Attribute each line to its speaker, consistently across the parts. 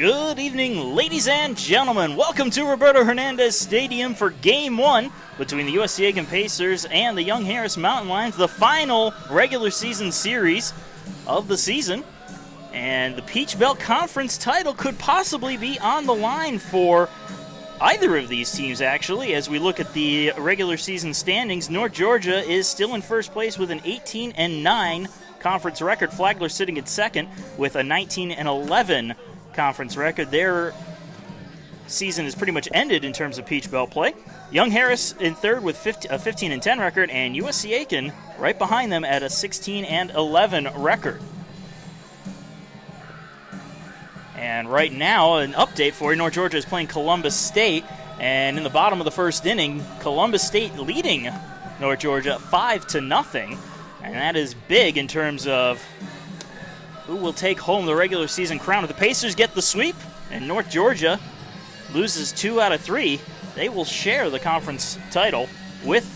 Speaker 1: Good evening, ladies and gentlemen. Welcome to Roberto Hernandez Stadium for Game 1 between the USC Aiken Pacers and the Young Harris Mountain Lions, the final regular season series of the season. And the Peach Belt Conference title could possibly be on the line for either of these teams, actually. As we look at the regular season standings, North Georgia is still in first place with an 18-9 conference record. Flagler sitting at second with a 19-11 conference record. Their season is pretty much ended in terms of Peach Belt play. Young Harris in third with a 15-10 record, and USC Aiken right behind them at a 16-11 record. And right now, an update for you. North Georgia is playing Columbus State, and in the bottom of the first inning, Columbus State leading North Georgia 5-0, and that is big in terms of who will take home the regular season crown. If the Pacers get the sweep and North Georgia loses 2 out of 3, they will share the conference title with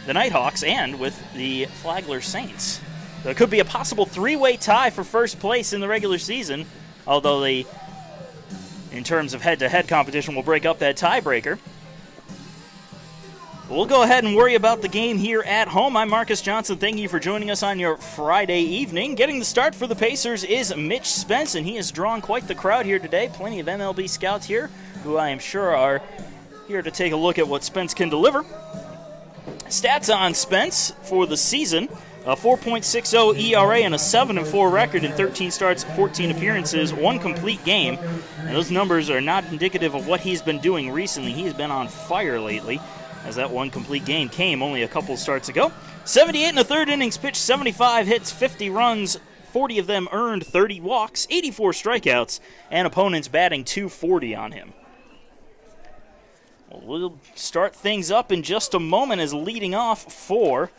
Speaker 1: the Nighthawks and with the Flagler Saints. So it could be a possible 3-way tie for first place in the regular season, although they, in terms of head-to-head competition, will break up that tiebreaker. We'll go ahead and worry about the game here at home. I'm Marcus Johnson. Thank you for joining us on your Friday evening. Getting the start for the Pacers is Mitch Spence, and he has drawn quite the crowd here today. Plenty of MLB scouts here, who I am sure are here to take a look at what Spence can deliver. Stats on Spence for the season: a 4.60 ERA and a 7-4 record in 13 starts, 14 appearances, 1 complete game. And those numbers are not indicative of what he's been doing recently. He's been on fire lately, as that 1 complete game came only a couple starts ago. 78 in the third innings pitched, 75 hits, 50 runs, 40 of them earned, 30 walks, 84 strikeouts, and opponents batting .240 on him. We'll start things up in just a moment, as leading off for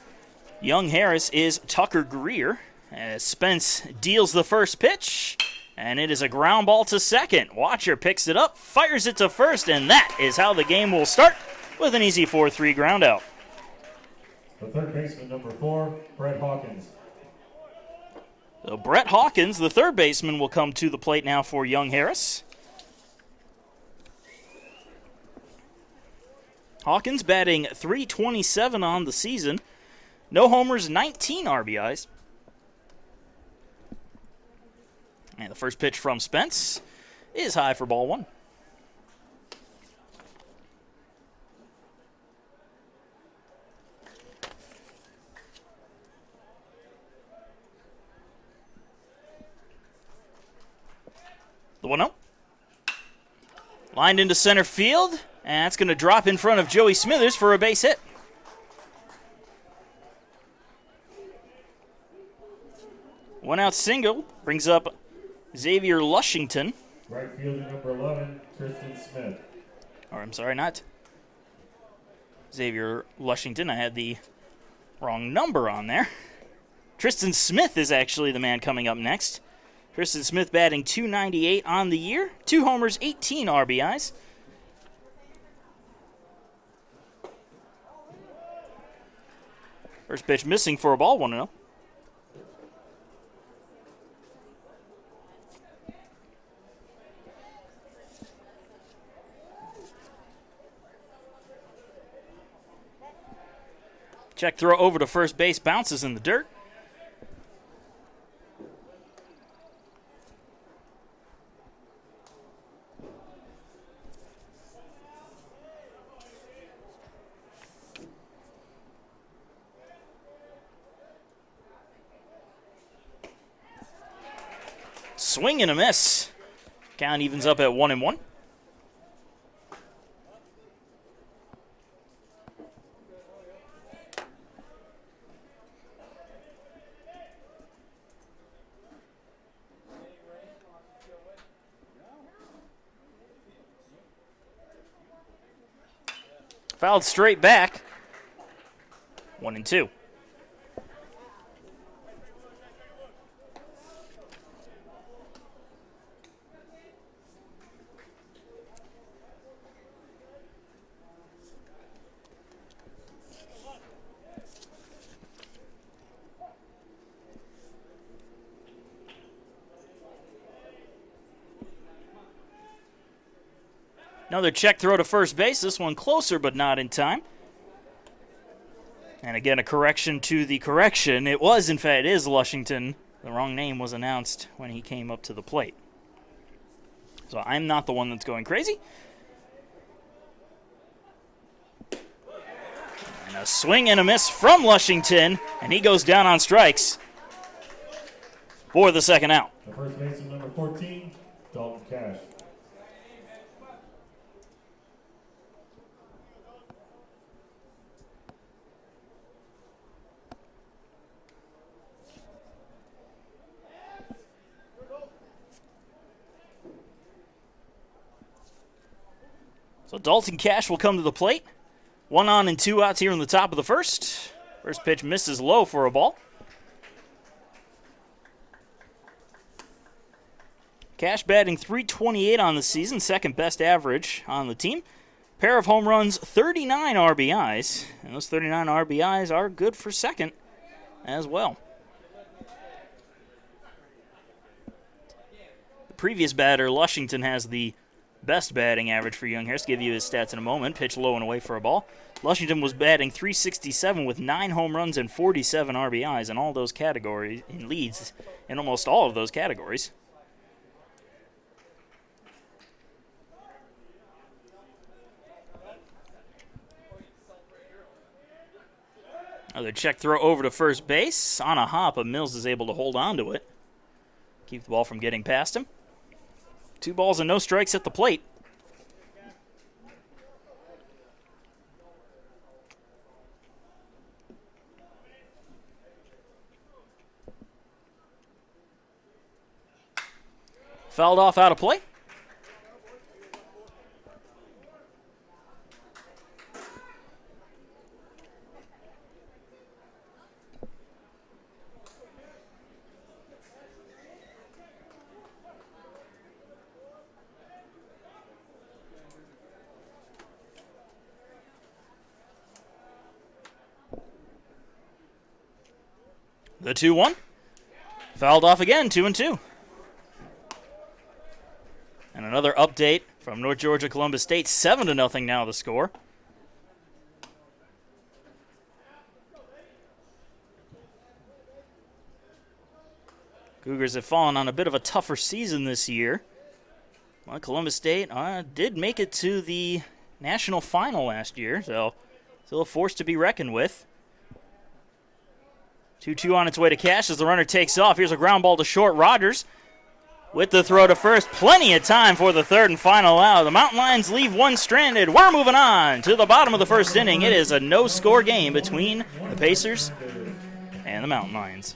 Speaker 1: Young Harris is Tucker Greer, as Spence deals the first pitch, and it is a ground ball to second. Watcher picks it up, fires it to first, and that is how the game will start, with an easy 4-3 ground out.
Speaker 2: The third baseman, number 4, Brett Hawkins.
Speaker 1: So Brett Hawkins, the third baseman, will come to the plate now for Young Harris. Hawkins batting .327 on the season. No homers, 19 RBIs. And the first pitch from Spence is high for ball 1. The 1-0. Lined into center field, and that's going to drop in front of Joey Smithers for a base hit. One out single brings up Xavier Lushington.
Speaker 2: Right fielder, number 11, Tristan Smith.
Speaker 1: Or I'm sorry, not Xavier Lushington. I had the wrong number on there. Tristan Smith is actually the man coming up next. Tristan Smith batting .298 on the year. 2 homers, 18 RBIs. First pitch missing for a ball, 1-0. Check throw over to first base, bounces in the dirt. Swing and a miss. Count evens up at 1-1. Fouled straight back. 1-2. Another check throw to first base. This one closer, but not in time. And again, a correction to the correction. It was, in fact, it is Lushington. The wrong name was announced when he came up to the plate. So I'm not the one that's going crazy. And a swing and a miss from Lushington, and he goes down on strikes for the second out.
Speaker 2: The first baseman, number 14, Dalton Cash.
Speaker 1: So Dalton Cash will come to the plate. 1 on and 2 outs here in the top of the first. First pitch misses low for a ball. Cash batting .328 on the season, second best average on the team. Pair of home runs, 39 RBIs, and those 39 RBIs are good for second as well. The previous batter, Lushington, has the best batting average for Young Harris. Give you his stats in a moment. Pitch low and away for a ball. Lushington was batting .367 with 9 home runs and 47 RBIs in all those categories, in leads in almost all of those categories. Another check throw over to first base. On a hop, but Mills is able to hold on to it. Keep the ball from getting past him. 2 balls and no strikes at the plate. Fouled off out of play. The 2-1. Fouled off again, 2-2. And another update from North Georgia Columbus State, 7-0 now the score. Cougars have fallen on a bit of a tougher season this year. Well, Columbus State did make it to the national final last year, so still a force to be reckoned with. 2-2 on its way to Cash as the runner takes off. Here's a ground ball to short. Rogers with the throw to first. Plenty of time for the third and final out. The Mountain Lions leave one stranded. We're moving on to the bottom of the first inning. It is a no-score game between the Pacers and the Mountain Lions.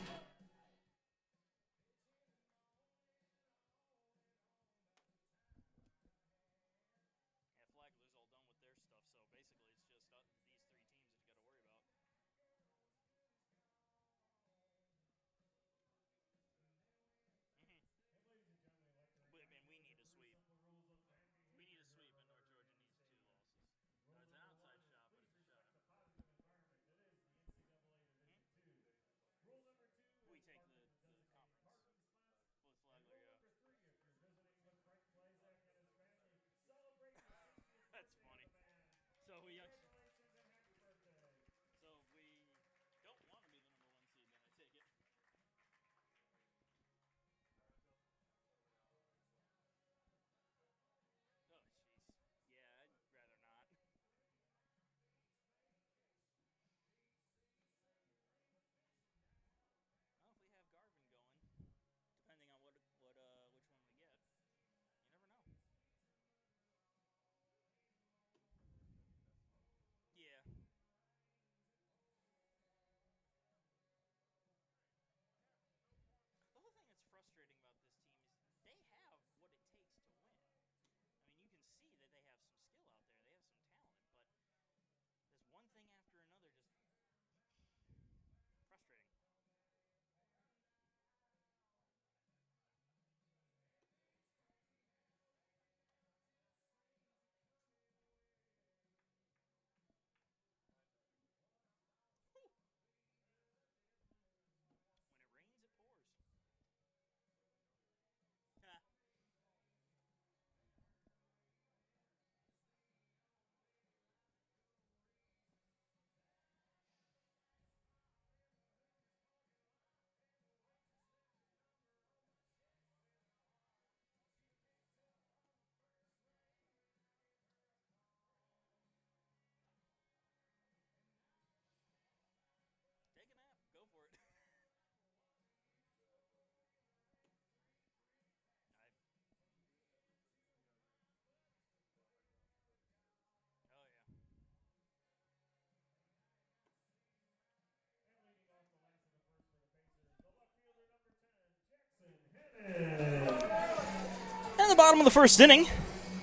Speaker 1: bottom of the first inning.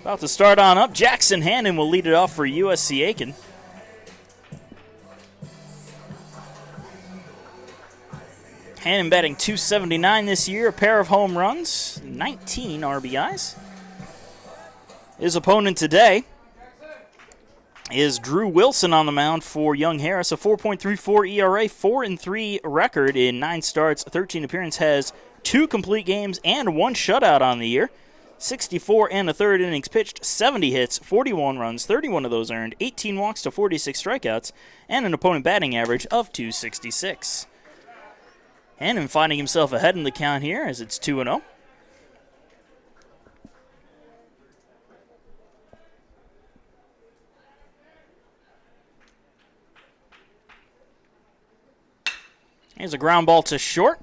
Speaker 1: About to start on up. Jackson Hannon will lead it off for USC Aiken. Hannon batting .279 this year, a pair of home runs, 19 RBIs. His opponent today is Drew Wilson on the mound for Young Harris, a 4.34 ERA, 4-3 record in 9 starts, 13 appearances, has 2 complete games and 1 shutout on the year. 64 and a third innings pitched, 70 hits, 41 runs, 31 of those earned, 18 walks to 46 strikeouts, and an opponent batting average of .266. Hannon finding himself ahead in the count here as it's 2-0. Here's a ground ball to short.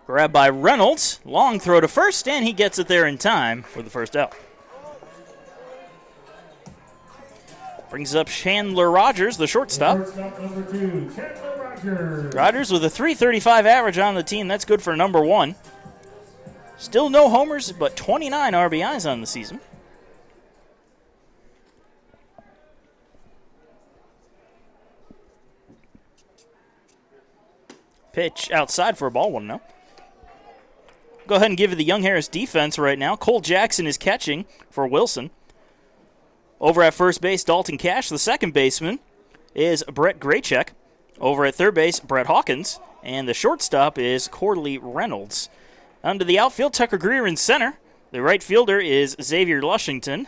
Speaker 1: Grabbed by Reynolds. Long throw to first, and he gets it there in time for the first out. Brings up Chandler Rogers, the shortstop.
Speaker 2: Shortstop number 2, Chandler Rogers.
Speaker 1: Rogers with a .335 average on the team. That's good for number 1. Still no homers, but 29 RBIs on the season. Pitch outside for a ball, 1-0. Go ahead and give you the Young Harris defense right now. Cole Jackson is catching for Wilson. Over at first base, Dalton Cash, the second baseman, is Brett Graycheck. Over at third base, Brett Hawkins. And the shortstop is Corley Reynolds. Under the outfield, Tucker Greer in center. The right fielder is Xavier Lushington.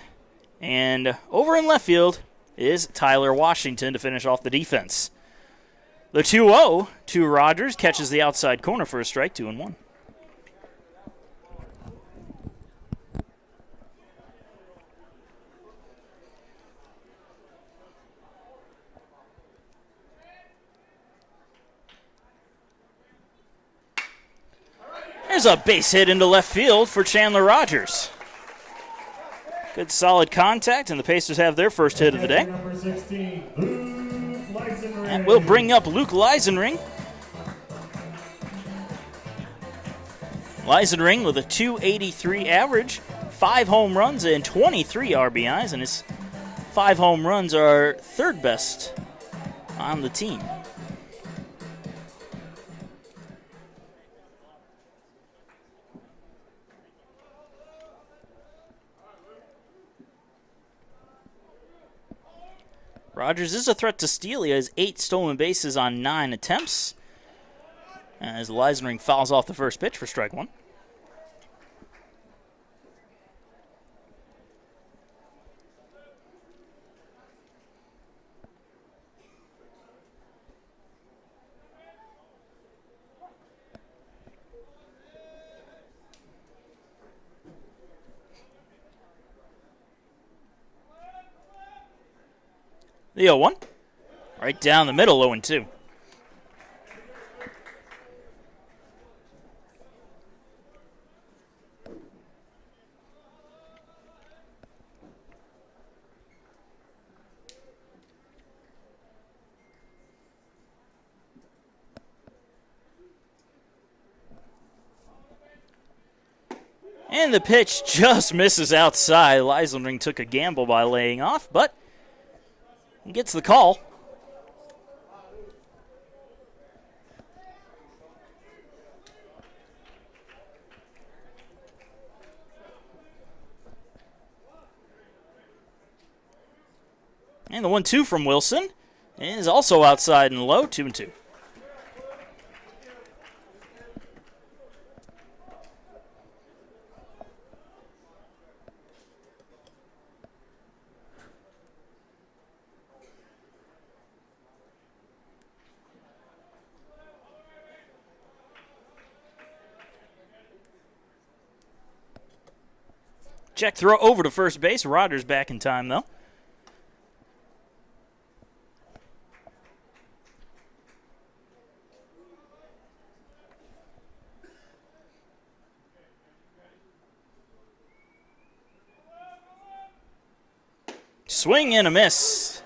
Speaker 1: And over in left field is Tyler Washington to finish off the defense. The 2-0 to Rogers, catches the outside corner for a strike, 2-1. There's a base hit into left field for Chandler Rogers. Good solid contact, and the Pacers have their first hit of the day.
Speaker 2: Number 16,
Speaker 1: And we'll bring up Luke Leisenring. Leisenring with a .283 average, 5 home runs and 23 RBIs, and his 5 home runs are third best on the team. Rogers is a threat to steal. He has 8 stolen bases on 9 attempts. As Leisenring fouls off the first pitch for strike 1. The 0-1. Right down the middle, 0-2. And the pitch just misses outside. Leisenring took a gamble by laying off, but he gets the call. And the 1-2 from Wilson is also outside and low, 2-2. Check throw over to first base. Rogers back in time, though. Swing and a miss.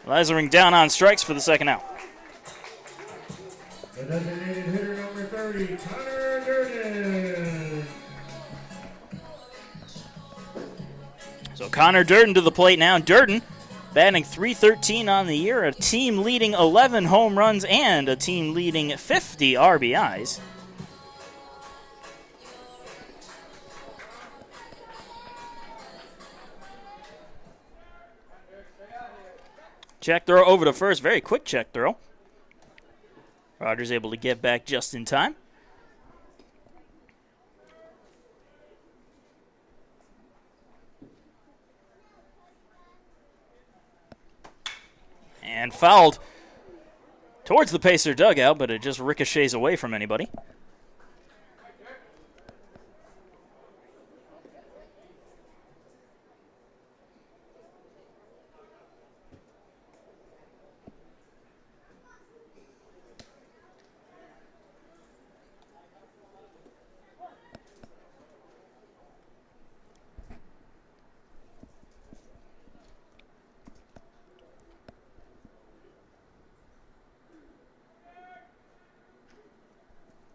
Speaker 1: Leisenring down on strikes for the second out.
Speaker 2: The designated hitter number 30, Connor Durden.
Speaker 1: So Connor Durden to the plate now. Durden batting .313 on the year, a team leading 11 home runs and a team leading 50 RBIs. Check throw over to first. Very quick check throw. Rogers able to get back just in time. And fouled towards the Pacer dugout, but it just ricochets away from anybody.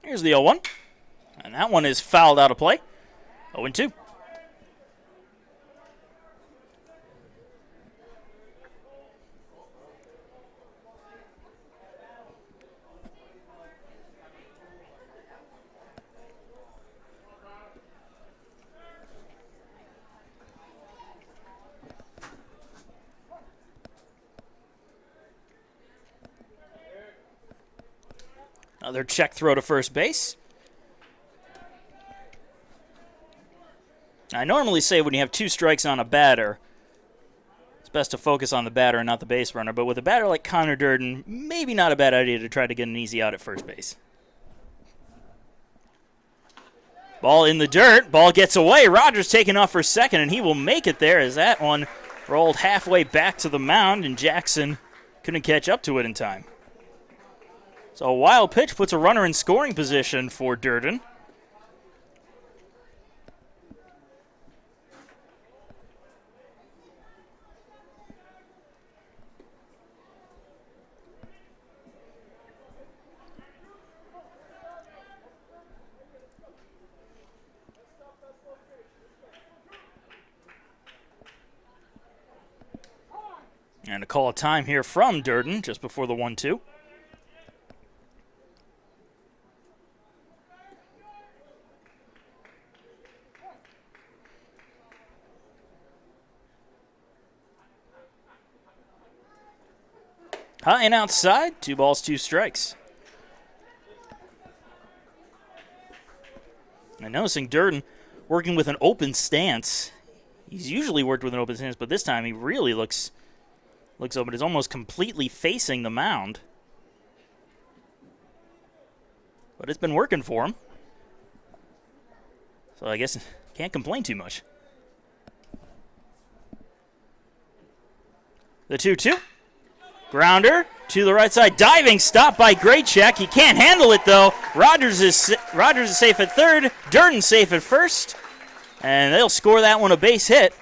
Speaker 1: Here's the 0-1, and that one is fouled out of play. 0-2. Another check throw to first base. I normally say when you have 2 strikes on a batter, it's best to focus on the batter and not the base runner. But with a batter like Connor Durden, maybe not a bad idea to try to get an easy out at first base. Ball in the dirt. Ball gets away. Rogers taking off for second, and he will make it there as that one rolled halfway back to the mound, and Jackson couldn't catch up to it in time. So a wild pitch puts a runner in scoring position for Durden. And a call of time here from Durden just before the 1-2. High and outside, 2 balls, 2 strikes. And noticing Durden working with an open stance. He's usually worked with an open stance, but this time he really looks open. He's almost completely facing the mound. But it's been working for him. So I guess can't complain too much. The 2-2. Grounder to the right side. Diving stop by Graycheck. He can't handle it, though. Rogers is safe at third. Durden safe at first. And they'll score that one a base hit.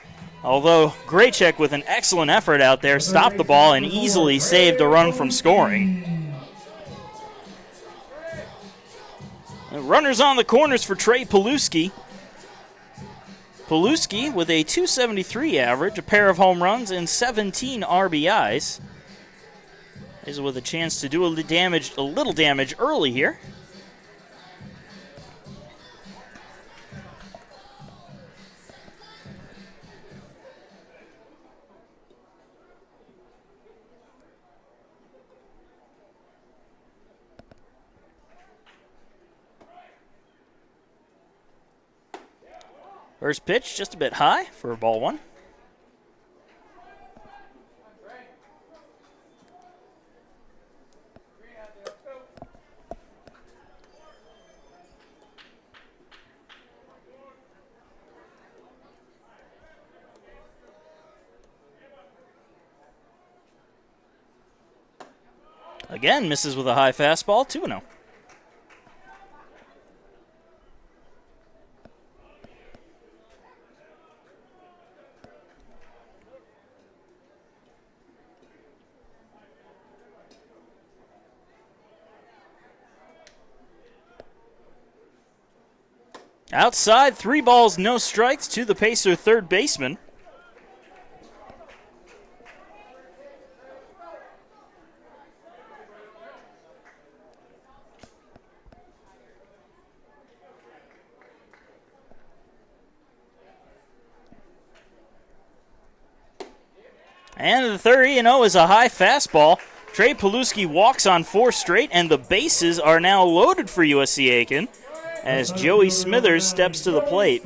Speaker 1: Although Graycheck, with an excellent effort out there, stopped the ball and easily saved a run from scoring. And runners on the corners for Trey Paluski. Paluski with a .273 average, a pair of home runs, and 17 RBIs. Is with a chance to do a little damage early here. First pitch just a bit high for ball 1. Again, misses with a high fastball, 2-0. Outside, 3 balls, no strikes to the Pacer third baseman. And the 3-0 is a high fastball. Trey Paluski walks on 4 straight, and the bases are now loaded for USC Aiken as Joey Smithers steps to the plate.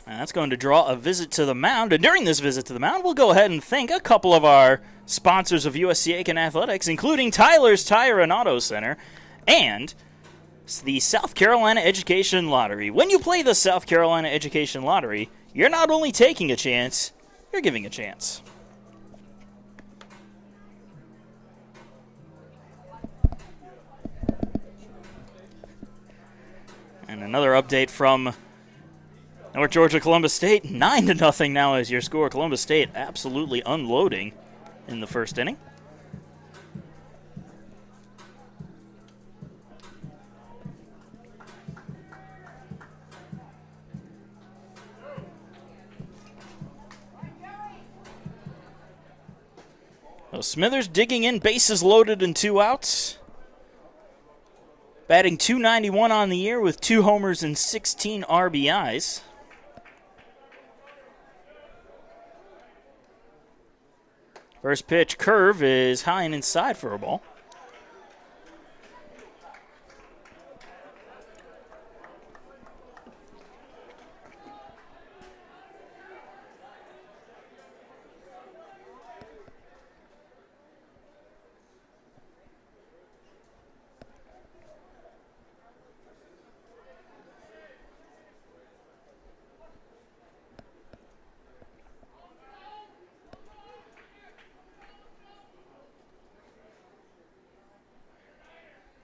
Speaker 1: And that's going to draw a visit to the mound. And during this visit to the mound, we'll go ahead and thank a couple of our sponsors of USC Aiken Athletics, including Tyler's Tire and Auto Center and the South Carolina Education Lottery. When you play the South Carolina Education Lottery, you're not only taking a chance, you're giving a chance. And another update from North Georgia Columbus State. 9-0 now is your score. Columbus State absolutely unloading in the first inning. So Smithers digging in, bases loaded and 2 outs. Batting .291 on the year with 2 homers and 16 RBIs. First pitch curve is high and inside for a ball.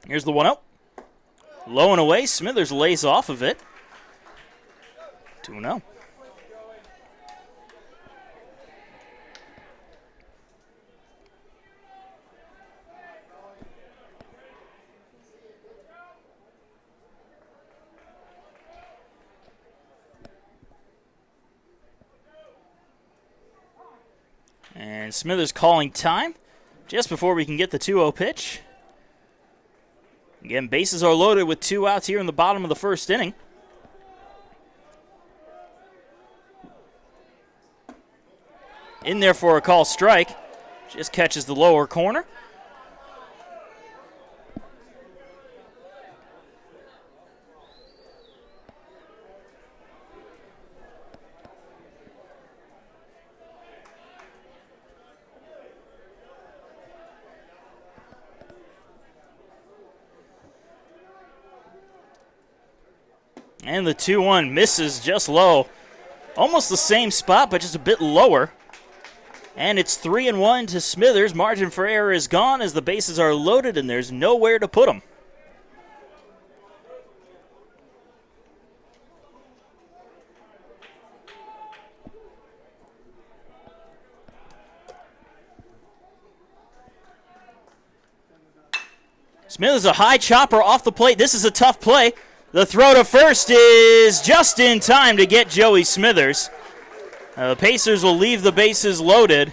Speaker 1: Here's the 1-0. Low and away. Smithers lays off of it. 2-0. And Smithers calling time just before we can get the 2-0 pitch. Again, bases are loaded with 2 outs here in the bottom of the first inning. In there for a call strike. Just catches the lower corner. And the 2-1 misses just low. Almost the same spot, but just a bit lower. And it's 3-1 to Smithers. Margin for error is gone as the bases are loaded and there's nowhere to put them. Smithers a high chopper off the plate. This is a tough play. The throw to first is just in time to get Joey Smithers. The Pacers will leave the bases loaded,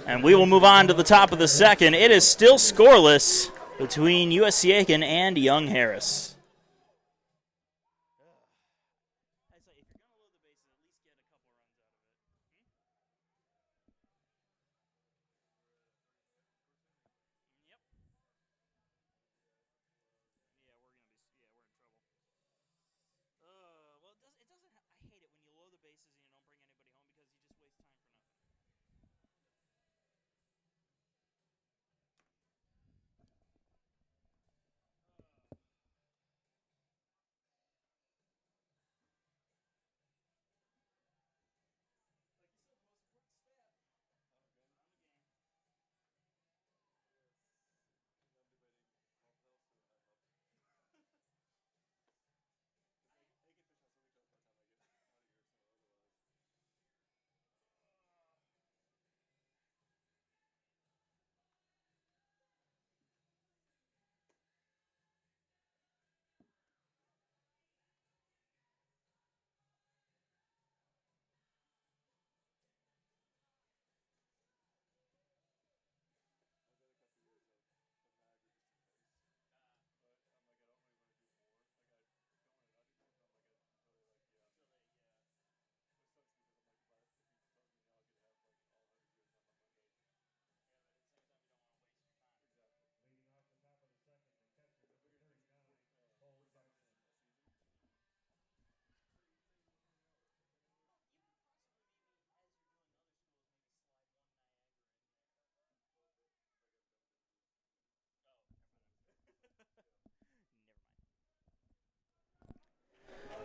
Speaker 1: and we will move on to the top of the second. It is still scoreless between USC Aiken and Young Harris.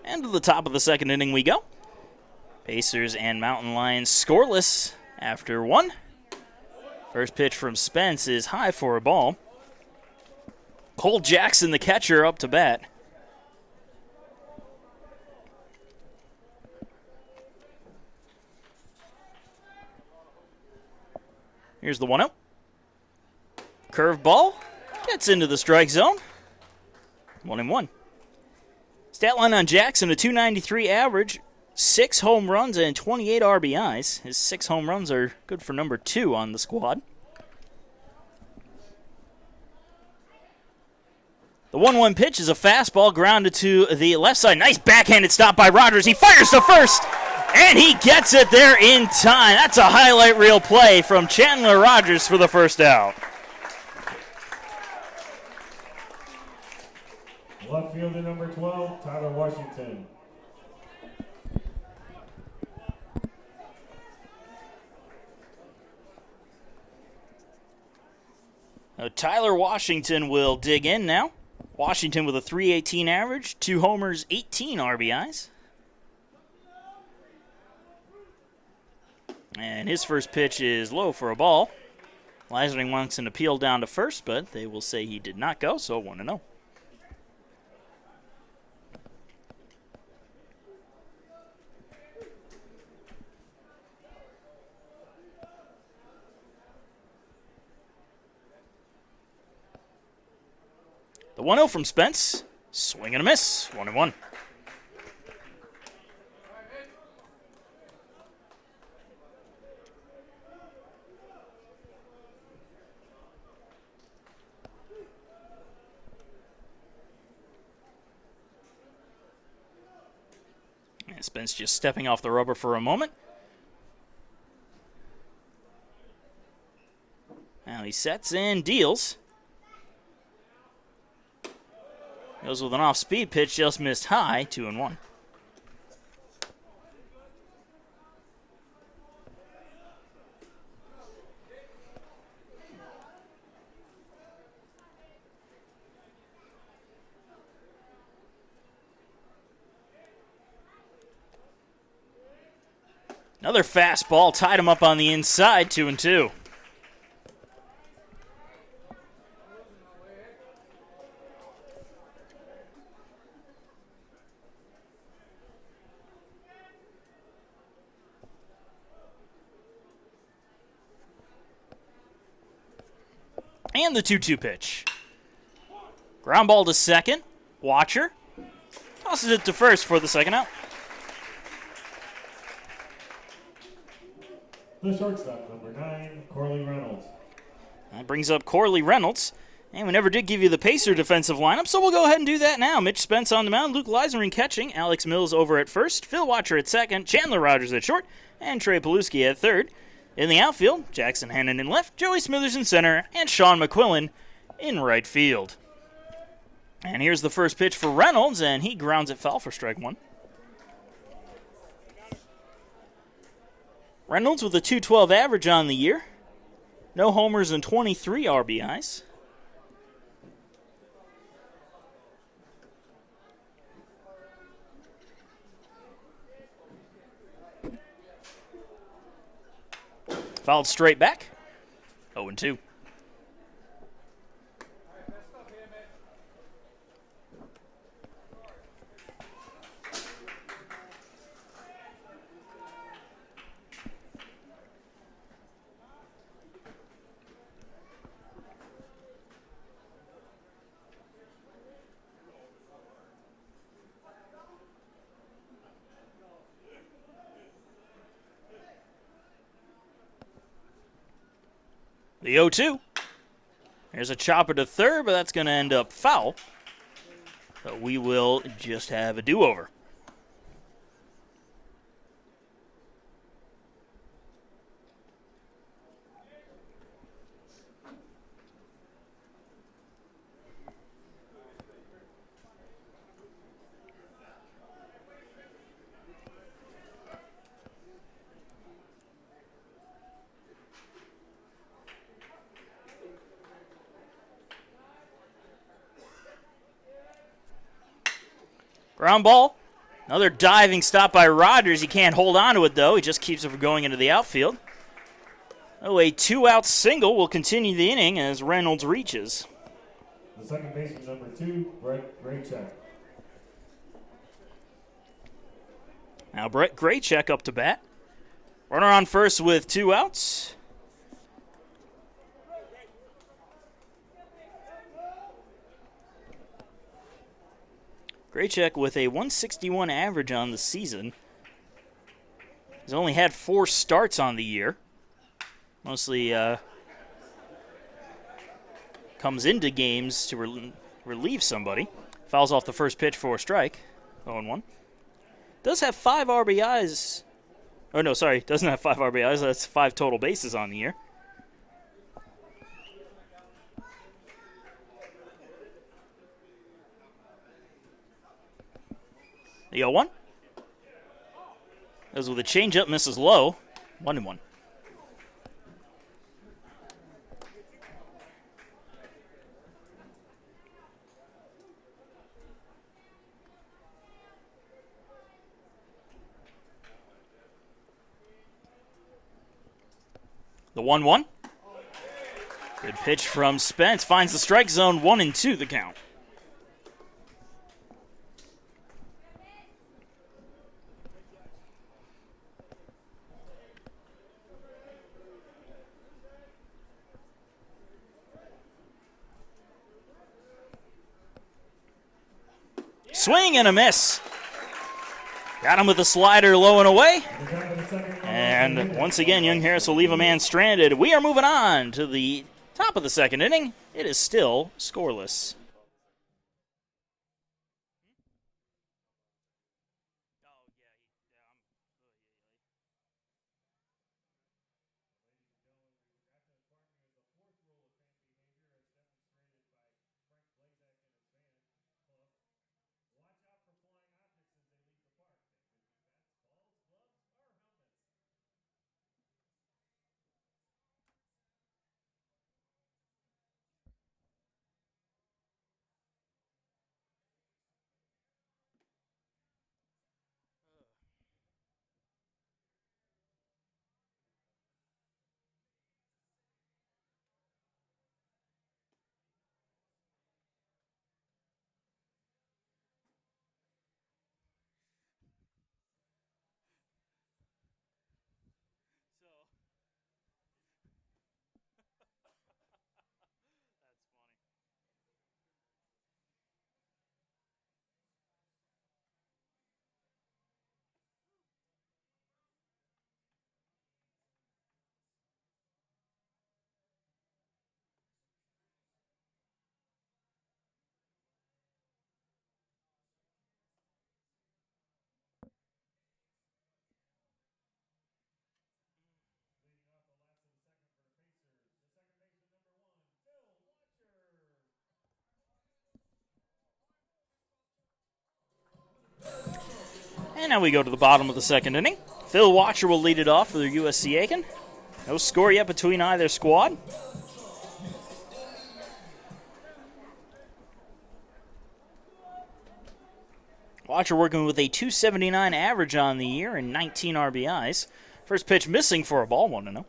Speaker 1: And to the top of the second inning we go. Pacers and Mountain Lions scoreless after one. First pitch from Spence is high for a ball. Cole Jackson, the catcher, up to bat. Here's the 1-0. Curveball gets into the strike zone. 1-1. Stat line on Jackson, a .293 average, 6 home runs and 28 RBIs. His 6 home runs are good for number 2 on the squad. The 1-1 pitch is a fastball grounded to the left side. Nice backhanded stop by Rogers. He fires to first, and he gets it there in time. That's a highlight reel play from Chandler Rogers for the first out.
Speaker 2: Left fielder number 12, Tyler Washington.
Speaker 1: Now, Tyler Washington will dig in now. Washington with a .318 average, 2 homers, 18 RBIs. And his first pitch is low for a ball. Leisling wants an appeal down to first, but they will say he did not go, so 1-0. The 1-0 from Spence. Swing and a miss. 1-1. And Spence just stepping off the rubber for a moment. Now he sets and deals. Goes with an off-speed pitch, just missed high, 2-1. Another fastball tied him up on the inside, 2-2. And the 2-2 pitch. Ground ball to second. Watcher tosses it to first for the second out.
Speaker 2: The shortstop, number 9, Corley Reynolds.
Speaker 1: That brings up Corley Reynolds. And we never did give you the Pacer defensive lineup, so we'll go ahead and do that now. Mitch Spence on the mound, Luke Leisering catching, Alex Mills over at first, Phil Watcher at second, Chandler Rogers at short, and Trey Paluski at third. In the outfield, Jackson Hannon in left, Joey Smithers in center, and Sean McQuillan in right field. And here's the first pitch for Reynolds, and he grounds it foul for strike one. Reynolds with a .212 average on the year. No homers and 23 RBIs. Fouled straight back. 0-2. The 0-2. There's a chopper to third, but that's going to end up foul. So we will just have a do-over. Ground ball Another diving stop by Rogers. He can't hold on to it, though. He just keeps it from going into the outfield. Oh, a 2-out single will continue the inning as Reynolds reaches.
Speaker 2: The second baseman, number 2, Brett Graycheck.
Speaker 1: Now Brett Graycheck up to bat. Runner on first with 2 outs. Graycheck with a 161 average on the season. He's only had 4 starts on the year. Mostly comes into games to relieve somebody. Fouls off the first pitch for a strike. 0-1. Does have 5 RBIs. Oh, no, sorry. Doesn't have 5 RBIs. That's 5 total bases on the year. The 0-1. Goes with a changeup, misses low. 1-1. The 1-1. Good pitch from Spence. Finds the strike zone. 1-2 the count. Swing and a miss. Got him with a slider low and away. And once again, Young Harris will leave a man stranded. We are moving on to the top of the second inning. It is still scoreless. And now we go to the bottom of the second inning. Phil Watcher will lead it off for the USC Aiken. No score yet between either squad. Watcher working with a 279 average on the year and 19 RBIs. First pitch missing for a ball, 1-0.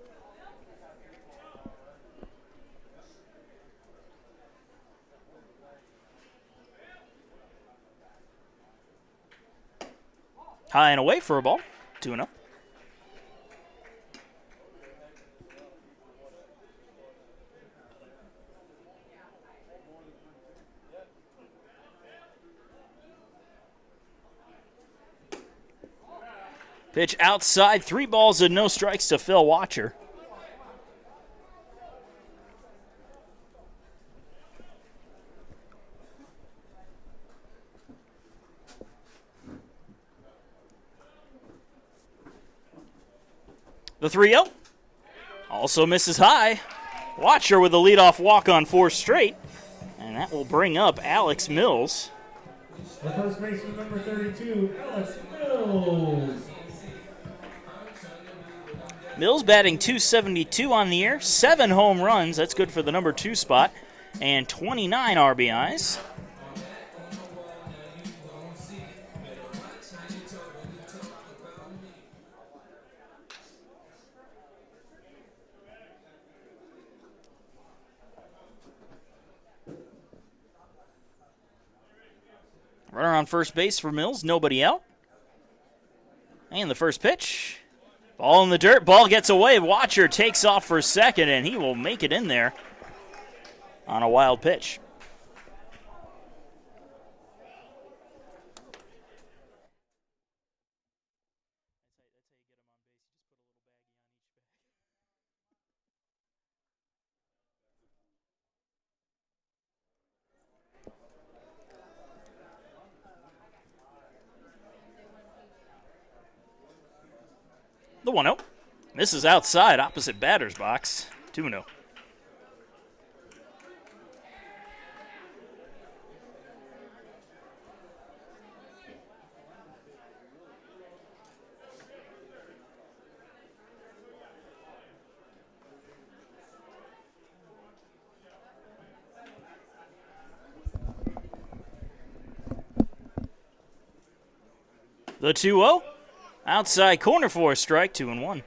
Speaker 1: High and away for a ball, 2-0. Pitch outside, 3 balls and no strikes to Phil Watcher. The 3-0 also misses high. Watcher with a leadoff walk on 4 straight. And that will bring up Alex Mills.
Speaker 2: The first baseman, number 32, Alex Mills.
Speaker 1: Mills batting .272 on the year, 7 home runs. That's good for the number 2 spot. And 29 RBIs. Runner on first base for Mills, nobody out. And the first pitch. Ball in the dirt, ball gets away. Watcher takes off for second, and he will make it in there on a wild pitch. The 1-0. Misses outside, opposite batter's box. 2-0. The 2-0. Outside corner for a strike, 2-1.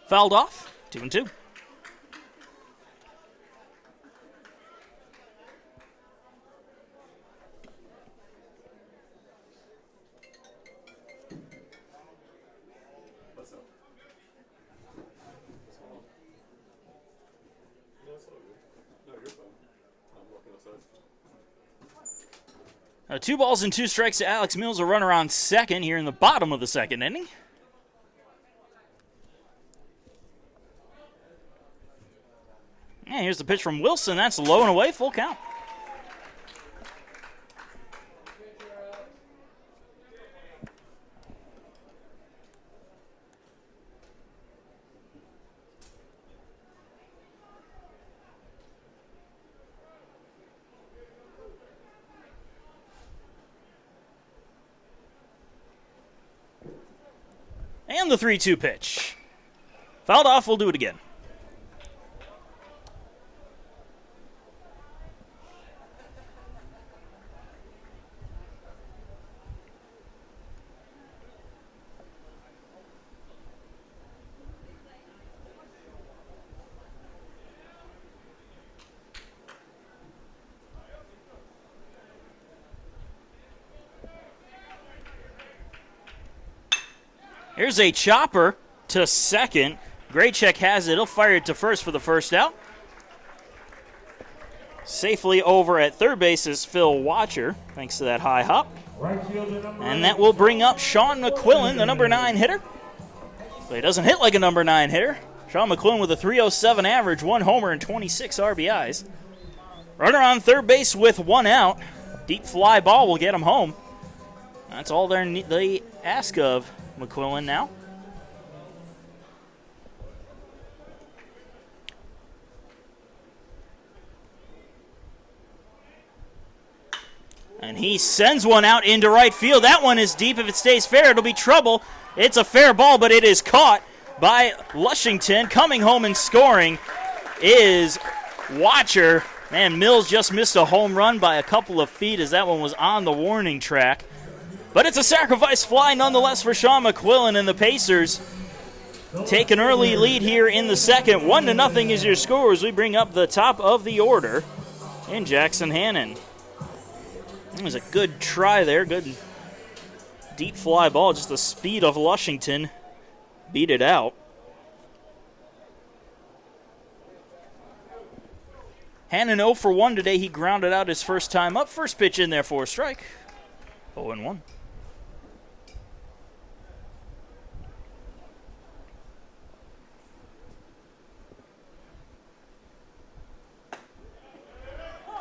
Speaker 1: Fouled off, 2-2. Now 2 balls and 2 strikes to Alex Mills, a runner on second here in the bottom of the second inning. And here's the pitch from Wilson. That's low and away, full count. And the 3-2 pitch. Fouled off, we'll do it again. Here's a chopper to second. Graycheck has it. He'll fire it to first for the first out. Safely over at third base is Phil Watcher, thanks to that high hop. And that will bring up Sean McQuillan, the number 9 hitter. But he doesn't hit like a number 9 hitter. Sean McQuillan with a .307 average, 1 homer and 26 RBIs. Runner on third base with 1 out. Deep fly ball will get him home. That's all they ask of McQuillan now. And he sends one out into right field. That one is deep. If it stays fair, it'll be trouble. It's a fair ball, but it is caught by Lushington. Coming home and scoring is Watcher. Man, Mills just missed a home run by a couple of feet as that one was on the warning track. But it's a sacrifice fly nonetheless for Sean McQuillan, and the Pacers take an early lead here in the second. 1-0 is your score as we bring up the top of the order in Jackson Hannon. It was a good try there, good deep fly ball. Just the speed of Lushington beat it out. Hannon 0 for 1 today. He grounded out his first time up. First pitch in there for a strike. 0-1.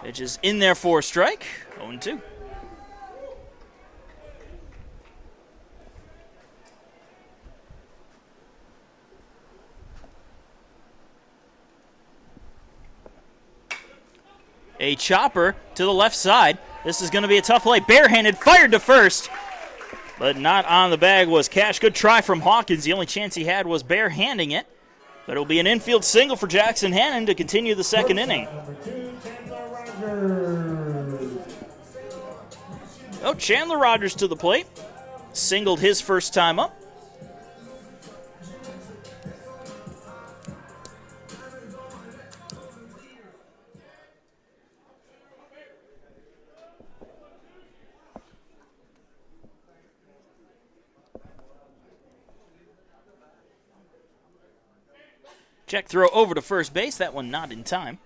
Speaker 1: Pitch is in there for a strike. 0-2. A chopper to the left side. This is going to be a tough play. Barehanded, fired to first, but not on the bag was Cash. Good try from Hawkins. The only chance he had was barehanding it. But it'll be an infield single for Jackson Hannon to continue the second inning.
Speaker 2: Number 2, Chandler Rogers.
Speaker 1: Oh, Chandler Rogers to the plate. Singled his first time up. Check throw over to first base. That one not in time.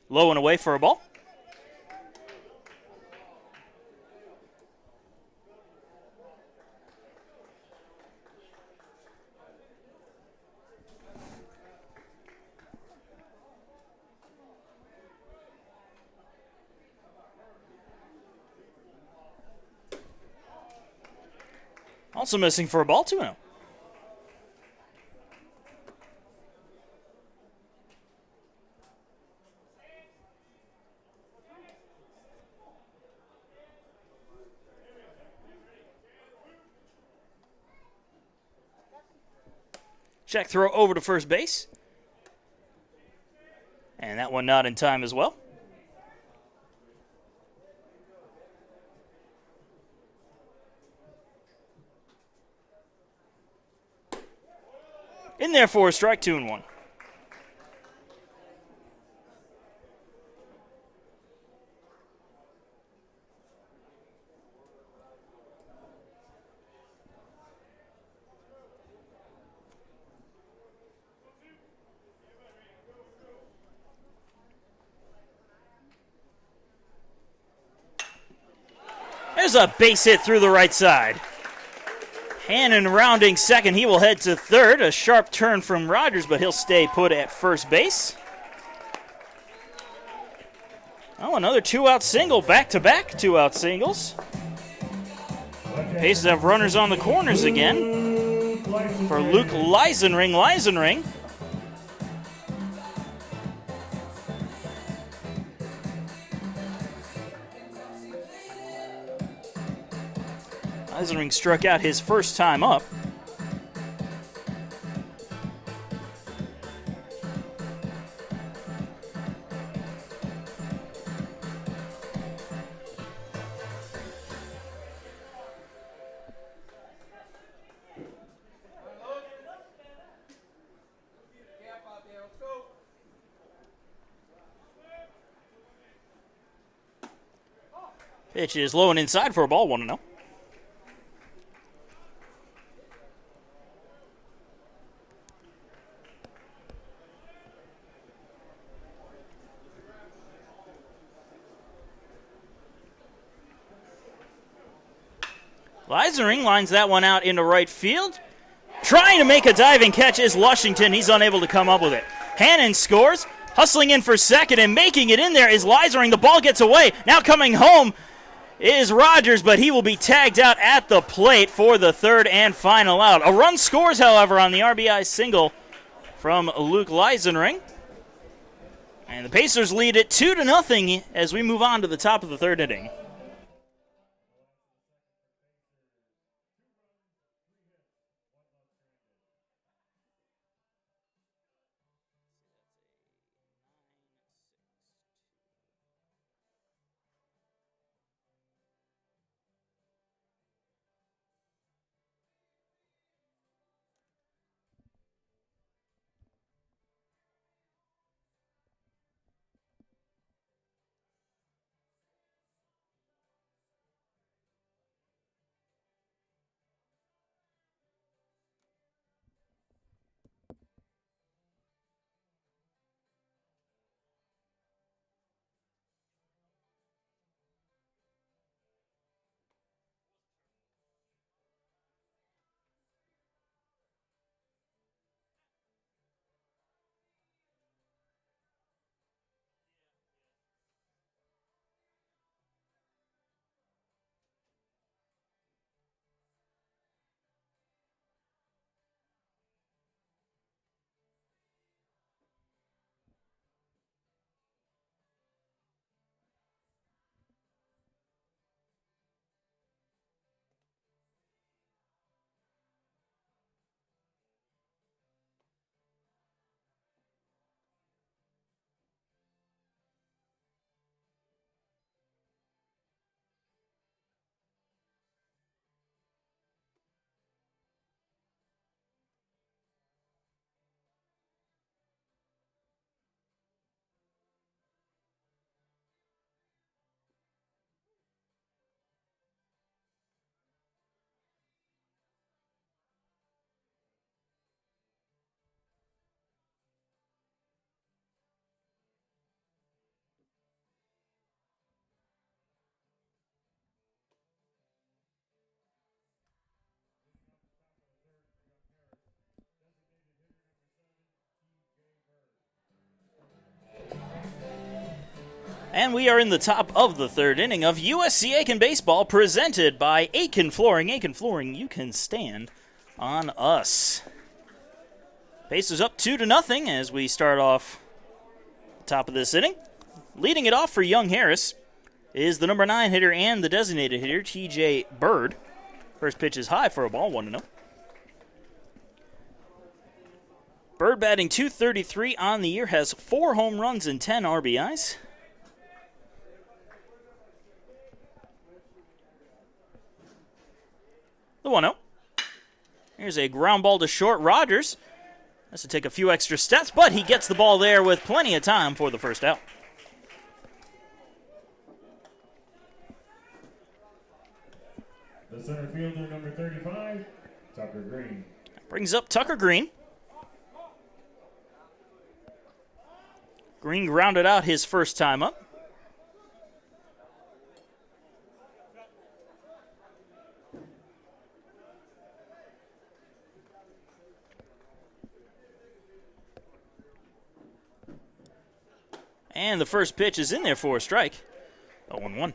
Speaker 1: Low and away for a ball. Also missing for a ball, 2-0. Check throw over to first base. And that one not in time as well. In there for a strike, 2-1. There's a base hit through the right side. Hannon rounding second. He will head to third. A sharp turn from Rogers, but he'll stay put at first base. Oh, another two-out single. Back-to-back two-out singles. Pacers have runners on the corners again for Luke Leisenring. Leisenring struck out his first time up. Pitch is low and inside for a ball, 1-0. Leisenring lines that one out into right field. Trying to make a diving catch is Lushington. He's unable to come up with it. Hannon scores. Hustling in for second and making it in there is Leisenring. The ball gets away. Now coming home is Rogers, but he will be tagged out at the plate for the third and final out. A run scores, however, on the RBI single from Luke Leisenring. And the Pacers lead it 2-0 as we move on to the top of the third inning. And we are in the top of the third inning of USC Aiken Baseball, presented by Aiken Flooring. Aiken Flooring, you can stand on us. Pacers up 2-0 as we start off the top of this inning. Leading it off for Young Harris is the number 9 hitter and the designated hitter, TJ Bird. First pitch is high for a ball, 1-0. Bird batting .233 on the year, has 4 home runs and 10 RBIs. The 1-0. Here's a ground ball to short. Rogers has to take a few extra steps, but he gets the ball there with plenty of time for the first out.
Speaker 2: The center fielder, number 35, Tucker Green.
Speaker 1: Brings up Tucker Green. Green grounded out his first time up. And the first pitch is in there for a strike. 0-1.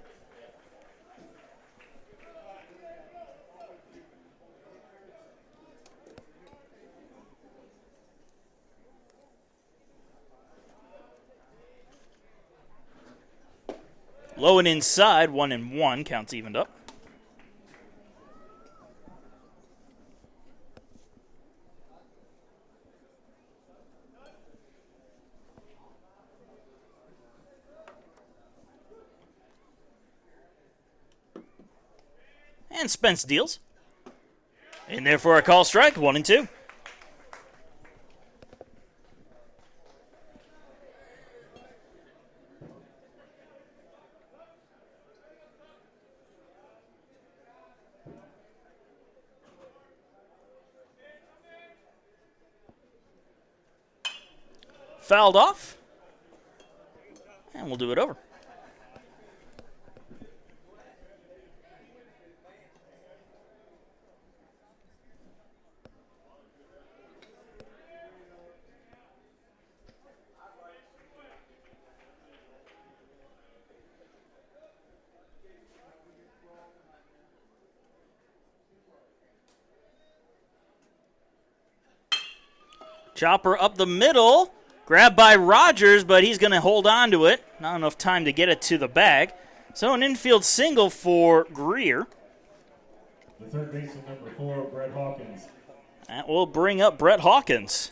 Speaker 1: Low and inside, 1-1, counts evened up. And Spence deals. In there for a call strike, 1-2. Fouled off. And we'll do it over. Chopper up the middle. Grabbed by Rogers, but he's going to hold on to it. Not enough time to get it to the bag. So an infield single for Greer.
Speaker 2: The third baseman, number 4, Brett Hawkins.
Speaker 1: That will bring up Brett Hawkins.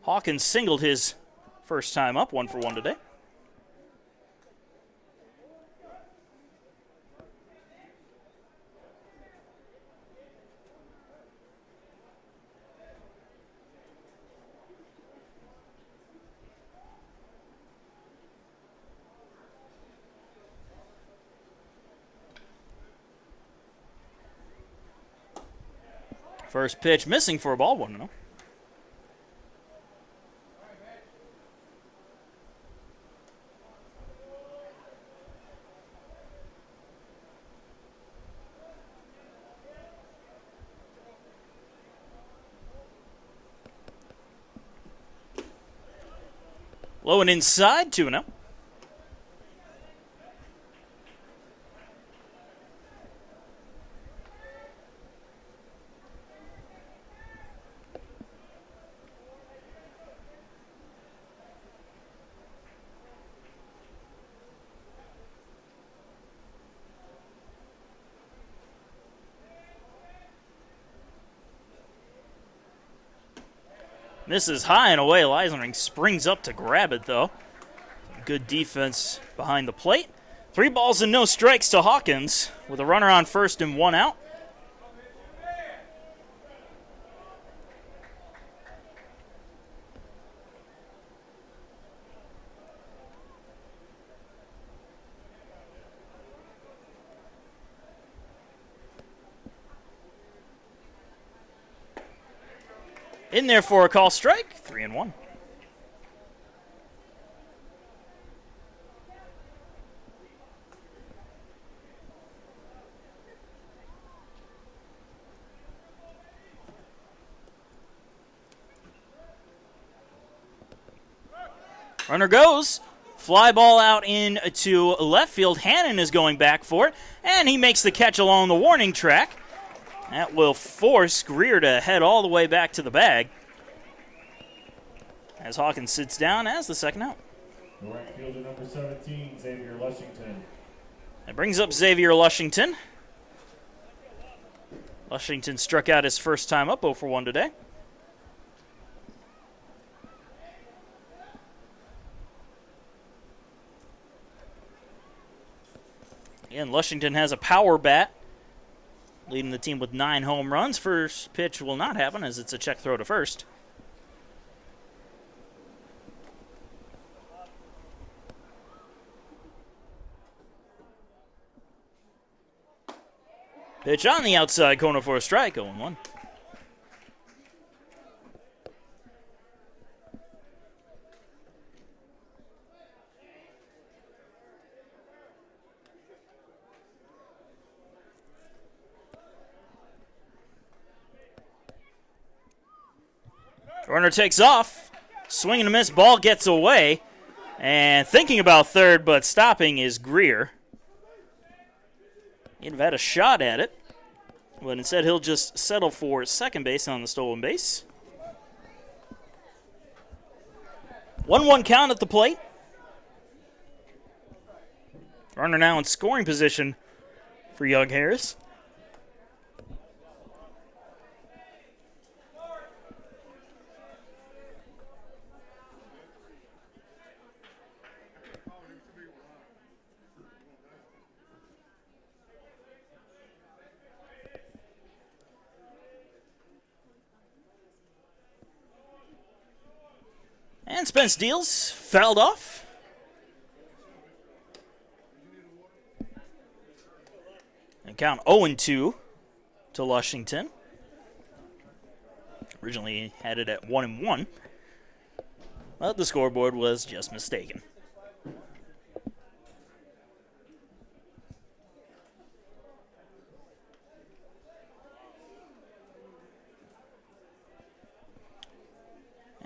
Speaker 1: Hawkins singled his first time up, 1-for-1 today. First pitch missing for a ball, 1-0. Low and inside, 2-0. Misses high and away. Leisling springs up to grab it, though. Good defense behind the plate. 3 balls and no strikes to Hawkins with a runner on first and 1 out. In there for a call strike, 3-1. Runner goes. Fly ball out into left field. Hannon is going back for it, and he makes the catch along the warning track. That will force Greer to head all the way back to the bag as Hawkins sits down as the second out.
Speaker 2: The right fielder number 17, Xavier Lushington.
Speaker 1: That brings up Xavier Lushington. Lushington struck out his first time up 0 for 1 today. Again, Lushington has a power bat, leading the team with 9 home runs. First pitch will not happen as it's a check throw to first. Pitch on the outside corner for a strike, 0-1. Runner takes off. Swing and a miss. Ball gets away. And thinking about third, but stopping is Greer. He'd have had a shot at it, but instead he'll just settle for second base on the stolen base. 1-1 count at the plate. Runner now in scoring position for Young Harris. And Spence deals, fouled off. And count 0-2 to Lushington. Originally had it at 1-1, but the scoreboard was just mistaken.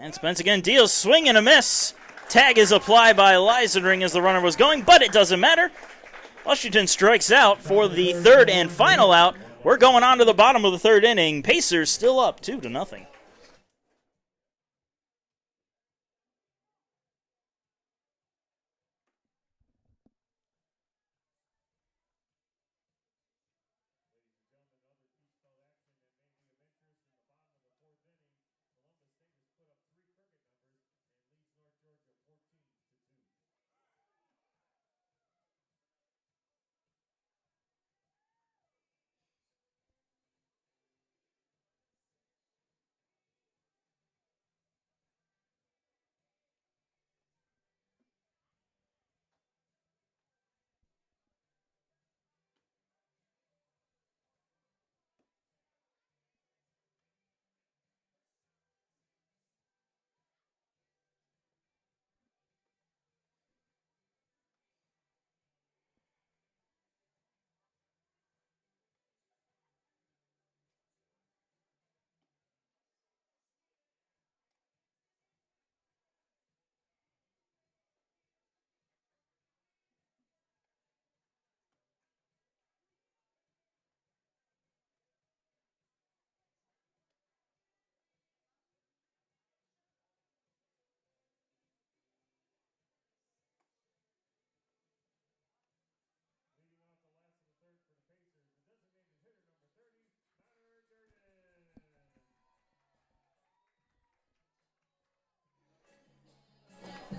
Speaker 1: And Spence again deals, swing and a miss. Tag is applied by Leisenring as the runner was going, but it doesn't matter. Lushington strikes out for the third and final out. We're going on to the bottom of the third inning. Pacers still up 2-0.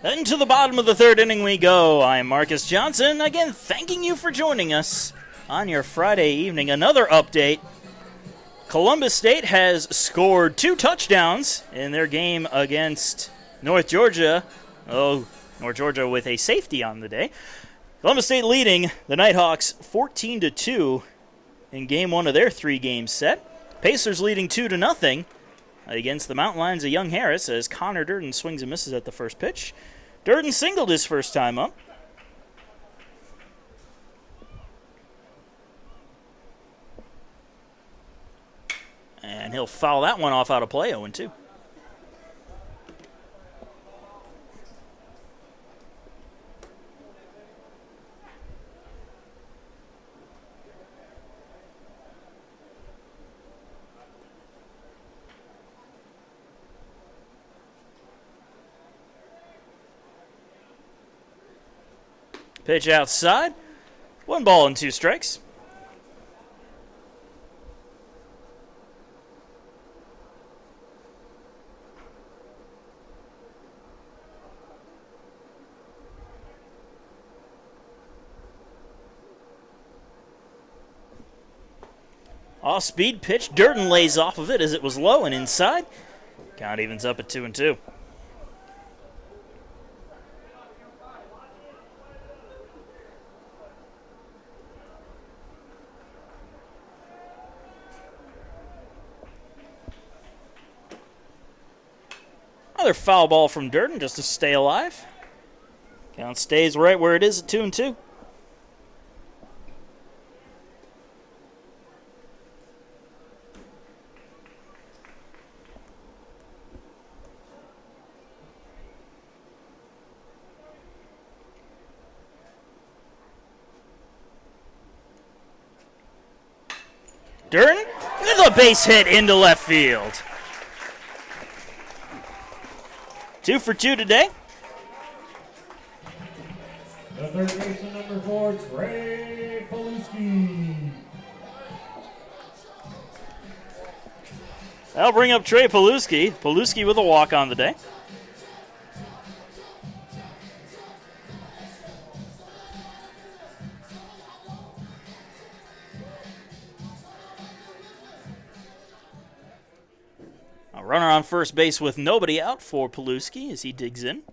Speaker 1: And to the bottom of the third inning we go. I'm Marcus Johnson, again thanking you for joining us on your Friday evening. Another update. Columbus State has scored 2 touchdowns in their game against North Georgia. Oh, North Georgia with a safety on the day. Columbus State leading the Nighthawks 14-2 in game 1 of their 3-game set. Pacers leading 2-0 against the Mountain Lions of Young Harris as Connor Durden swings and misses at the first pitch. Durden singled his first time up. And he'll foul that one off out of play, 0-2. Pitch outside. 1 ball and 2 strikes. Off-speed pitch. Durden lays off of it as it was low and inside. Count evens up at 2-2. Another foul ball from Durden just to stay alive. Count stays right where it is at 2-2. Durden with a base hit into left field. 2 for 2 today.
Speaker 2: The third baseman, number 4, Trey Paluski.
Speaker 1: That'll bring up Trey Paluski. Paluski with a walk on the day. A runner on first base with nobody out for Paluski as he digs in.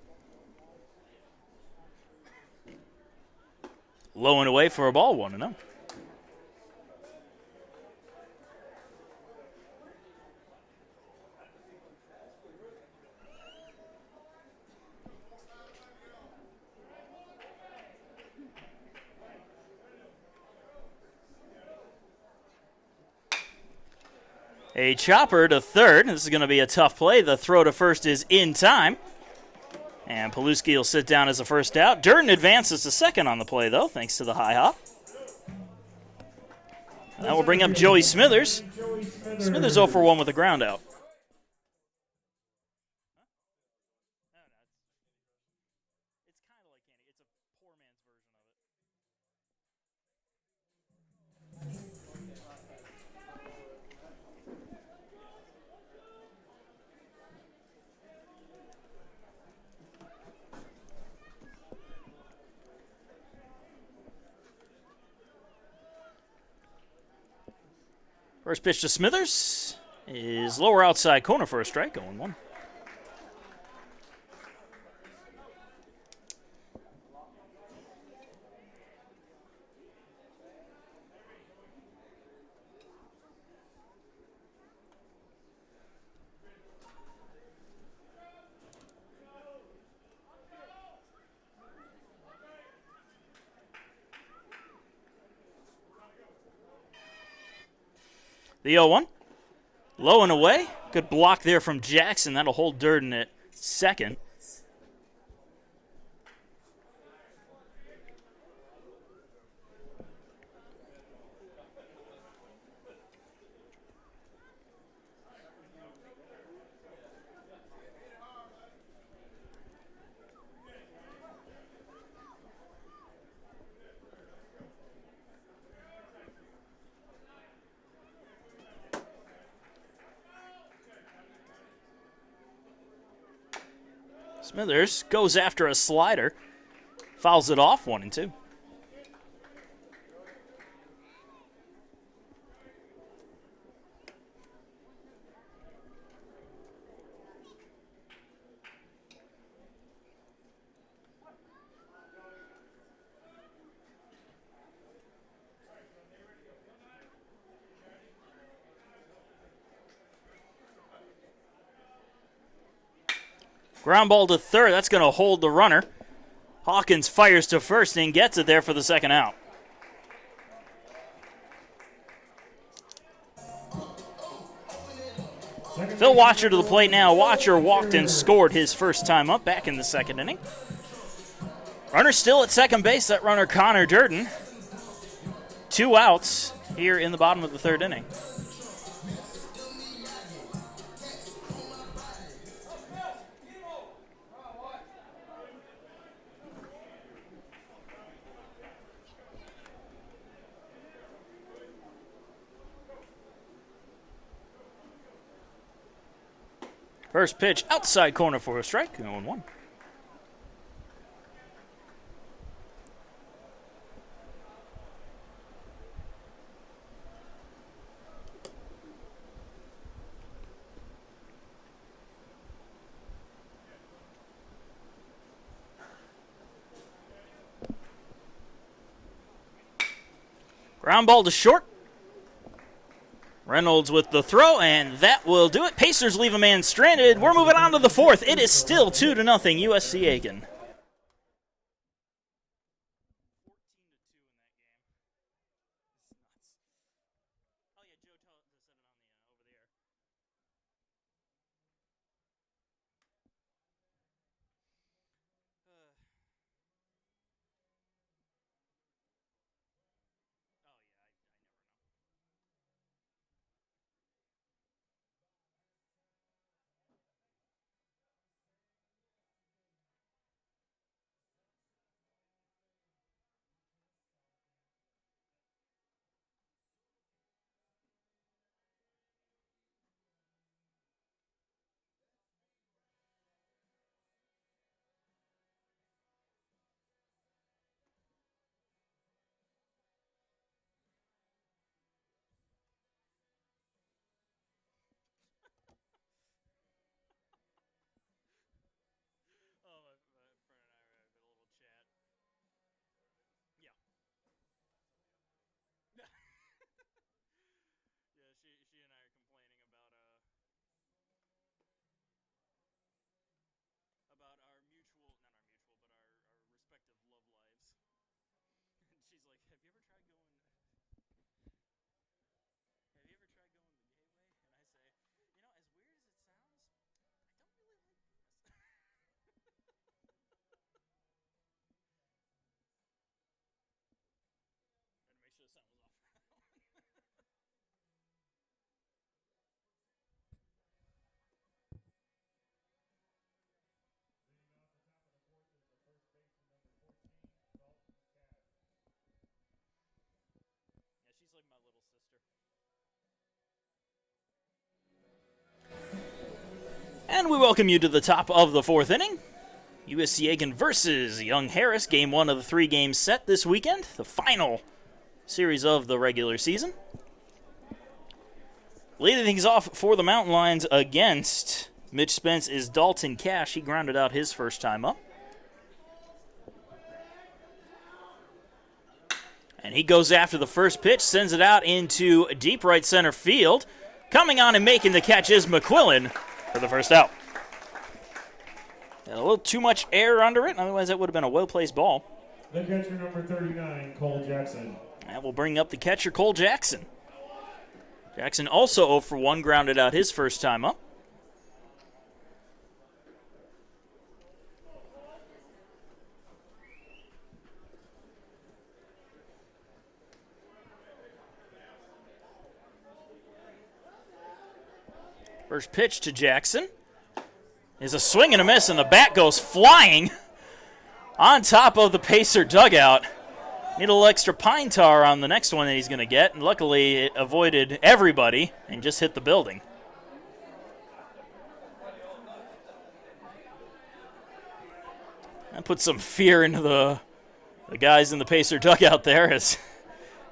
Speaker 1: Low and away for a ball, 1-0. A chopper to third. This is going to be a tough play. The throw to first is in time. And Paluski will sit down as a first out. Durden advances to second on the play, though, thanks to the high hop. That will bring up Joey Smithers. Smithers 0 for 1 with a ground out. First pitch to Smithers is lower outside corner for a strike, 0-1. The 0-1. Low and away. Good block there from Jackson. That'll hold Durden at second. Smithers goes after a slider. Fouls it off, 1-2. Ground ball to third. That's going to hold the runner. Hawkins fires to first and gets it there for the second out. Phil Watcher to the plate now. Watcher walked and scored his first time up back in the second inning. Runner still at second base. That runner, Connor Durden. 2 outs here in the bottom of the third inning. First pitch, outside corner for a strike, 0-1. Ground ball to short. Reynolds with the throw, and that will do it. Pacers leave a man stranded. We're moving on to the fourth. It is still 2-0 USC Aiken. And we welcome you to the top of the fourth inning. USC Aiken versus Young Harris, game one of the 3-game set this weekend, the final series of the regular season. Leading things off for the Mountain Lions against Mitch Spence is Dalton Cash. He grounded out his first time up. And he goes after the first pitch, sends it out into deep right center field. Coming on and making the catch is McQuillan for the first out. A little too much air under it, otherwise that would have been a well-placed ball.
Speaker 2: The catcher, number 39, Cole Jackson.
Speaker 1: That will bring up the catcher, Cole Jackson. Jackson also 0 for 1, grounded out his first time up. First pitch to Jackson is a swing and a miss, and the bat goes flying on top of the Pacer dugout. Need a little extra pine tar on the next one that he's going to get, and luckily it avoided everybody and just hit the building. That put some fear into the guys in the Pacer dugout there, as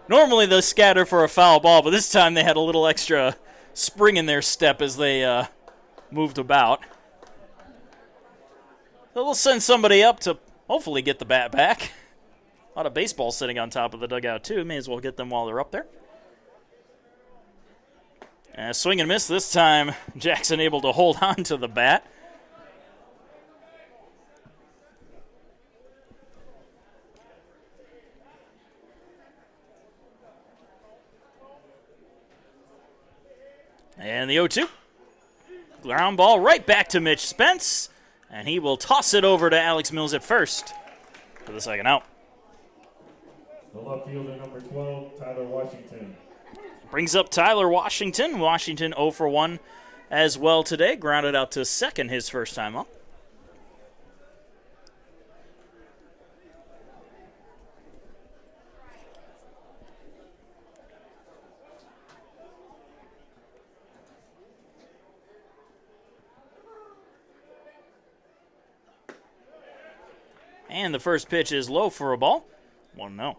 Speaker 1: normally they scatter for a foul ball, but this time they had a little extra spring in their step as they moved about. So we'll send somebody up to hopefully get the bat back. A lot of baseball sitting on top of the dugout, too. May as well get them while they're up there. And swing and miss this time. Jackson able to hold on to the bat. And the 0-2. Ground ball right back to Mitch Spence. And he will toss it over to Alex Mills at first for the second out.
Speaker 2: The left fielder, number 12, Tyler Washington.
Speaker 1: Brings up Tyler Washington. Washington 0 for 1 as well today. Grounded out to second his first time up. And the first pitch is low for a ball. 1-0.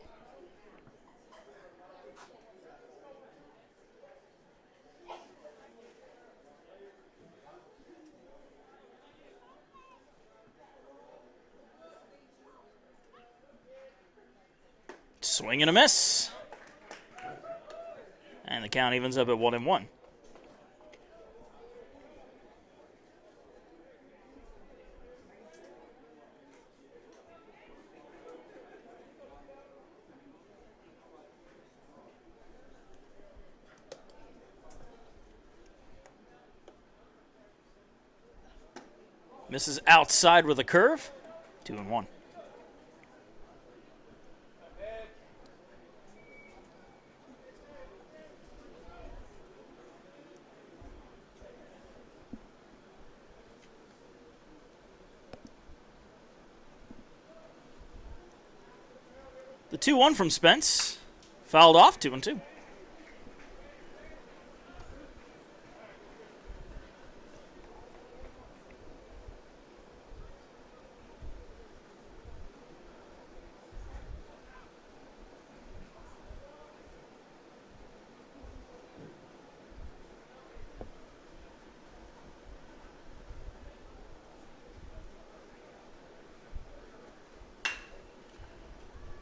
Speaker 1: Swing and a miss. And the count evens up at 1-1. Misses outside with a curve. 2-1. The 2-1 from Spence. Fouled off, 2-2.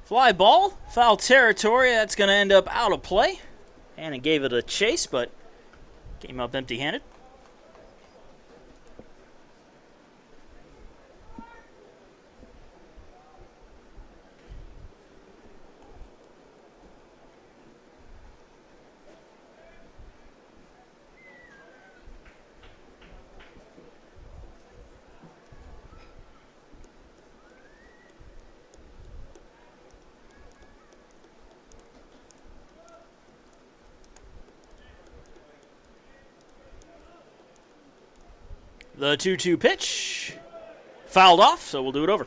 Speaker 1: Fly ball, foul territory. That's going to end up out of play. And it gave it a chase, but came up empty-handed. The 2-2 pitch. Fouled off, so we'll do it over.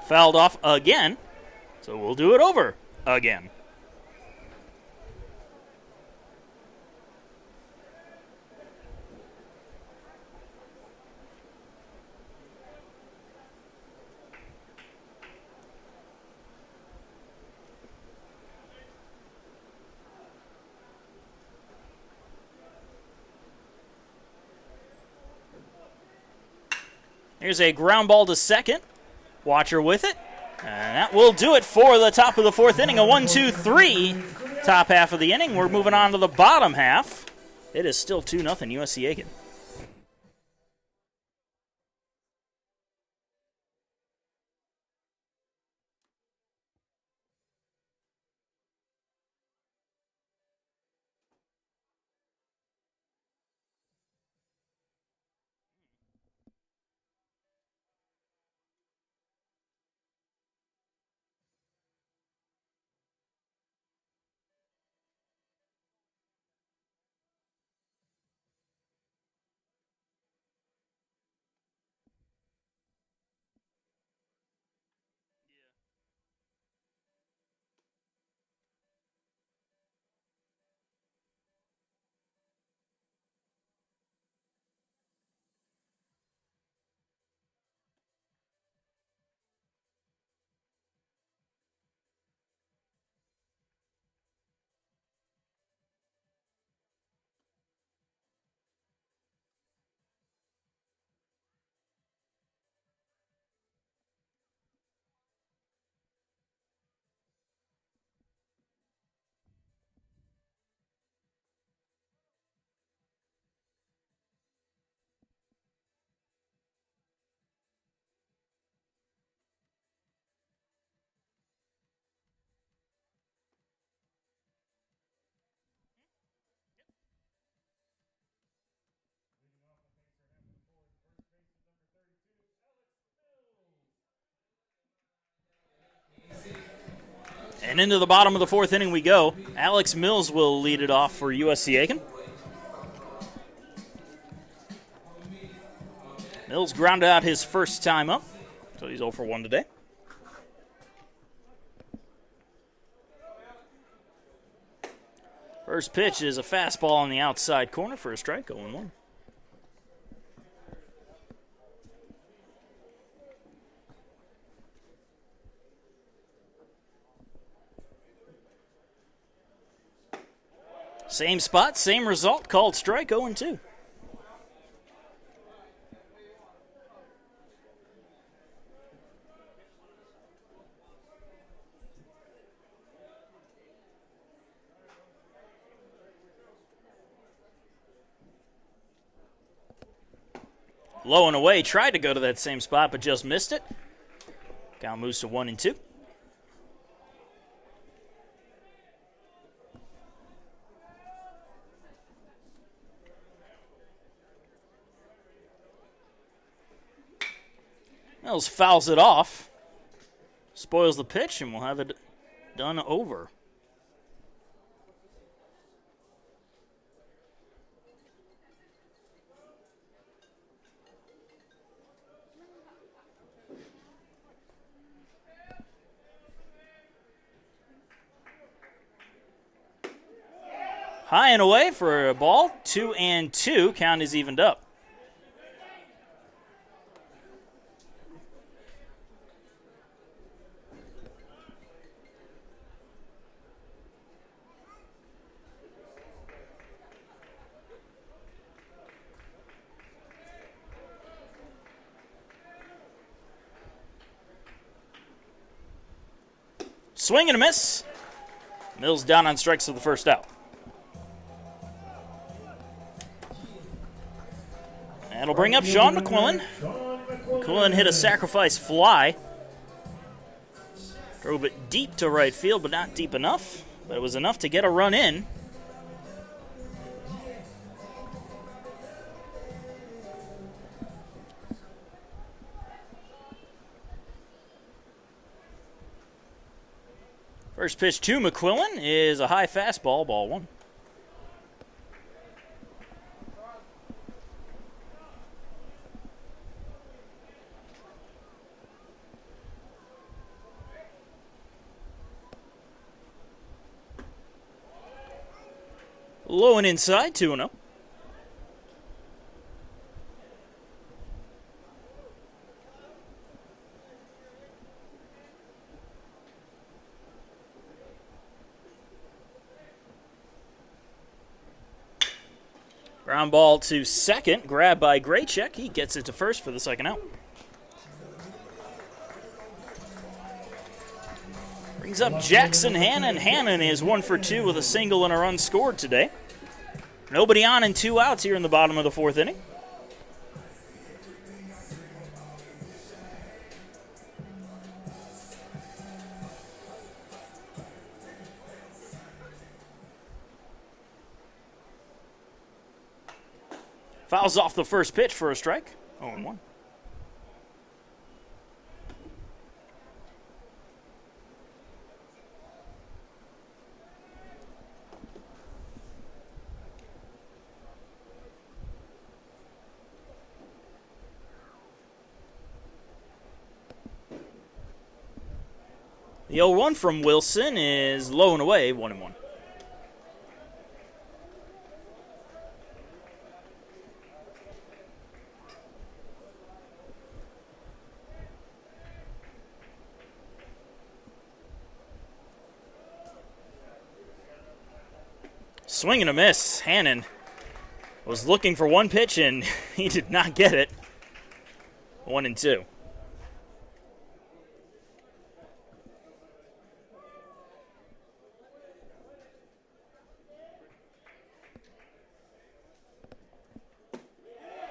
Speaker 1: Fouled off again, so we'll do it over again. Here's a ground ball to second. Watcher with it. And that will do it for the top of the fourth inning. A 1-2-3 top half of the inning. We're moving on to the bottom half. It is still 2-0 USC Aiken. And into the bottom of the fourth inning we go. Alex Mills will lead it off for USC Aiken. Mills grounded out his first time up, so he's 0 for 1 today. First pitch is a fastball on the outside corner for a strike, 0-1. Same spot, same result, called strike, 0-2. Low and away, tried to go to that same spot, but just missed it. Count moves to 1-2. Mills fouls it off, spoils the pitch, and we'll have it done over. High and away for a ball, 2-2. Count is evened up. Swing and a miss. Mills down on strikes to the first out. That'll bring up Sean McQuillan. McQuillan hit a sacrifice fly. Drove it deep to right field, but not deep enough. But it was enough to get a run in. First pitch to McQuillan is a high fastball, ball 1. Low and inside, 2-0. Ground ball to second, grabbed by Graycheck. He gets it to first for the second out. Brings up Jackson Hannon. Hannon is 1 for 2 with a single and a run scored today. Nobody on and 2 outs here in the bottom of the 4th inning. Fouls off the first pitch for a strike. 0-1. The 0-1 from Wilson is low and away, 1-1. Swing and a miss. Hannon was looking for one pitch and he did not get it. 1-2.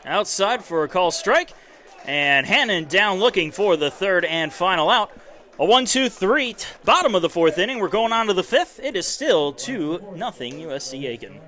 Speaker 1: Outside for a call strike, and Hannon down looking for the third and final out. A 1-2-3, bottom of the 4th inning. We're going on to the 5th. It is still 2-0 USC Aiken.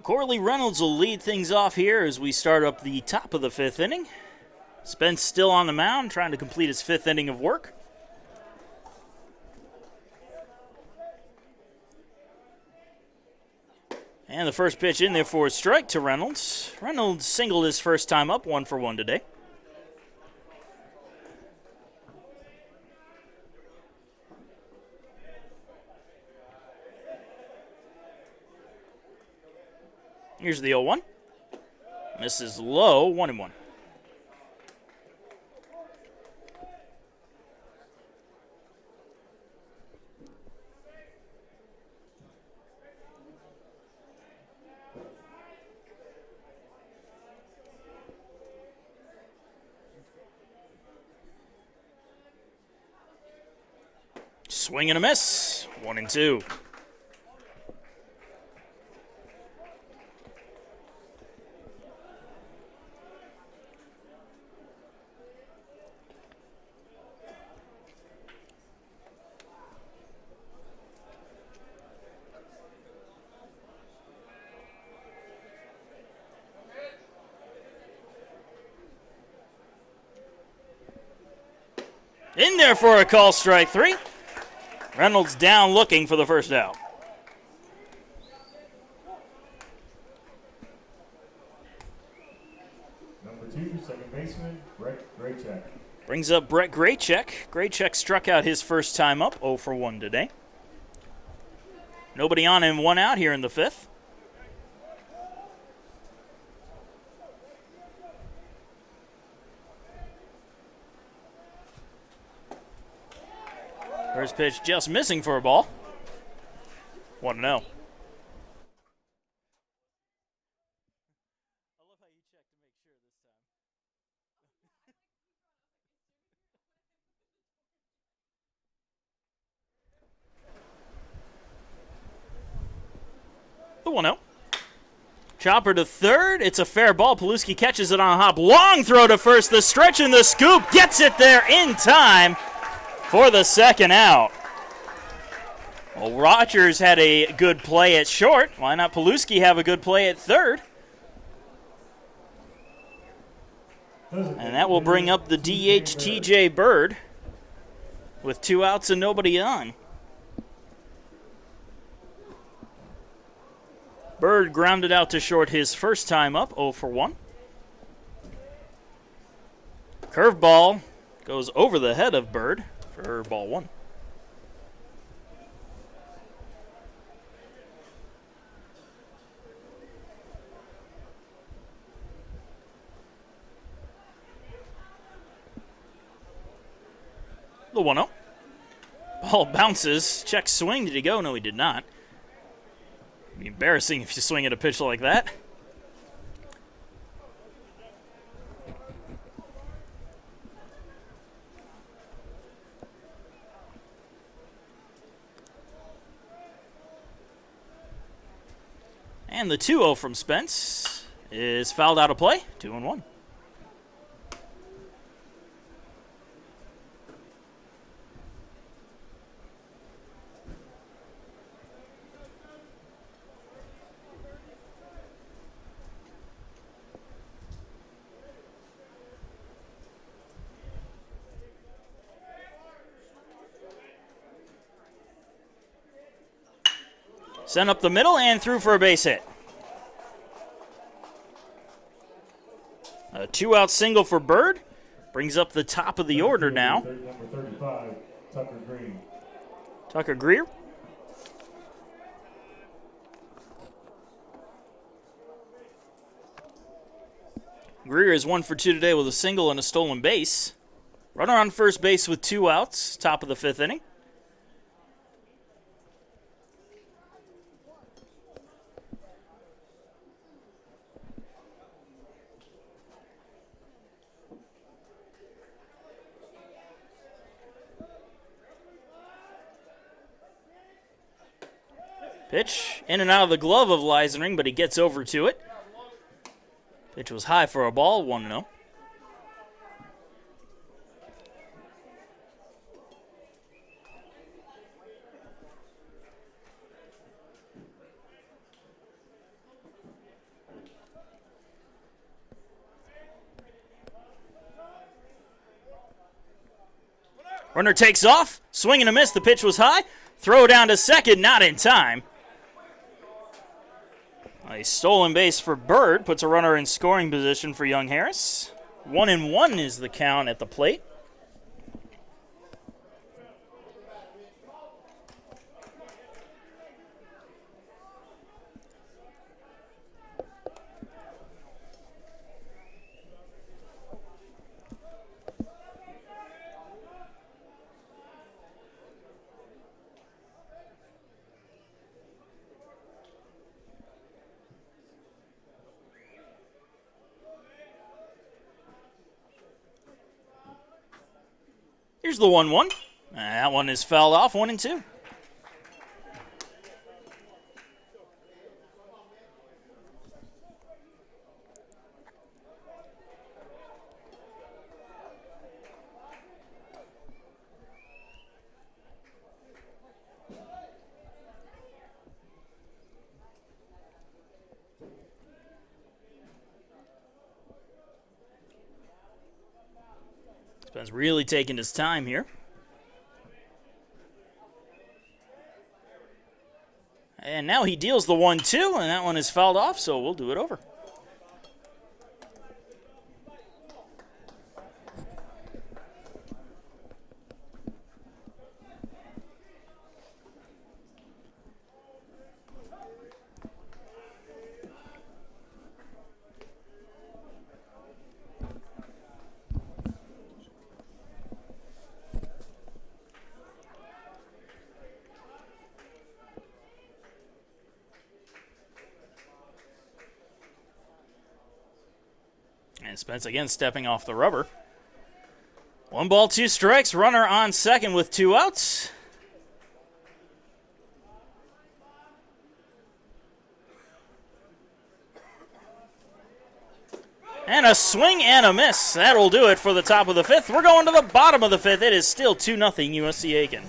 Speaker 1: Corley Reynolds will lead things off here as we start up the top of the 5th inning. Spence still on the mound, trying to complete his 5th inning of work. And the first pitch in there for a strike to Reynolds. Reynolds singled his first time up, 1-for-1 today. Here's the 0-1. Misses low, 1-1. Swing and a miss, 1-2. In there for a call, strike 3. Reynolds down looking for the first out.
Speaker 2: Number 2, second baseman, Brett Graycheck.
Speaker 1: Brings up Brett Graycheck. Graycheck struck out his first time up, 0-for-1 today. Nobody on him, 1 out here in the 5th. First pitch just missing for a ball. 1-0. The 1-0. Chopper to third. It's a fair ball. Paluski catches it on a hop. Long throw to first. The stretch and the scoop. Gets it there in time for the second out. Well, Rogers had a good play at short. Why not Paluski have a good play at third? And that will bring up the DH TJ Bird with 2 outs and nobody on. Bird grounded out to short his first time up, 0-for-1. Curveball goes over the head of Bird for ball 1. The 1-0. Ball bounces. Check swing. Did he go? No, he did not. It'd be embarrassing if you swing at a pitch like that. And the 2-0 from Spence is fouled out of play. 2-1. Sent up the middle and through for a base hit. A 2-out single for Bird. Brings up the top of the order now.
Speaker 2: Number 35, Tucker Green.
Speaker 1: Tucker Greer. Greer is 1 for 2 today with a single and a stolen base. Runner on first base with 2 outs, top of the 5th inning. Pitch in and out of the glove of Leisnering, but he gets over to it. Pitch was high for a ball, 1-0. Runner takes off, swing and a miss. The pitch was high. Throw down to second, not in time. A stolen base for Bird puts a runner in scoring position for Young Harris. 1-1 is the count at the plate. Here's the 1-1. That one is fouled off, 1-2. Spence really taking his time here. And now he deals the 1-2, and that one is fouled off, so we'll do it over. And Spence again stepping off the rubber. 1 ball, 2 strikes. Runner on second with 2 outs. And a swing and a miss. That'll do it for the top of the 5th. We're going to the bottom of the 5th. It is still 2-0 USC Aiken.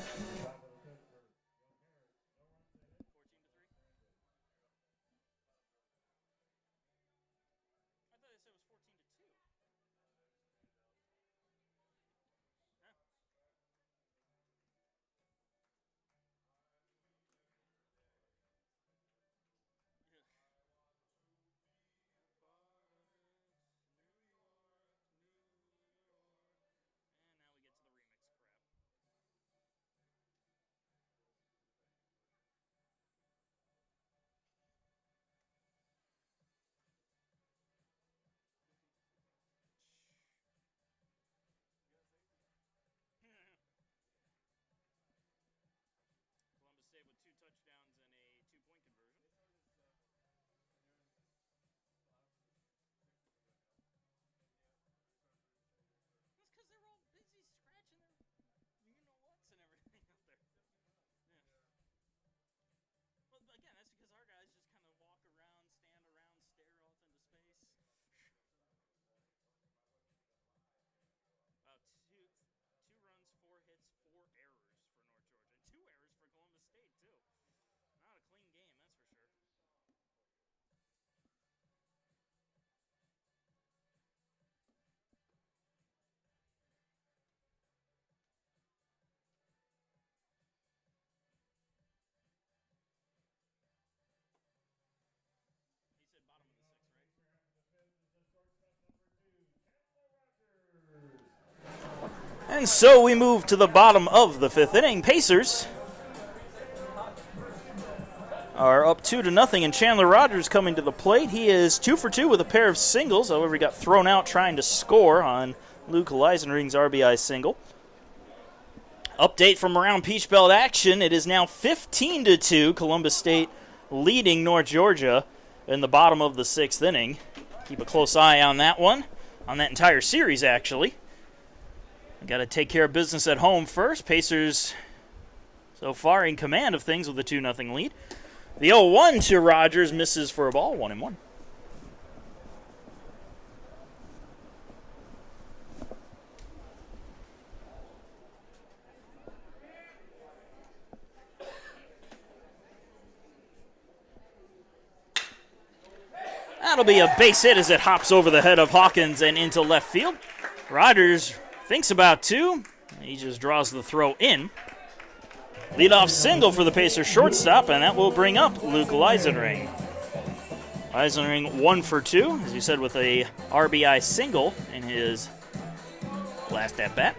Speaker 1: And so we move to the bottom of the 5th inning. Pacers are up 2-0, and Chandler Rogers coming to the plate. He is 2 for 2 with a pair of singles. However, he got thrown out trying to score on Luke Leisenring's RBI single. Update from around Peach Belt action. It is now 15-2. Columbus State leading North Georgia in the bottom of the 6th inning. Keep a close eye on that one, on that entire series, actually. Got to take care of business at home first. Pacers so far in command of things with a 2-0 lead. The 0-1 to Rogers misses for a ball, 1-1. That'll be a base hit as it hops over the head of Hawkins and into left field. Rogers thinks about 2, He just draws the throw in. Leadoff single for the Pacers shortstop, and that will bring up Luke Leisenring. Leisenring 1 for 2, as you said, with a RBI single in his last at-bat.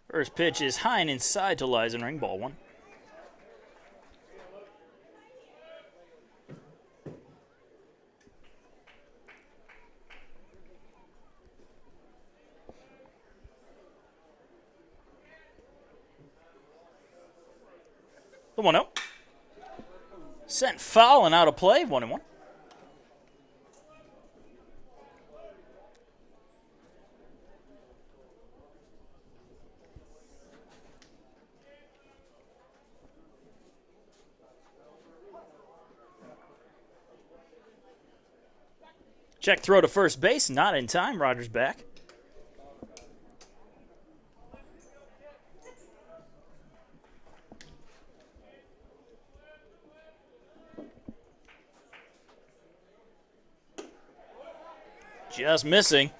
Speaker 1: First pitch is high and inside to Leisenring, ball 1. The 1-0. Sent foul and out of play, 1-1. Check throw to first base, not in time. Rogers back. Just missing.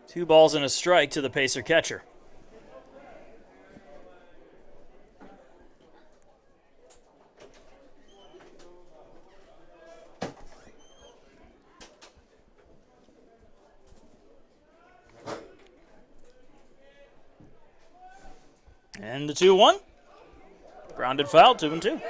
Speaker 1: 2 balls and a strike to the Pacer catcher. And the 2-1. Grounded foul, 2-2.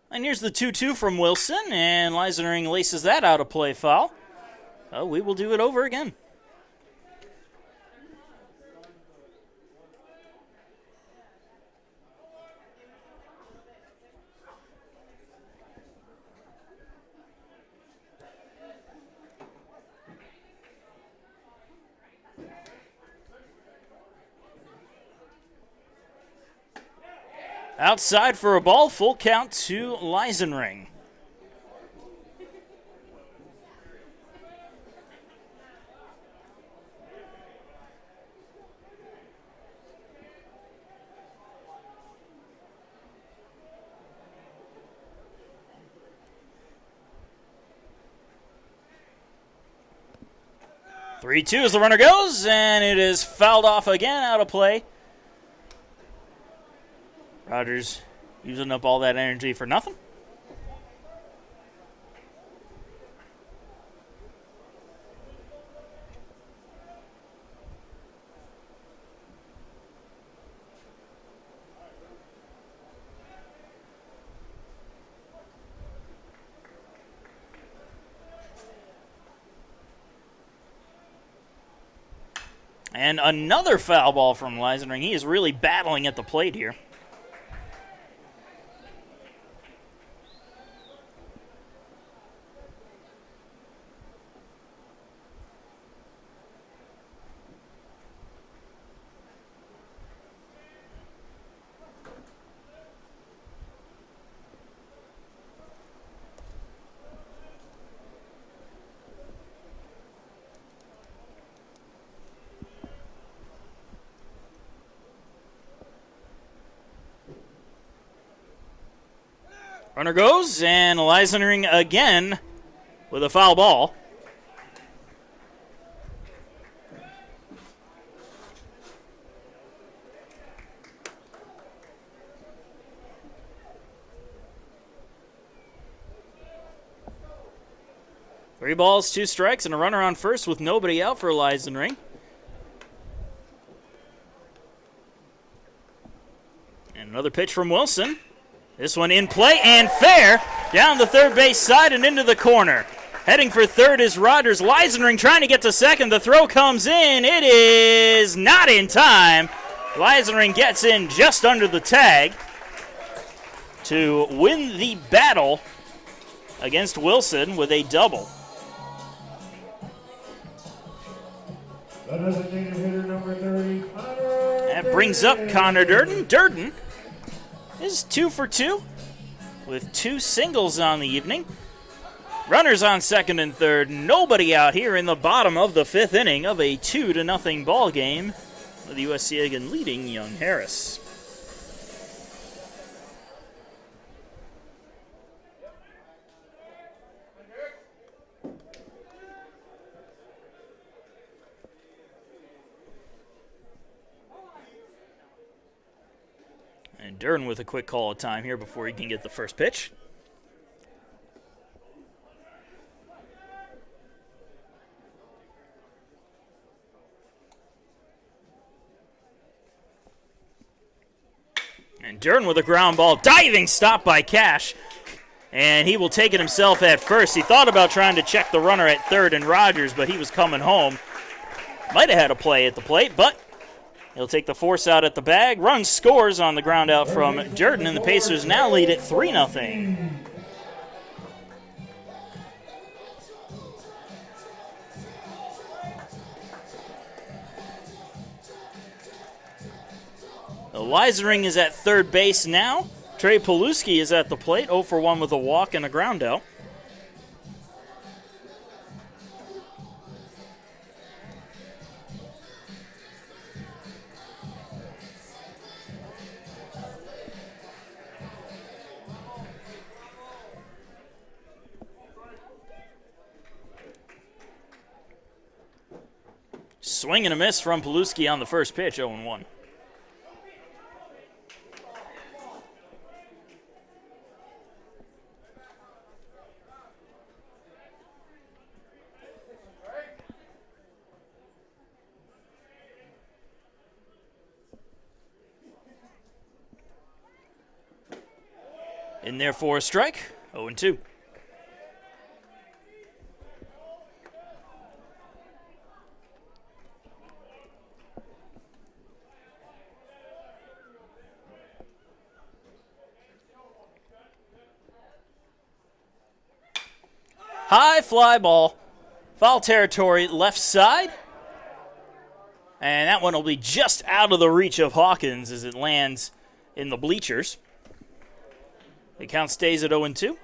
Speaker 1: And here's the 2-2 from Wilson, and Leisenring laces that out of play foul. Oh, we will do it over again. Outside for a ball, full count to Leisenring. Three-two as the runner goes, and it is fouled off again, out of play. Rogers using up all that energy for nothing. And another foul ball from Leisenring. He is really battling at the plate here. Runner goes, and Leisenring again with a foul ball. Three balls, 2 strikes, and a runner on first with nobody out for Leisenring. And another pitch from Wilson. This one in play and fair down the third base side and into the corner. Heading for third is Rogers. Leisenring trying to get to second. The throw comes in. It is not in time. Leisenring gets in just under the tag to win the battle against Wilson with a double.
Speaker 2: The designated hitter number 30, Connor.
Speaker 1: That brings up Connor Durden. Durden is 2 for 2 with 2 singles on the evening. Runners on second and third. Nobody out here in the bottom of the 5th inning of a 2-0 ball game with USC Aiken leading Young Harris. And Durden with a quick call of time here before he can get the first pitch. And Durden with a ground ball, diving stop by Cash. And he will take it himself at first. He thought about trying to check the runner at third and Rogers, but he was coming home. Might have had a play at the plate, but he'll take the force out at the bag. Run scores on the ground out from Durden, and the Pacers now lead at 3-0. Leisenring is at third base now. Trey Paluski is at the plate, 0 for 1 with a walk and a ground out. Swing and a miss from Paluski on the first pitch, 0-1. In there for a strike, 0-2. High fly ball, foul territory left side. And that one will be just out of the reach of Hawkins as it lands in the bleachers. The count stays at 0-2.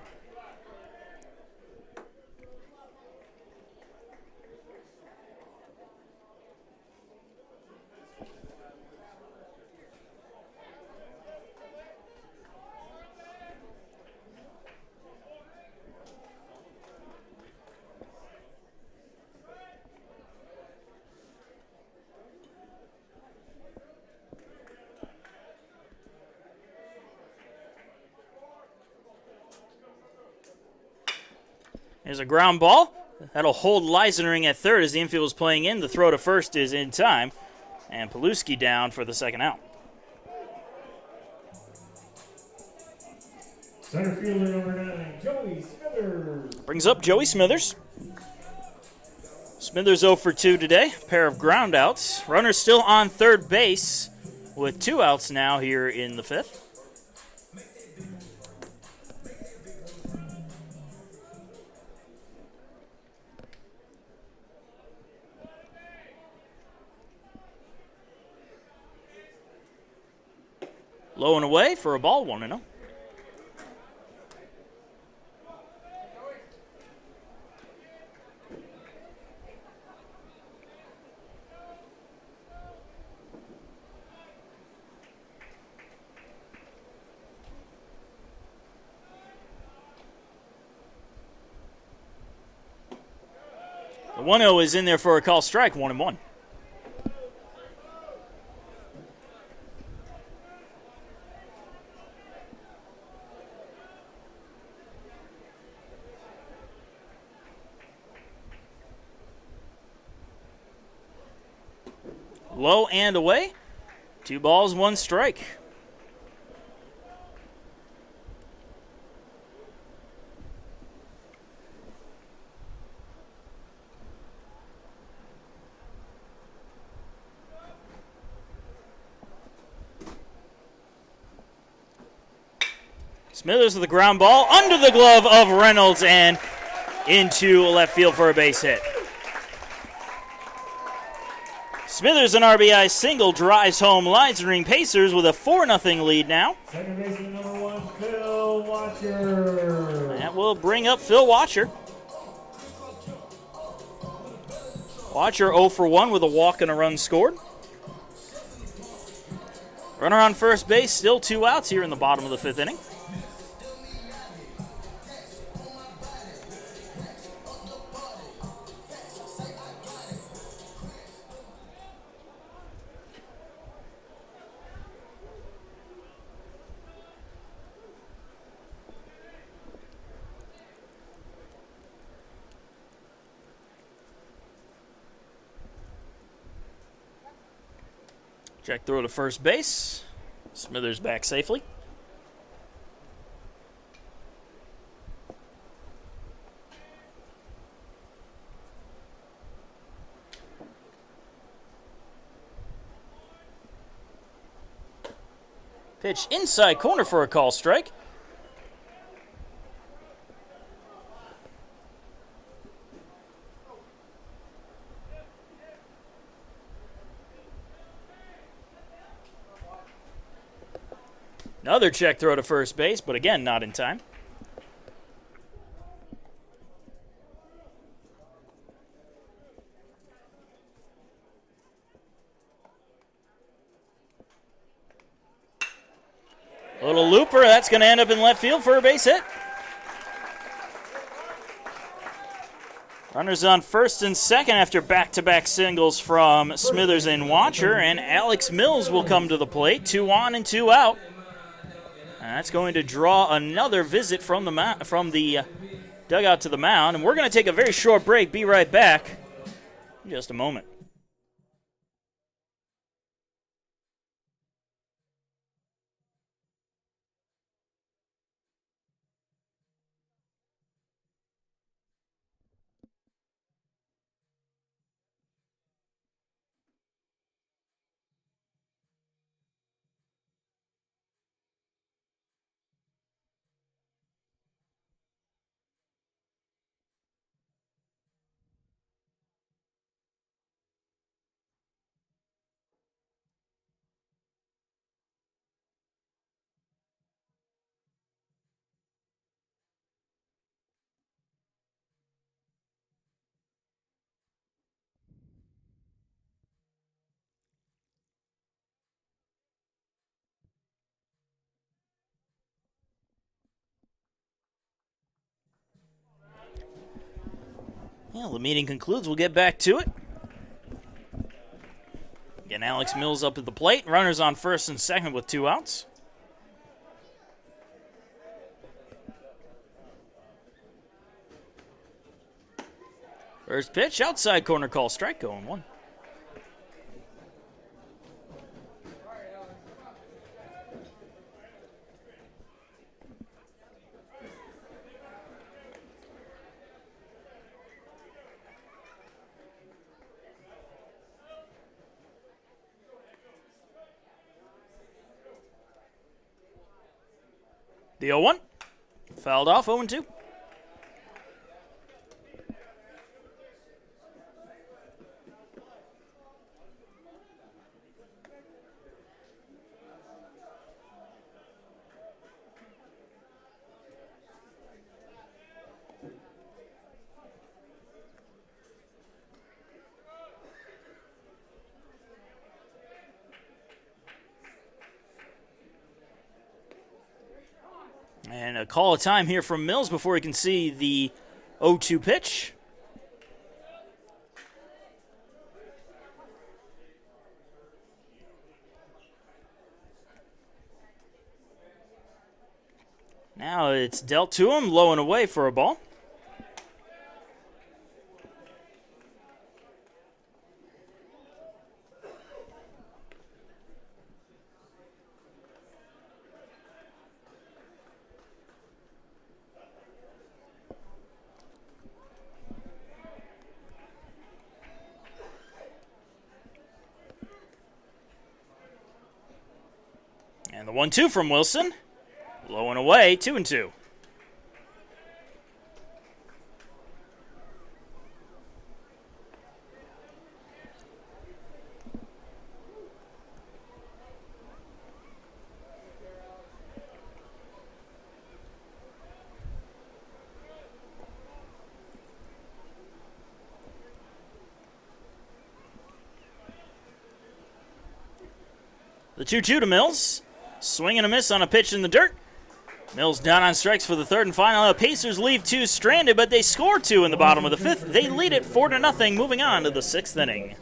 Speaker 1: There's a ground ball. That'll hold Leisenring at third as the infield is playing in. The throw to first is in time. And Paluski down for the second out.
Speaker 2: Center fielder number 9, Joey Smithers.
Speaker 1: Brings up Joey Smithers. Smithers 0 for 2 today. Pair of ground outs. Runners still on third base with 2 outs now here in the 5th. Low and away for a ball, 1-0. The 1-0 is in there for a call strike, 1-1. Low and away. 2 balls, 1 strike. Smithers with the ground ball under the glove of Reynolds and into left field for a base hit. Smithers, an RBI single, drives home Leisering Pacers with a 4-0 lead now.
Speaker 2: Second baseman number 1, Phil Watcher.
Speaker 1: That will bring up Phil Watcher. Watcher 0 for 1 with a walk and a run scored. Runner on first base, still 2 outs here in the bottom of the 5th inning. Check throw to first base. Smithers back safely. Pitch inside corner for a call strike. Another check throw to first base, but again, not in time. A little looper, that's going to end up in left field for a base hit. Runners on first and second after back-to-back singles from Smithers and Watcher, and Alex Mills will come to the plate. 2 on and 2 out. That's going to draw another visit from the dugout to the mound, and we're going to take a very short break. Be right back in just a moment. Well, the meeting concludes. We'll get back to it. Again, Alex Mills up at the plate. Runners on first and second with 2 outs. First pitch, outside corner call, strike, going 1. The 0-1. Fouled off, 0-2. And a call of time here from Mills before he can see the 0-2 pitch. Now it's dealt to him, low and away for a ball. And the 1-2 from Wilson. Low and away, 2-2. The 2-2 to Mills. Swing and a miss on a pitch in the dirt. Mills down on strikes for the third and final. The Pacers leave 2 stranded, but they score 2 in the bottom of the 5th. They lead it 4-0, moving on to the 6th inning.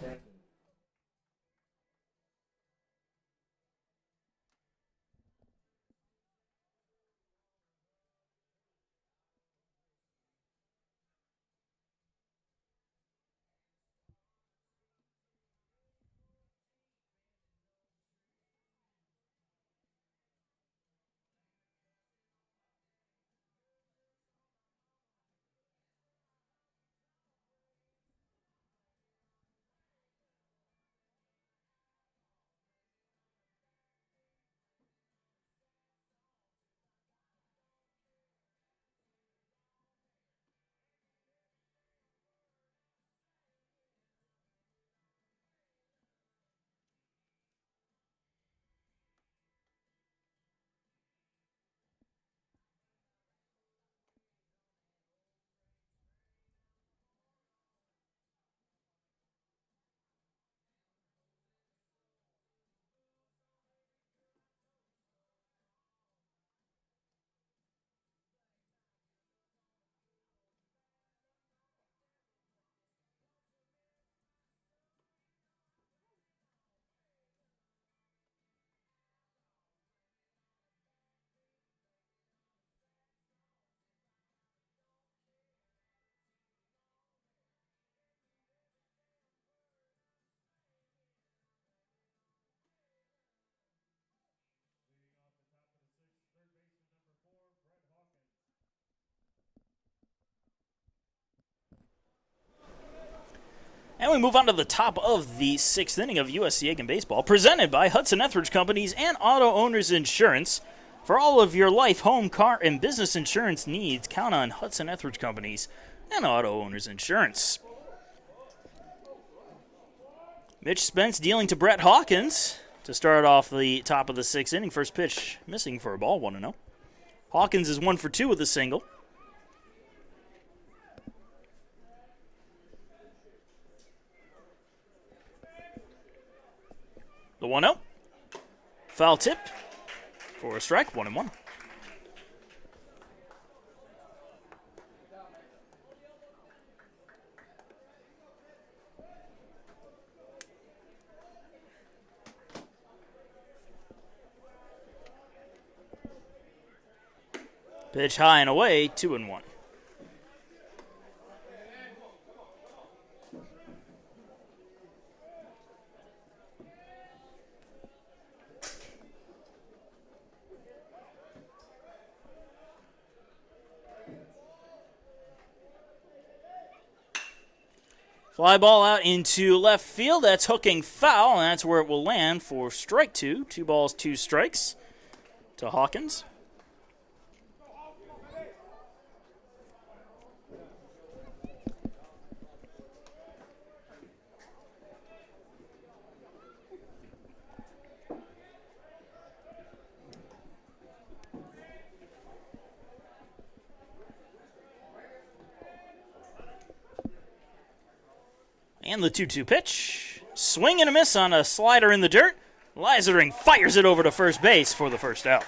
Speaker 1: And we move on to the top of the 6th inning of USC Aiken Baseball, presented by Hudson Etheridge Companies and Auto Owners Insurance. For all of your life, home, car, and business insurance needs, count on Hudson Etheridge Companies and Auto Owners Insurance. Mitch Spence dealing to Brett Hawkins to start off the top of the 6th inning. First pitch missing for a ball, 1-0. Hawkins is 1 for 2 with a single. The 1-0. Foul tip for a strike, 1-1. Pitch high and away, 2-1. Fly ball out into left field. That's hooking foul, and that's where it will land for strike 2. 2 balls, 2 strikes to Hawkins. And the 2-2 pitch. Swing and a miss on a slider in the dirt. Leisering fires it over to first base for the first out.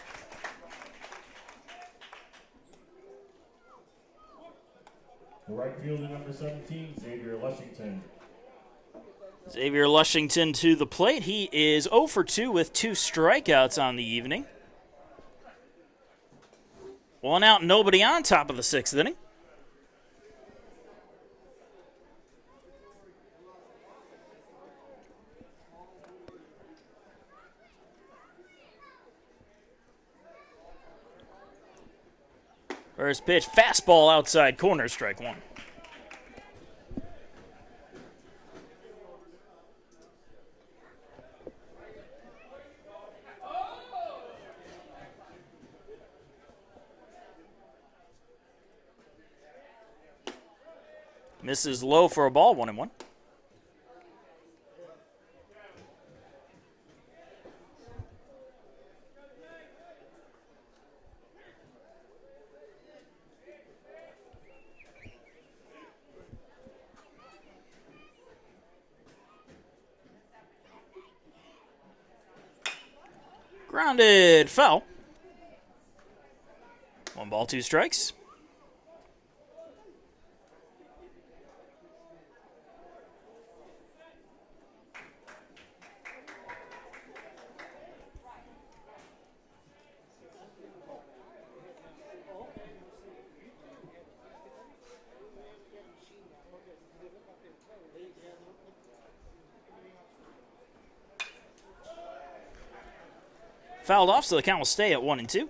Speaker 2: The right fielder, number 17, Xavier Lushington.
Speaker 1: Xavier Lushington to the plate. He is 0 for 2 with 2 strikeouts on the evening. 1 out, nobody on, top of the 6th inning. First pitch, fastball outside corner, strike 1. Misses low for a ball, 1-1. Grounded foul. 1 ball, 2 strikes. Fouled off, so the count will stay at 1-2.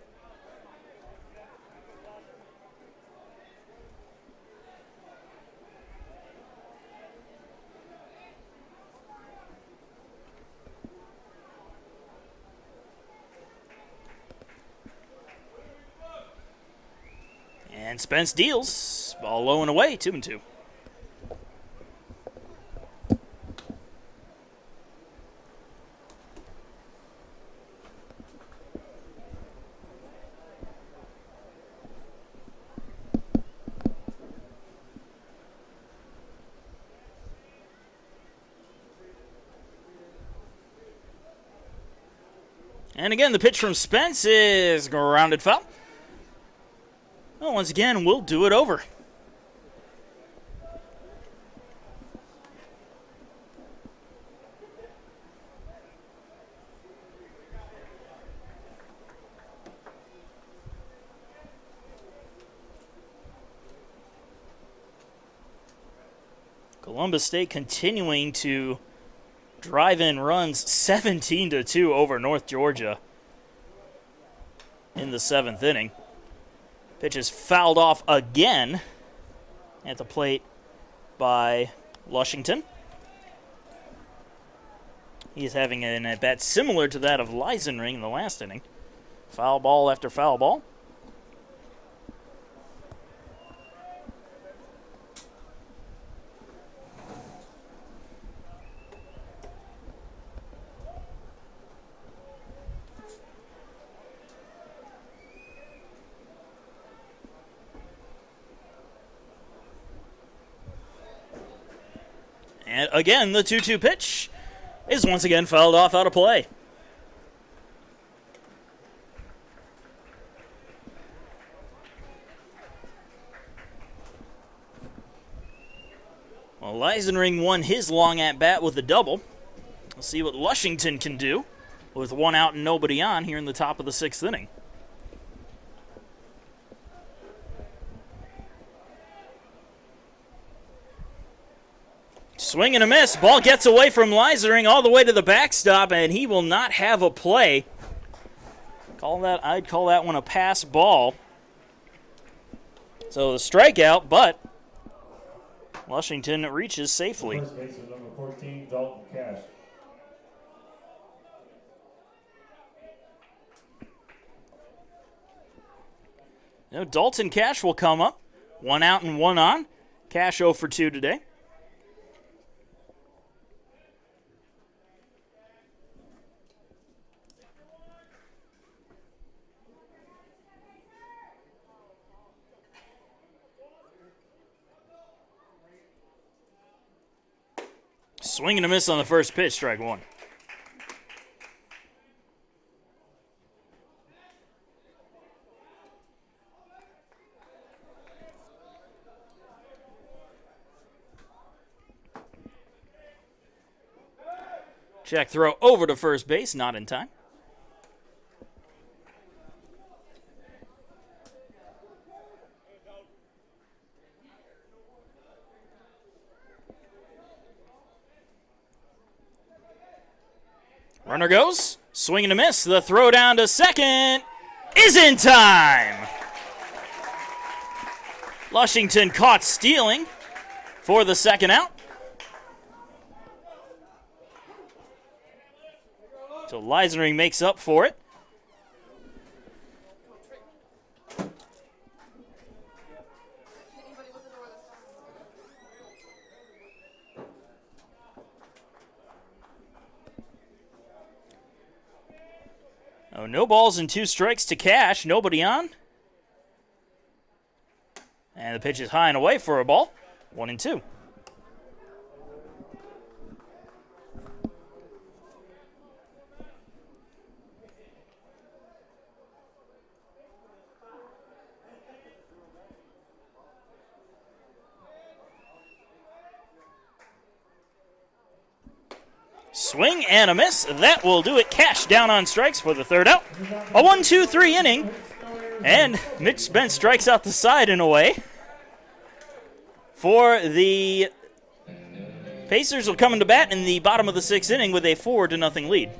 Speaker 1: And Spence deals. Ball low and away, 2-2. And again, the pitch from Spence is grounded foul. Well, once again, we'll do it over. Columbus State continuing to drive in runs 17-2 over North Georgia in the 7th inning. Pitch is fouled off again at the plate by Lushington. He is having an at-bat similar to that of Leisenring in the last inning. Foul ball after foul ball. And again, the 2-2 pitch is once again fouled off out of play. Well, Leisenring won his long at-bat with a double. We'll see what Lushington can do with 1 out and nobody on here in the top of the 6th inning. Swing and a miss. Ball gets away from Leisering all the way to the backstop, and he will not have a play. I'd call that one a pass ball. So the strikeout, but Lushington reaches safely.
Speaker 2: First baseman number 14, Dalton Cash.
Speaker 1: Now Dalton Cash will come up. 1 out and 1 on. Cash 0 for 2 today. Swing and a miss on the first pitch, strike 1. Check throw over to first base, not in time. Runner goes, swing and a miss. The throw down to second is in time. Lushington caught stealing for the 2nd out. So Leisering makes up for it. Oh, no balls and 2 strikes to Cash. Nobody on. And the pitch is high and away for a ball. 1-2. Swing and a miss. That will do it. Cash down on strikes for the 3rd out. A 1-2-3 inning. And Mitch Spence strikes out the side in a way. For the Pacers will come into bat in the bottom of the 6th inning with a 4-0 lead.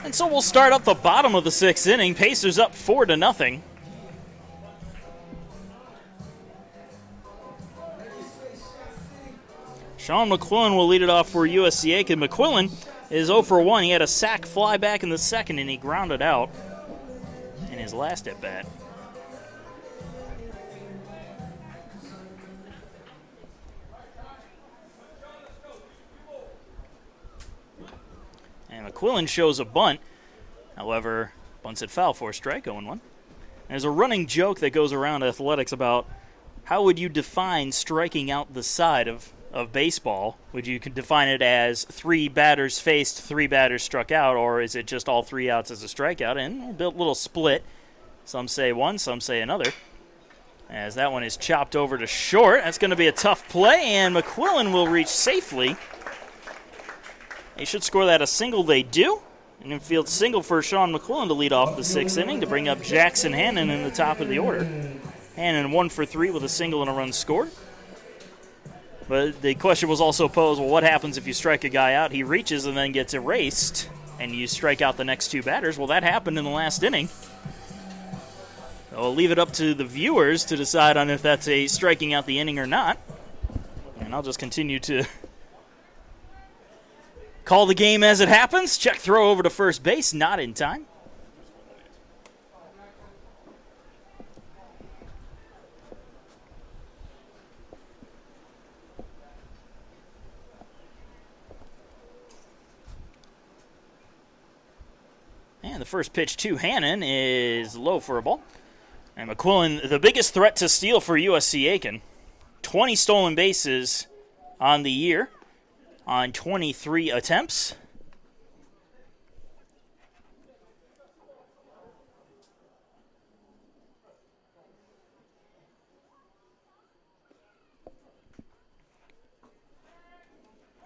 Speaker 1: And so we'll start up the bottom of the 6th inning. Pacers up 4-0. Sean McQuillan will lead it off for USC Aiken. McQuillan is 0 for 1. He had a sac fly back in the 2nd, and he grounded out in his last at-bat. And McQuillan shows a bunt. However, bunts it foul for a strike, 0-1. There's a running joke that goes around athletics about how would you define striking out the side of baseball? Would you define it as 3 batters faced, 3 batters struck out, or is it just all 3 outs as a strikeout? And a little split. Some say one, some say another. As that one is chopped over to short. That's going to be a tough play, and McQuillan will reach safely. They should score that a single. They do. An infield single for Sean McQuillan to lead off the 6th inning to bring up Jackson Hannon in the top of the order. Hannon 1 for 3 with a single and a run scored. But the question was also posed, well, what happens if you strike a guy out? He reaches and then gets erased, and you strike out the next 2 batters. Well, that happened in the last inning. So we'll leave it up to the viewers to decide on if that's a striking out the inning or not. And I'll just continue to call the game as it happens. Check throw over to first base, not in time. And the first pitch to Hannon is low for a ball. And McQuillan, the biggest threat to steal for USC Aiken. 20 stolen bases on the year on 23 attempts.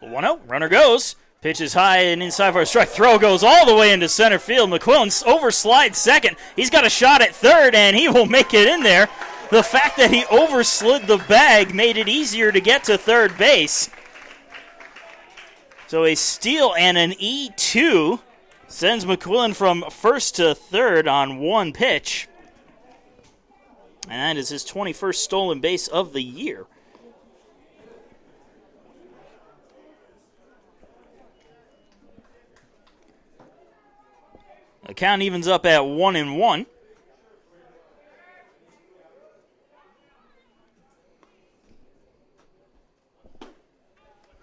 Speaker 1: The 1-0, runner goes. Pitch is high and inside for a strike. Throw goes all the way into center field. McQuillan overslides second. He's got a shot at third, and he will make it in there. The fact that he overslid the bag made it easier to get to third base. So a steal and an E2 Sends McQuillan from first to third on one pitch. And that is his 21st stolen base of the year. The count evens up at 1-1.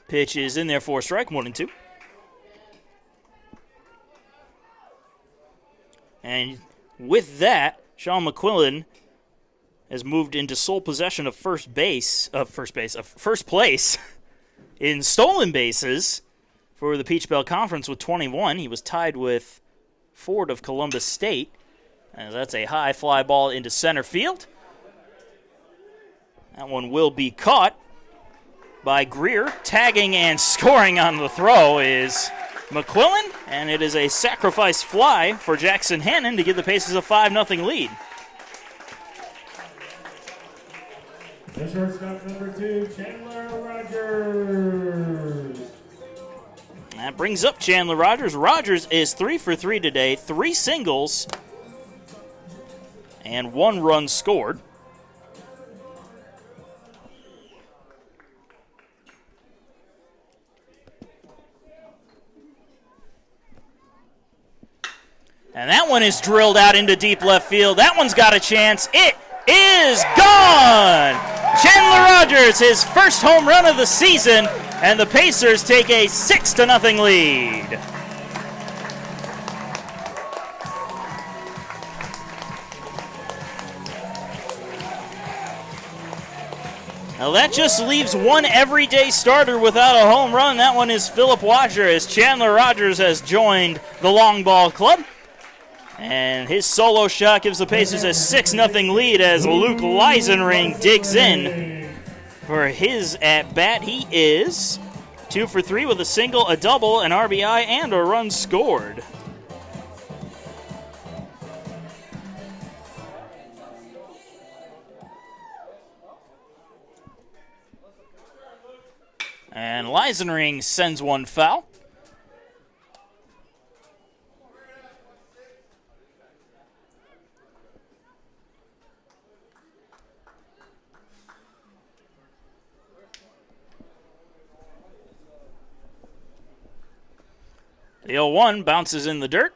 Speaker 1: Pitch is in there for a strike, 1-2. And with that, Sean McQuillan has moved into sole possession of first place in stolen bases for the Peach Belt Conference with 21. He was tied with Ford of Columbus State. And that's a high fly ball into center field. That one will be caught by Greer. Tagging and scoring on the throw is McQuillan, and it is a sacrifice fly for Jackson Hannon to give the Pacers a 5-0 lead.
Speaker 2: The shortstop number 2, Chandler Rogers.
Speaker 1: That brings up Chandler Rogers. Rogers is 3 for 3 today, 3 singles, and 1 run scored. And that one is drilled out into deep left field. That one's got a chance. It is gone! Chandler Rogers, his first home run of the season, and the Pacers take a 6-0 lead. Now that just leaves one everyday starter without a home run. That one is Philip Watcher, as Chandler Rogers has joined the long ball club. And his solo shot gives the Pacers a 6-0 lead as Luke Leisenring digs in for his at-bat. He is 2 for 3 with a single, a double, an RBI, and a run scored. And Leisenring sends one foul. The 0-1 bounces in the dirt.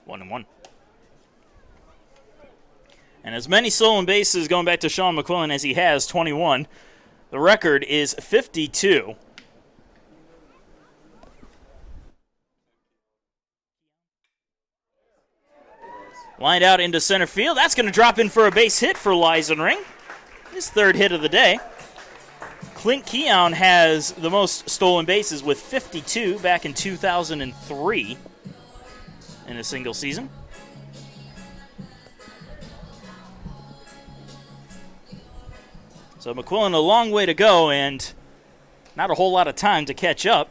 Speaker 1: 1-1. And as many stolen bases going back to Sean McQuillan as he has, 21. The record is 52. Lined out into center field. That's going to drop in for a base hit for Leisenring. His third hit of the day. Clint Keown has the most stolen bases with 52 back in 2003 in a single season. So McQuillan a long way to go and not a whole lot of time to catch up.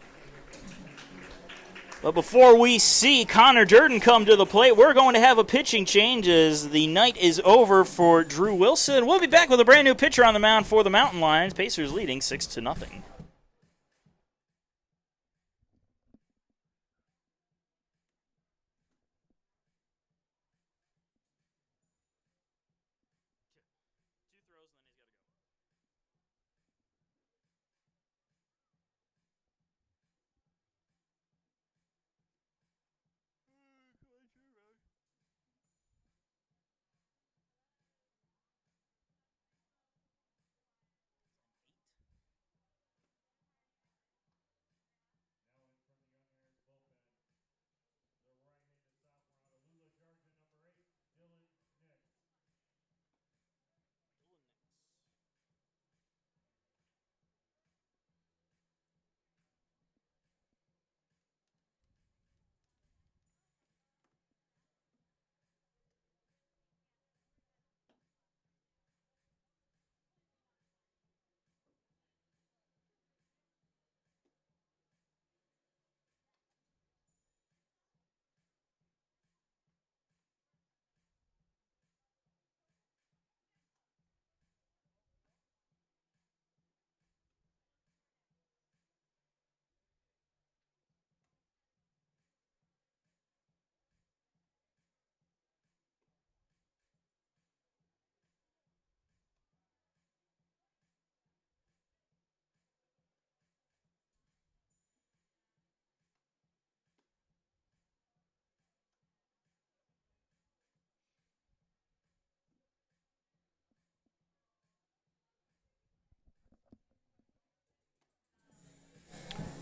Speaker 1: But before we see Connor Durden come to the plate, we're going to have a pitching change as the night is over for Drew Wilson. We'll be back with a brand new pitcher on the mound for the Mountain Lions. Pacers leading 6-0.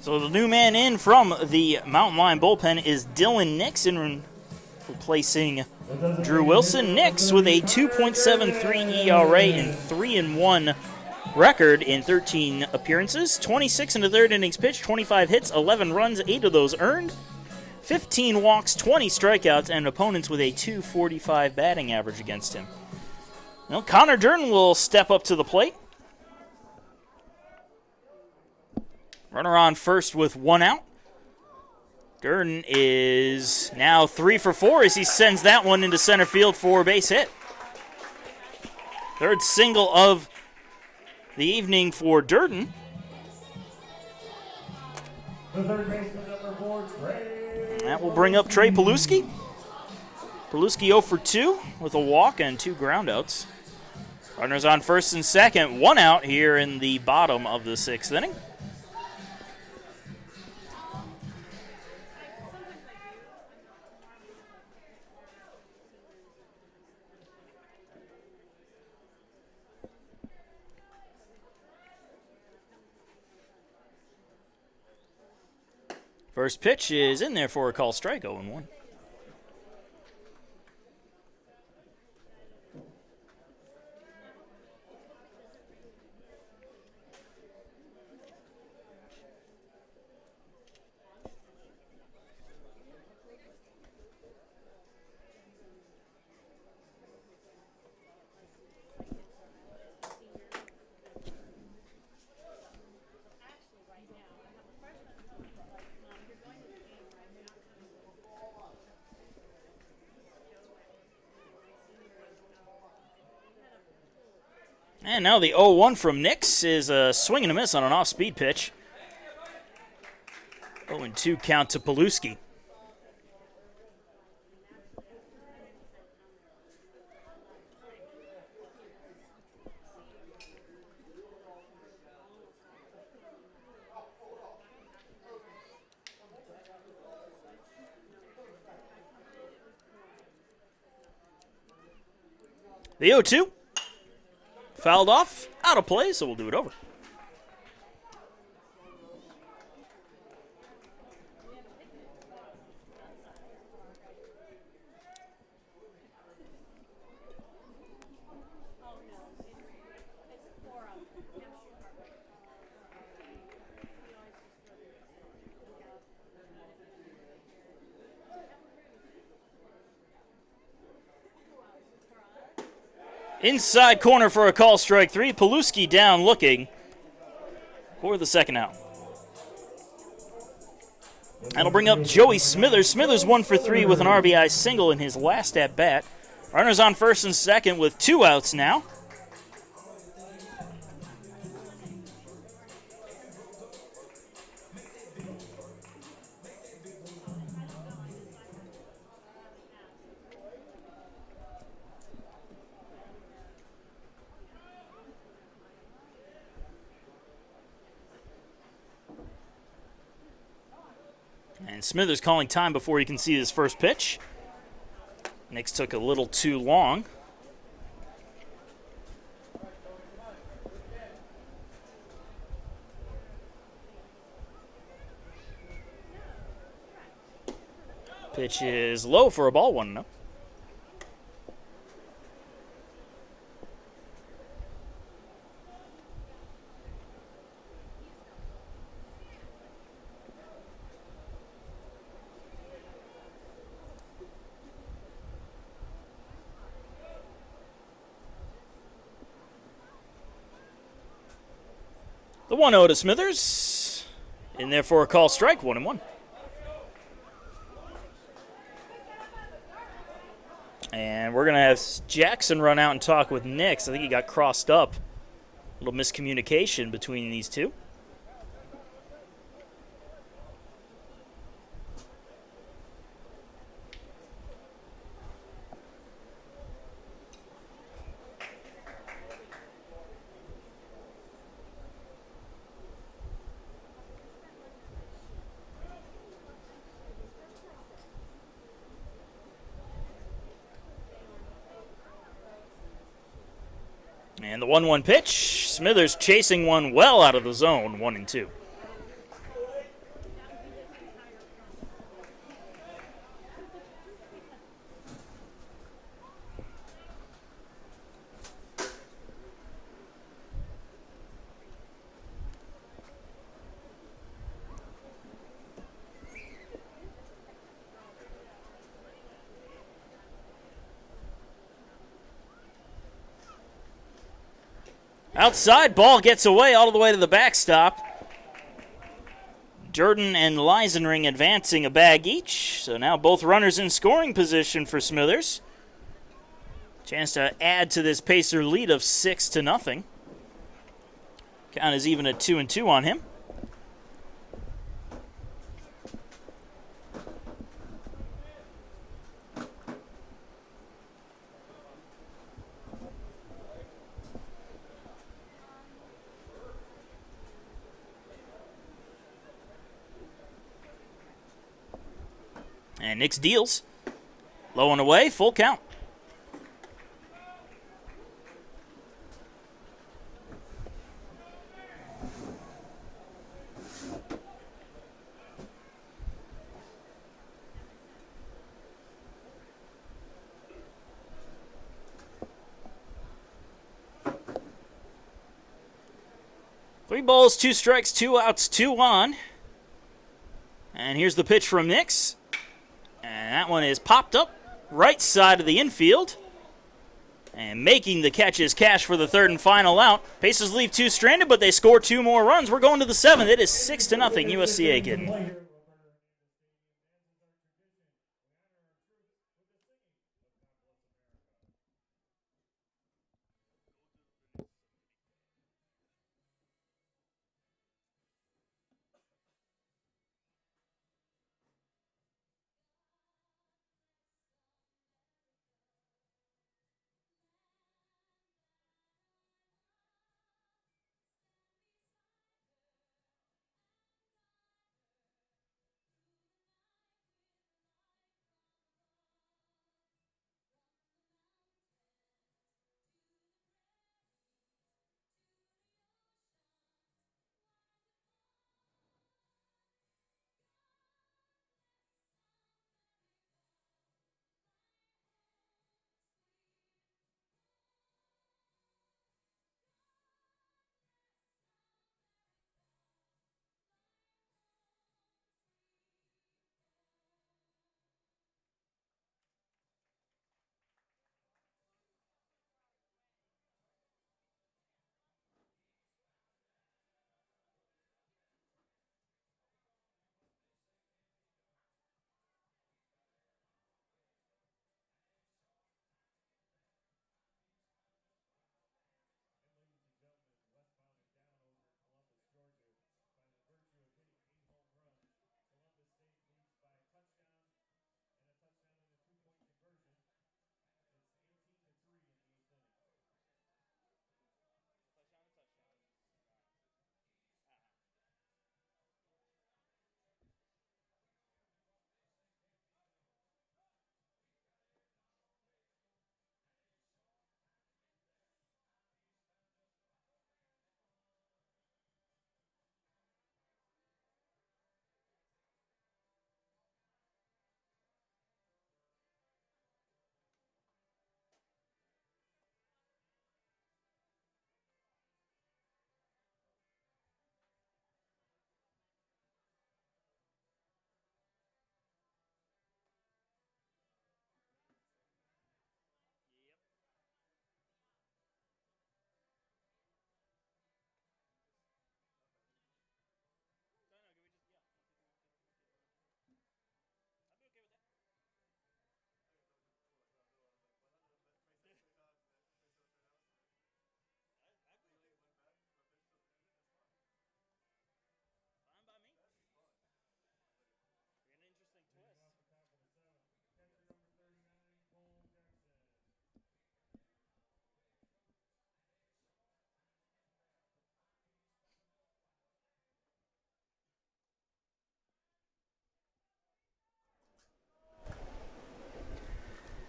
Speaker 1: So the new man in from the Mountain Lion bullpen is Dylan Nixon, replacing Drew Wilson. Nix with a 2.73 ERA and 3-1 record in 13 appearances. 26 in the third innings pitched, 25 hits, 11 runs, 8 of those earned. 15 walks, 20 strikeouts, and opponents with a 245 batting average against him. Well, Connor Durden will step up to the plate. Runner on first with 1 out. Durden is now 3 for 4 as he sends that one into center field for a base hit. Third single of the evening for Durden.
Speaker 2: The third baseman, number 4, Trey.
Speaker 1: And that will bring up Trey Paluski. Paluski 0 for 2 with a walk and 2 groundouts. Runners on first and second, 1 out here in the bottom of the 6th inning. First pitch is in there for a call strike, 0-1. And now the 0-1 from Nix is a swing and a miss on an off-speed pitch. 0-2 count to Paluski. The 0-2. Fouled off, out of play, so we'll do it over. Inside corner for a call strike 3. Paluski down looking for the second out. That'll bring up Joey Smithers. Smithers 1 for 3 with an RBI single in his last at bat. Runners on first and second with 2 outs now. And Smithers calling time before he can see his first pitch. Nix took a little too long. Pitch is low for a ball, 1-0. The 1-0 to Smithers. In there for a call strike, 1-1. And we're going to have Jackson run out and talk with Nix. I think he got crossed up. A little miscommunication between these two. And the 1-1 pitch. Smithers chasing one well out of the zone, 1-2. Outside, ball gets away all the way to the backstop. Jordan and Leisenring advancing a bag each. So now both runners in scoring position for Smithers. Chance to add to this Pacer lead of 6-0. Count is even at 2-2 on him. And Nix deals. Low and away, full count. Three balls, 2 strikes, 2 outs, 2 on. And here's the pitch from Nix. And that one is popped up right side of the infield. And making the catch is Cash for the third and final out. Pacers leave 2 stranded, but they score 2 more runs. We're going to the 7th. It is 6-0 USC Aiken.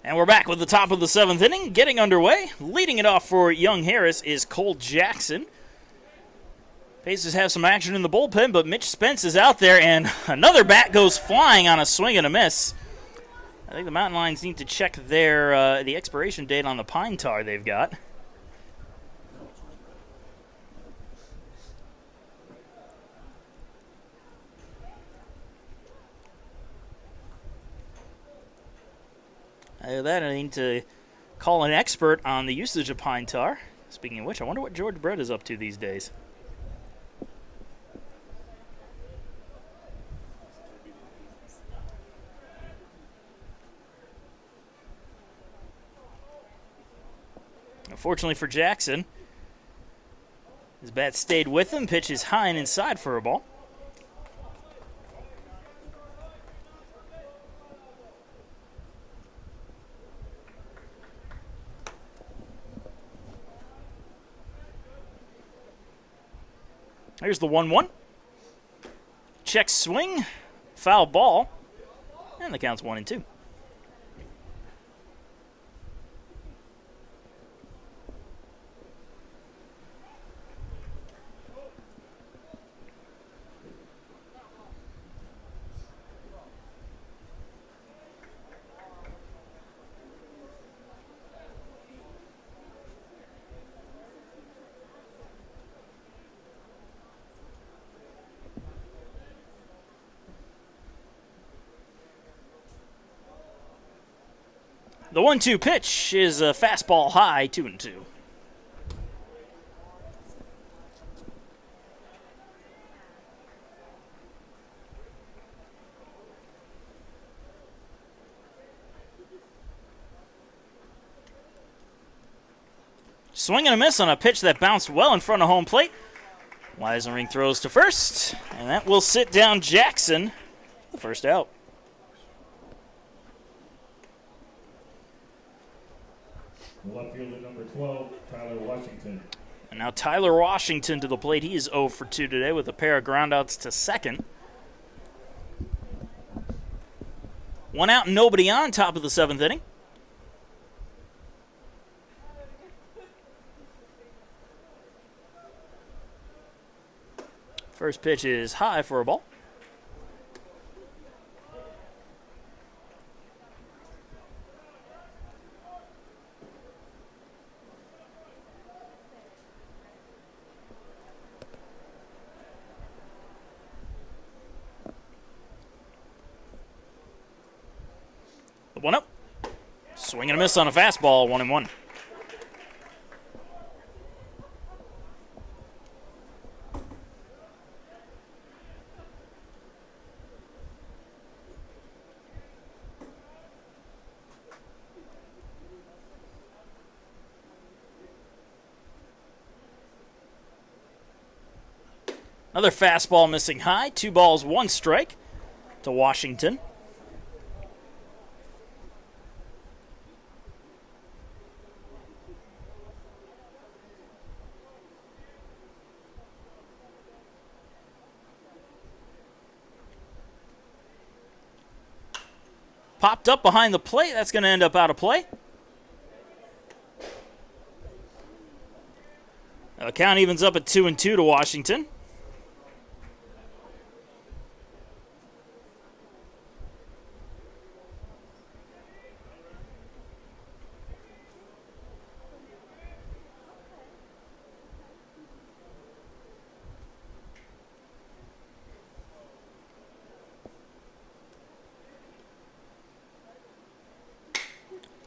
Speaker 1: And we're back with the top of the 7th inning, getting underway. Leading it off for Young Harris is Cole Jackson. Pacers have some action in the bullpen, but Mitch Spence is out there, and another bat goes flying on a swing and a miss. I think the Mountain Lions need to check the expiration date on the pine tar they've got. Either that, I need to call an expert on the usage of pine tar. Speaking of which, I wonder what George Brett is up to these days. Unfortunately for Jackson, his bat stayed with him. Pitch is high and inside for a ball. Here's the 1-1. Check swing, foul ball, and the count's 1-2. The 1-2 pitch is a fastball high, 2-2. Swing and a miss on a pitch that bounced well in front of home plate. Weisenring throws to first, and that will sit down Jackson, the first out.
Speaker 2: Left fielder number 12, Tyler Washington.
Speaker 1: And now Tyler Washington to the plate. He is 0 for 2 today with a pair of groundouts to second. 1 out and nobody on, top of the 7th inning. First pitch is high for a ball. The 1-0. Swing and a miss on a fastball, 1-1. Another fastball missing high. 2 balls, 1 strike to Washington. Popped up behind the plate. That's going to end up out of play. The count evens up at 2-2 to Washington.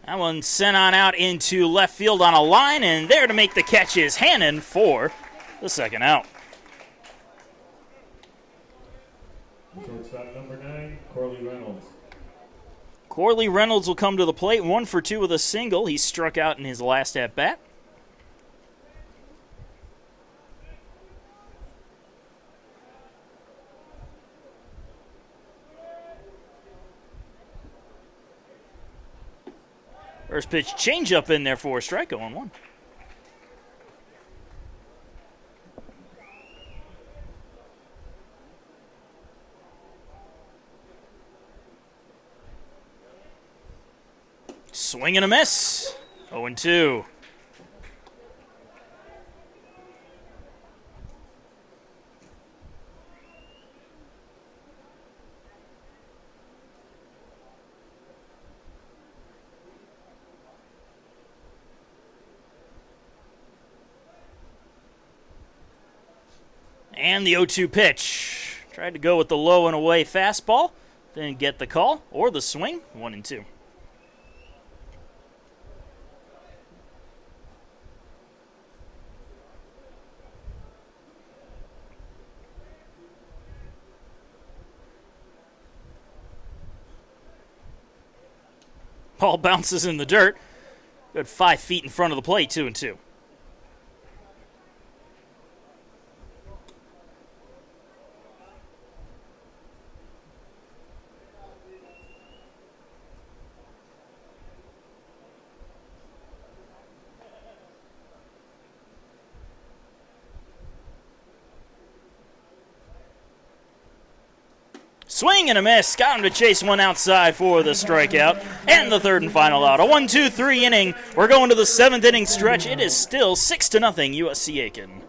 Speaker 1: That one sent on out into left field on a line, and there to make the catch is Hannon for the second out.
Speaker 2: Shortstop number 9, Corley Reynolds.
Speaker 1: Corley Reynolds will come to the plate, 1 for 2 with a single. He struck out in his last at-bat. First pitch changeup in there for a strike, 0-1. Swing and a miss, 0-2. And the 0-2 pitch. Tried to go with the low and away fastball. Didn't get the call or the swing. 1-2. Ball bounces in the dirt. Good 5 feet in front of the plate, 2-2. Swing and a miss. Got him to chase one outside for the strikeout. And the third and final out. A 1-2-3 inning. We're going to the 7th inning stretch. It is still 6-0 USC Aiken.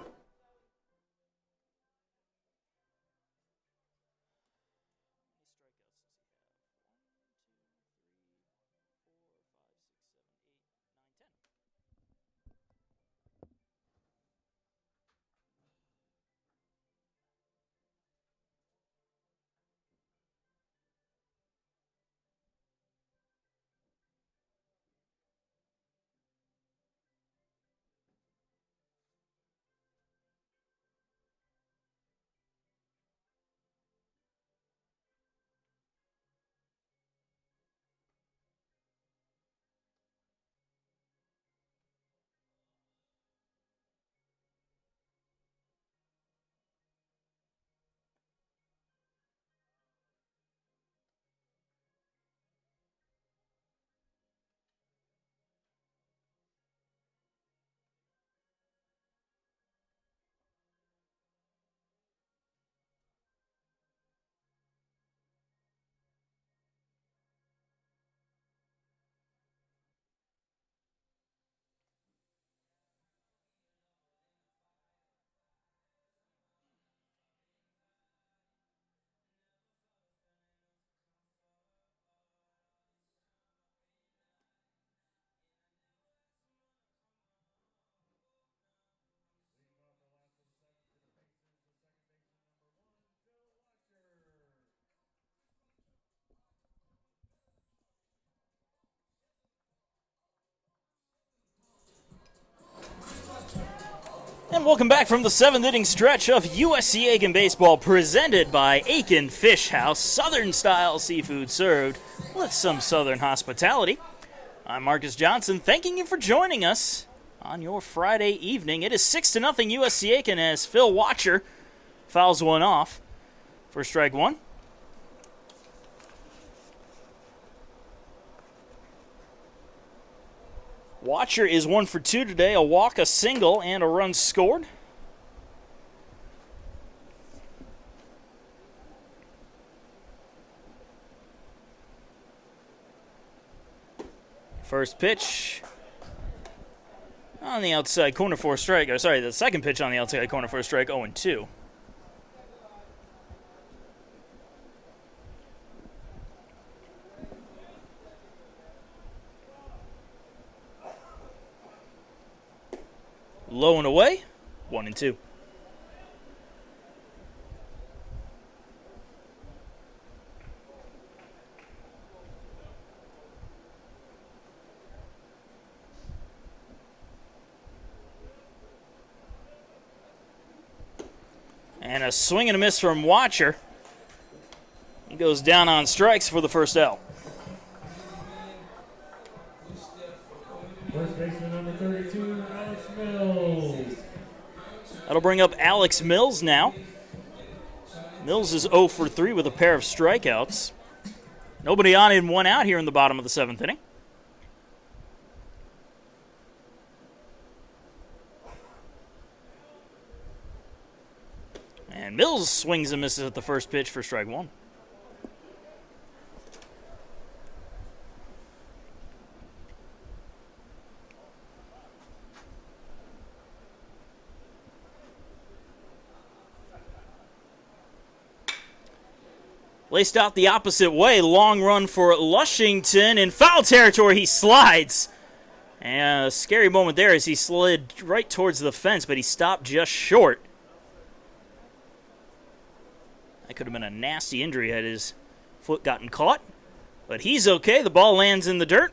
Speaker 1: And welcome back from the 7th inning stretch of USC Aiken baseball, presented by Aiken Fish House, Southern-style seafood served with some Southern hospitality. I'm Marcus Johnson, thanking you for joining us on your Friday evening. It is 6-0 USC Aiken as Phil Watcher fouls one off for strike one. Watcher is 1 for 2 today, a walk, a single, and a run scored. First pitch on the outside corner for a strike. Or sorry, the second pitch on the outside corner for a strike, 0-2. Low and away, 1-2. And a swing and a miss from Watcher. He goes down on strikes for the first out.
Speaker 2: First baseman number 32, Alex Mills.
Speaker 1: That'll bring up Alex Mills now. Mills is 0 for 3 with a pair of strikeouts. Nobody on and 1 out here in the bottom of the 7th inning. And Mills swings and misses at the first pitch for strike one. Laced out the opposite way. Long run for Lushington. In foul territory, he slides. And a scary moment there as he slid right towards the fence, but he stopped just short. That could have been a nasty injury had his foot gotten caught. But he's okay. The ball lands in the dirt.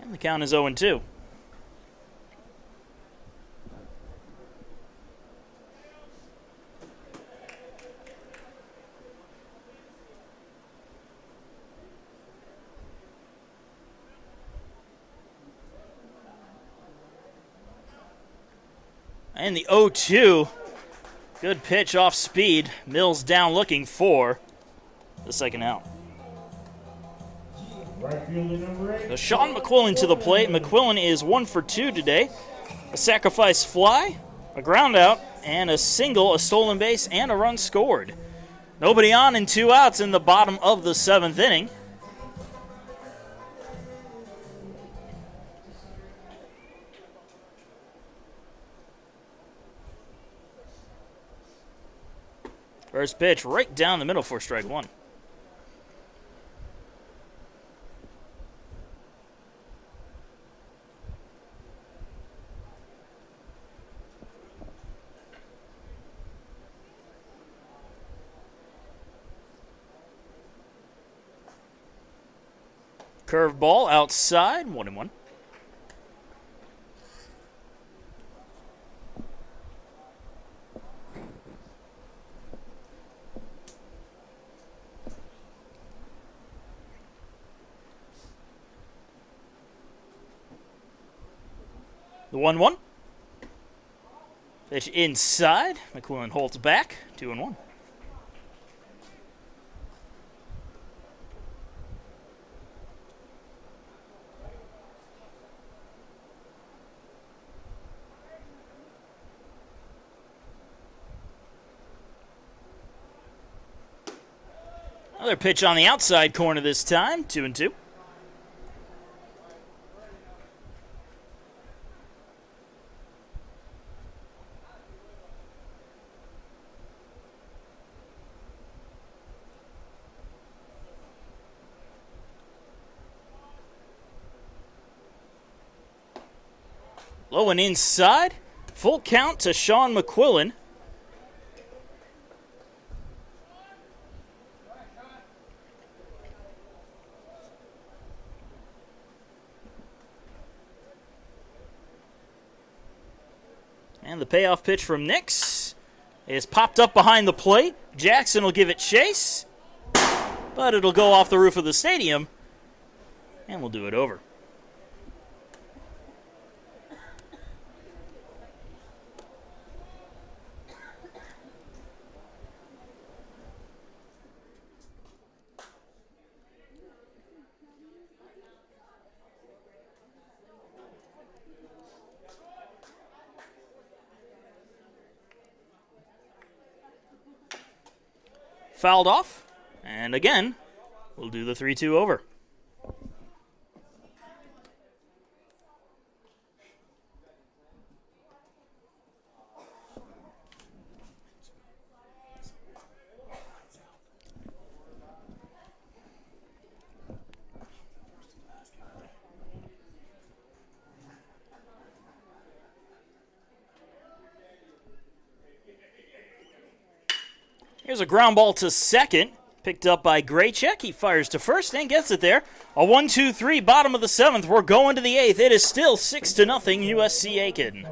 Speaker 1: And the count is 0-2. And the 0-2. Good pitch off speed. Mills down looking for the second out.
Speaker 2: Right fielder number 8.
Speaker 1: So Sean McQuillan to the plate. McQuillan is 1 for 2 today. A sacrifice fly, a ground out, and a single, a stolen base, and a run scored. Nobody on and 2 outs in the bottom of the 7th inning. First pitch right down the middle for strike 1. Curveball outside, 1-1. The 1-1. Pitch inside. McQuillan holds back. 2-1. Another pitch on the outside corner this time. 2-2. Low and inside. Full count to Sean McQuillan. And the payoff pitch from Nix is popped up behind the plate. Jackson will give it chase, but it'll go off the roof of the stadium, and we'll do it over. Fouled off, and again, we'll do the 3-2 over. Here's a ground ball to second, picked up by Graycheck. He fires to first and gets it there. A 1-2-3, bottom of the 7th. We're going to the 8th. It is still 6-0 USC Aiken.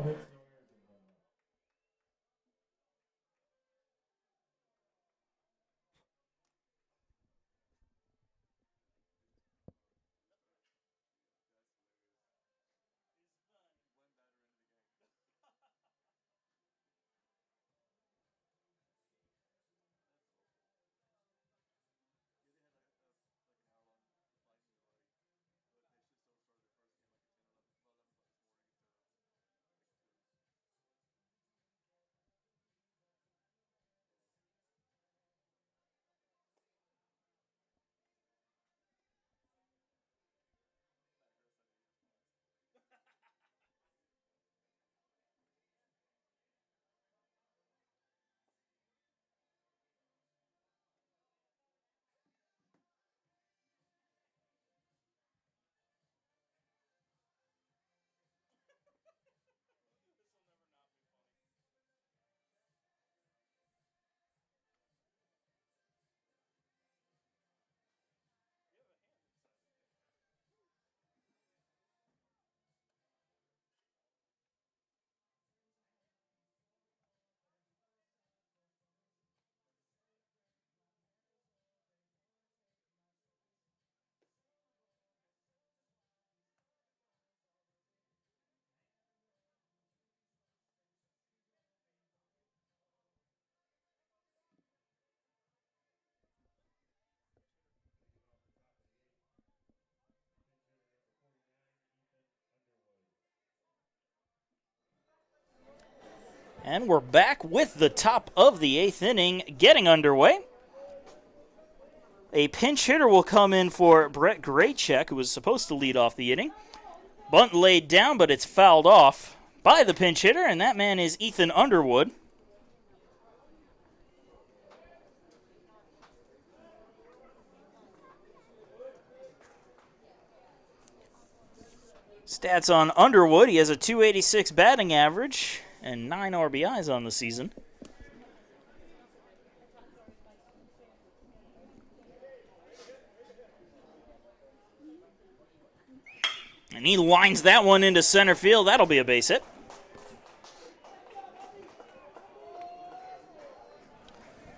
Speaker 1: And we're back with the top of the 8th inning getting underway. A pinch hitter will come in for Brett Graycheck, who was supposed to lead off the inning. Bunt laid down, but it's fouled off by the pinch hitter, and that man is Ethan Underwood. Stats on Underwood: he has a .286 batting average and 9 RBIs on the season. And he lines that one into center field. That'll be a base hit.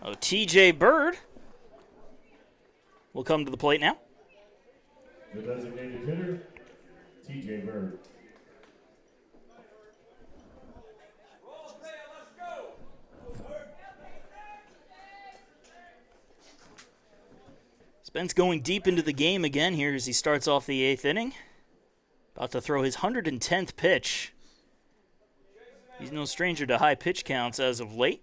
Speaker 1: Oh, TJ Bird will come to the plate now.
Speaker 2: The designated hitter, TJ Bird.
Speaker 1: Spence going deep into the game again here as he starts off the 8th inning. About to throw his 110th pitch. He's no stranger to high pitch counts as of late.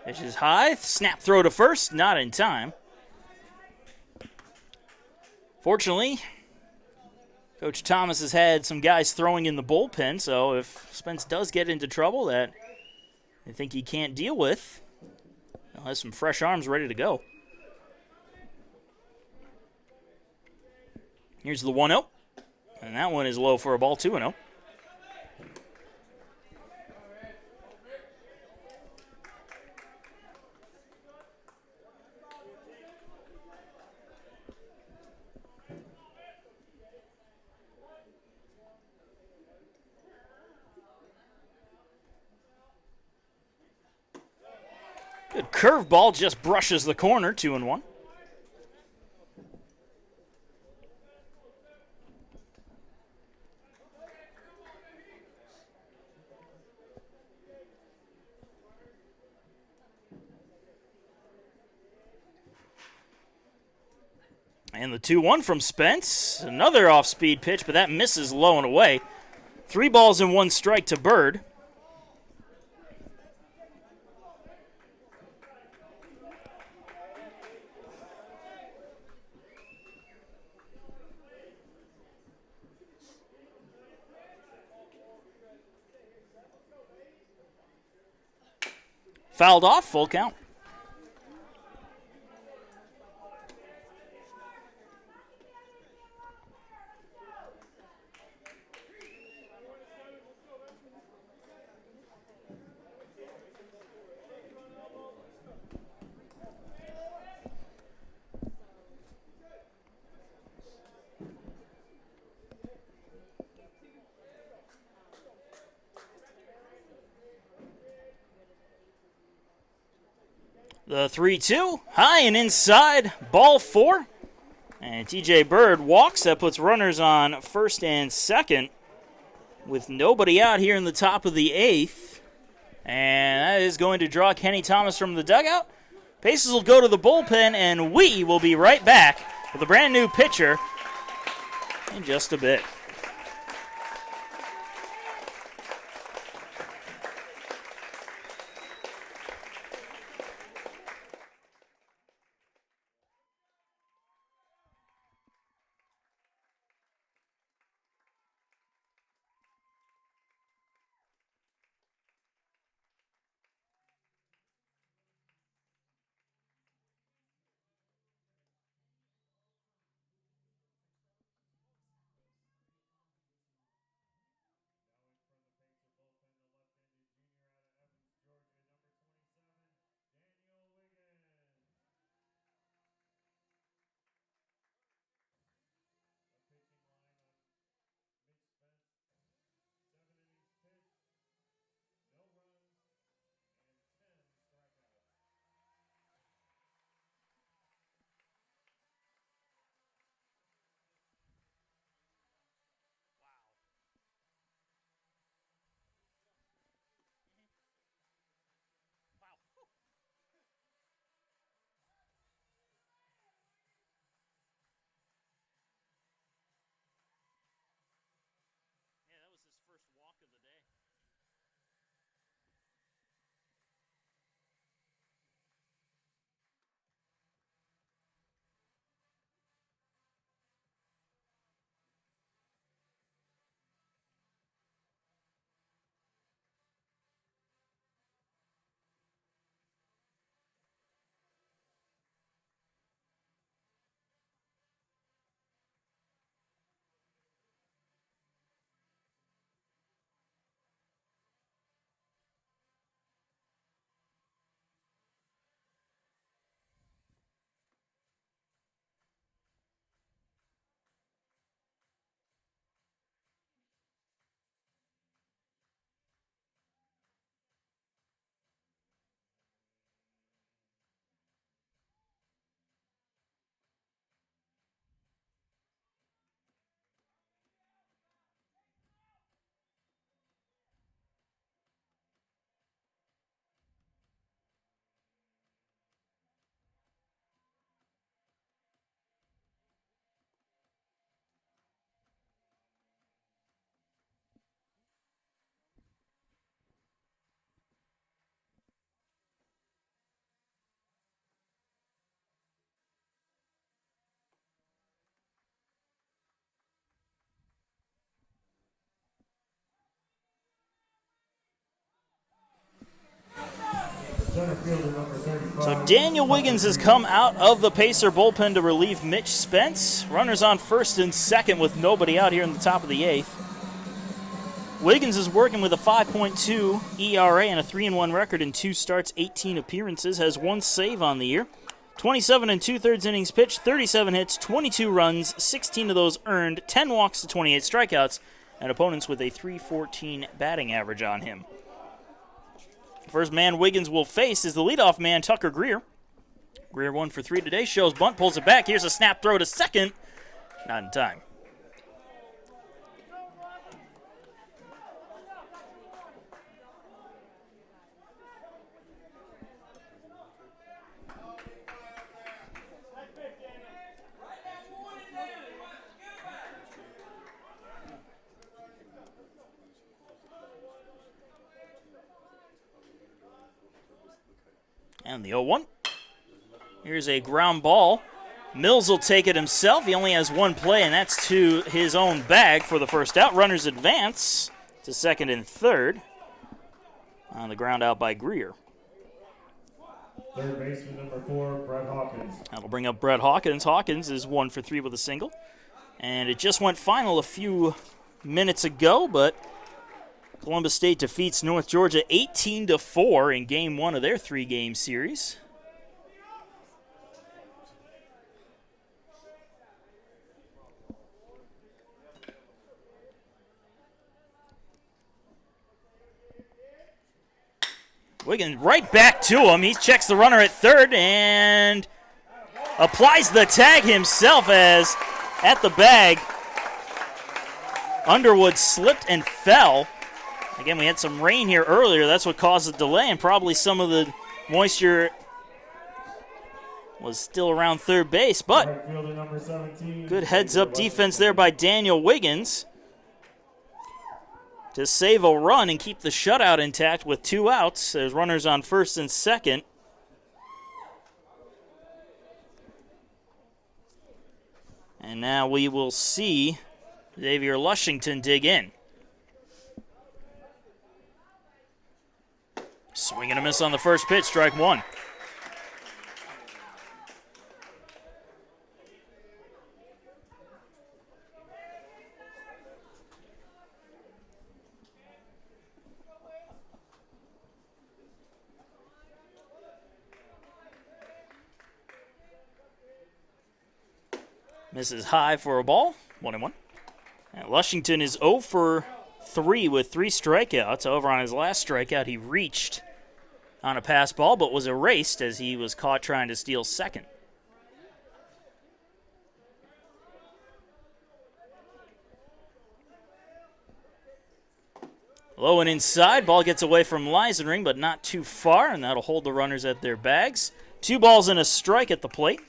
Speaker 1: Pitch is high. Snap throw to first. Not in time. Fortunately, Coach Thomas has had some guys throwing in the bullpen, so if Spence does get into trouble that I think he can't deal with, he'll have some fresh arms ready to go. Here's the 1-0, and that one is low for a ball, 2-0. Good curveball, just brushes the corner, 2-1. And the 2-1 from Spence. Another off-speed pitch, but that misses low and away. 3 balls and 1 strike to Bird. Fouled off, full count. The 3-2, high and inside, ball 4. And TJ Bird walks. That puts runners on first and second with nobody out here in the top of the 8th. And that is going to draw Kenny Thomas from the dugout. Bases will go to the bullpen, and we will be right back with a brand new pitcher in just a bit.
Speaker 2: Center fielder number 35.
Speaker 1: So Daniel Wiggins has come out of the Pacer bullpen to relieve Mitch Spence. Runners on first and second with nobody out here in the top of the eighth. Wiggins is working with a 5.2 ERA and a 3-1 record in 2 starts, 18 appearances, has 1 save on the year. 27 and 2/3 innings pitched, 37 hits, 22 runs, 16 of those earned, 10 walks to 28 strikeouts, and opponents with a .314 batting average on him. First man Wiggins will face is the leadoff man, Tucker Greer. Greer 1 for 3 today, shows bunt, pulls it back. Here's a snap throw to second. Not in time. And the 0-1. Here's a ground ball. Mills will take it himself. He only has 1 play, and that's to his own bag for the first out. Runners advance to second and third. On the ground out by Greer.
Speaker 2: Third baseman number 4, Brett Hawkins.
Speaker 1: That'll bring up Brett Hawkins. Hawkins is 1 for 3 with a single. And it just went final a few minutes ago, but Columbus State defeats North Georgia 18-4 in Game 1 of their 3-game series. Wiggins right back to him. He checks the runner at third and applies the tag himself as at the bag, Underwood slipped and fell. Again, we had some rain here earlier. That's what caused the delay, and probably some of the moisture was still around third base. But
Speaker 2: Right fielder number 17.
Speaker 1: good heads-up defense there by Daniel Wiggins to save a run and keep the shutout intact with 2 outs. There's runners on first and second. And now we will see Xavier Lushington dig in. Swing and a miss on the first pitch, strike 1. Misses high for a ball, 1-1. And Lushington is 0 for 3 with 3 strikeouts. However, on his last strikeout, he reached on a pass ball, but was erased as he was caught trying to steal second. Low and inside, ball gets away from Leisenring, but not too far, and that'll hold the runners at their bags. 2 balls and a strike at the plate.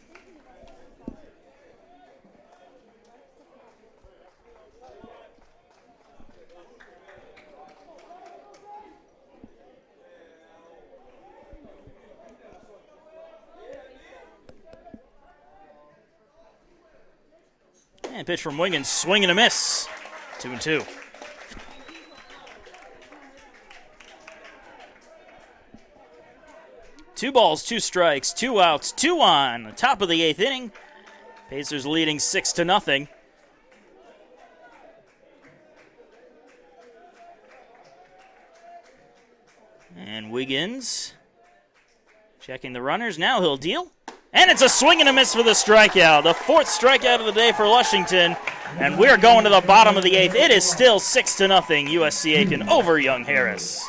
Speaker 1: And pitch from Wiggins, swing and a miss. 2-2. Two balls, 2 strikes, 2 outs, 2 on. The top of the 8th inning. Pacers leading 6-0. And Wiggins checking the runners. Now he'll deal. And it's a swing and a miss for the strikeout. The 4th strikeout of the day for Lushington. And we're going to the bottom of the 8th. It is still 6-0 USC Aiken over Young Harris.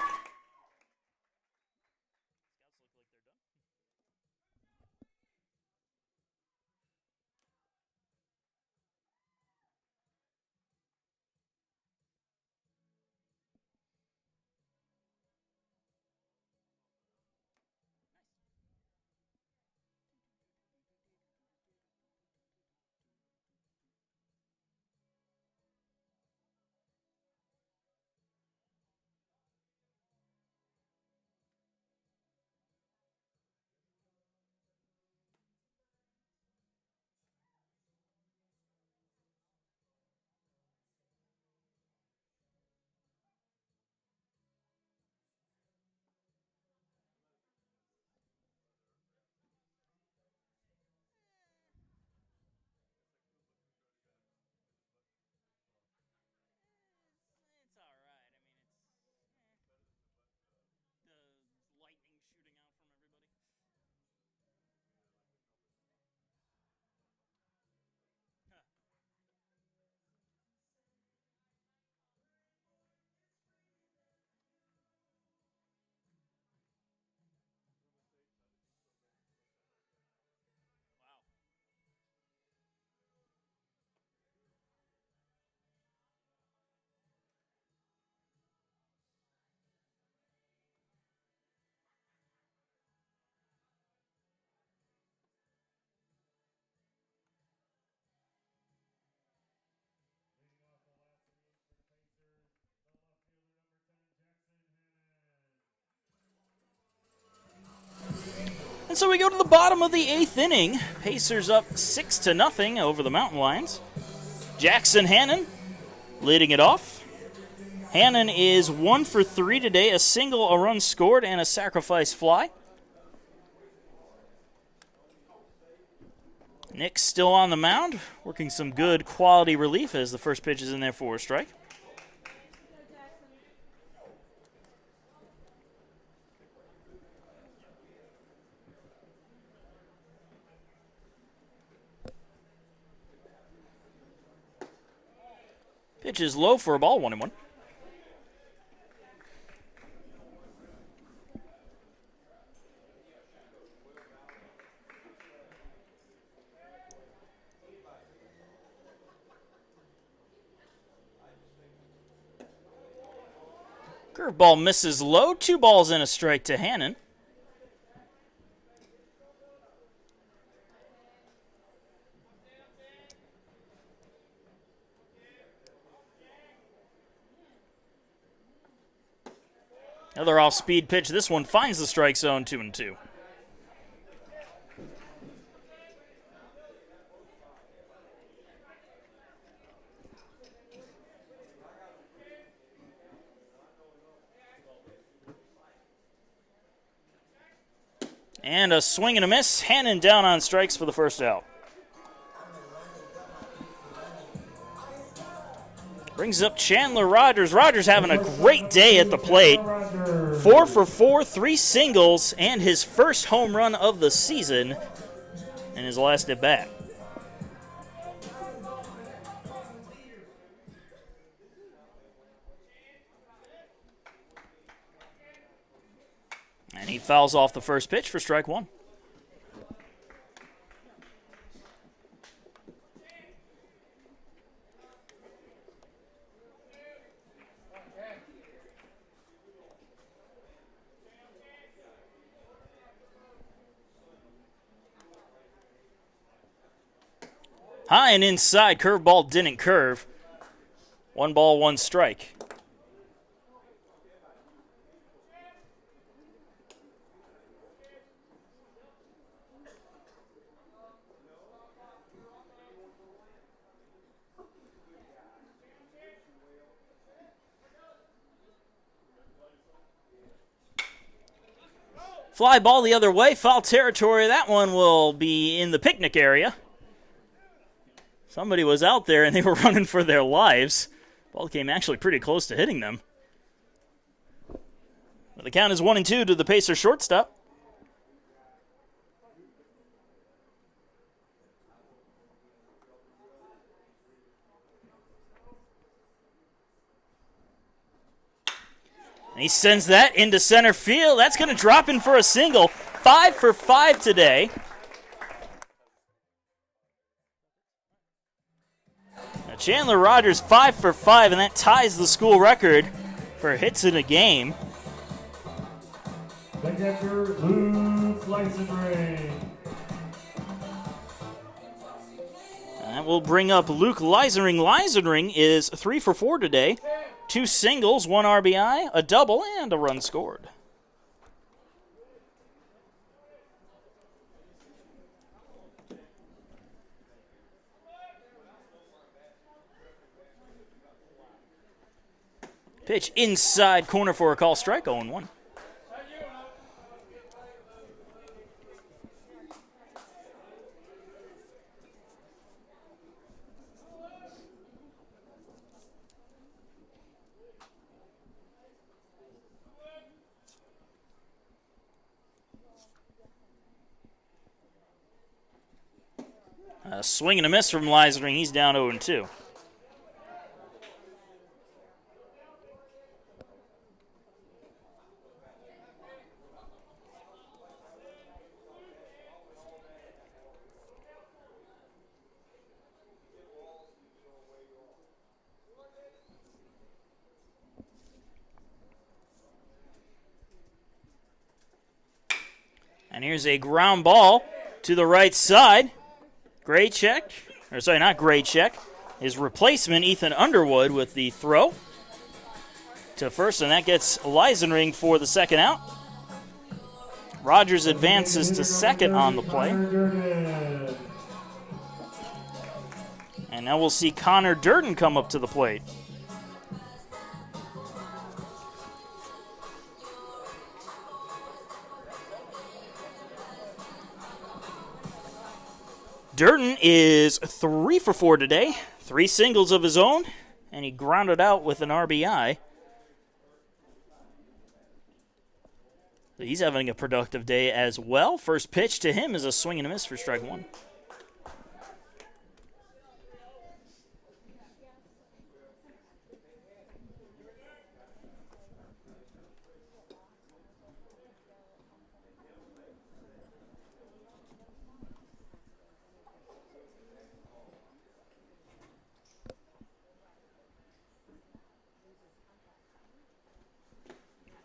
Speaker 1: so we go to the bottom of the 8th inning. Pacers up 6-0 over the Mountain Lions. Jackson Hannon leading it off. Hannon is 1 for 3 today, a single, a run scored, and a sacrifice fly. Nick's still on the mound, working some good quality relief as the first pitch is in there for a strike. Pitch is low for a ball, 1-1. Curveball misses low. 2 balls and a strike to Hannon. Another off-speed pitch. This one finds the strike zone, 2-2. And a swing and a miss. Hannon down on strikes for the first out. Brings up Chandler Rogers. Rogers having a great day at the plate. 4 for 4, 3 singles, and his first home run of the season in his last at bat. And he fouls off the first pitch for strike 1. High and inside, curveball didn't curve. 1 ball, 1 strike. Fly ball the other way, foul territory. That one will be in the picnic area. Somebody was out there and they were running for their lives. Ball came actually pretty close to hitting them. But the count is 1-2 to the Pacers shortstop. And he sends that into center field. That's going to drop in for a single. 5 for 5 today. Chandler Rogers 5 for 5, and that ties the school record for hits in a game.
Speaker 2: The catcher, Luke Leisenring.
Speaker 1: That will bring up Luke Leisenring. Leisenring is 3 for 4 today. 2 singles, 1 RBI, a double, and a run scored. Pitch inside corner for a call strike, 0-1. A swing and a miss from Leisering. He's down 0-2. And here's a ground ball to the right side. Great check. Or sorry, not great check. His replacement, Ethan Underwood, with the throw to first, and that gets Leisenring for the second out. Rogers advances to second on the play. And now we'll see Connor Durden come up to the plate. Durden is 3 for 4 today, 3 singles of his own, and he grounded out with an RBI. So he's having a productive day as well. First pitch to him is a swing and a miss for strike 1.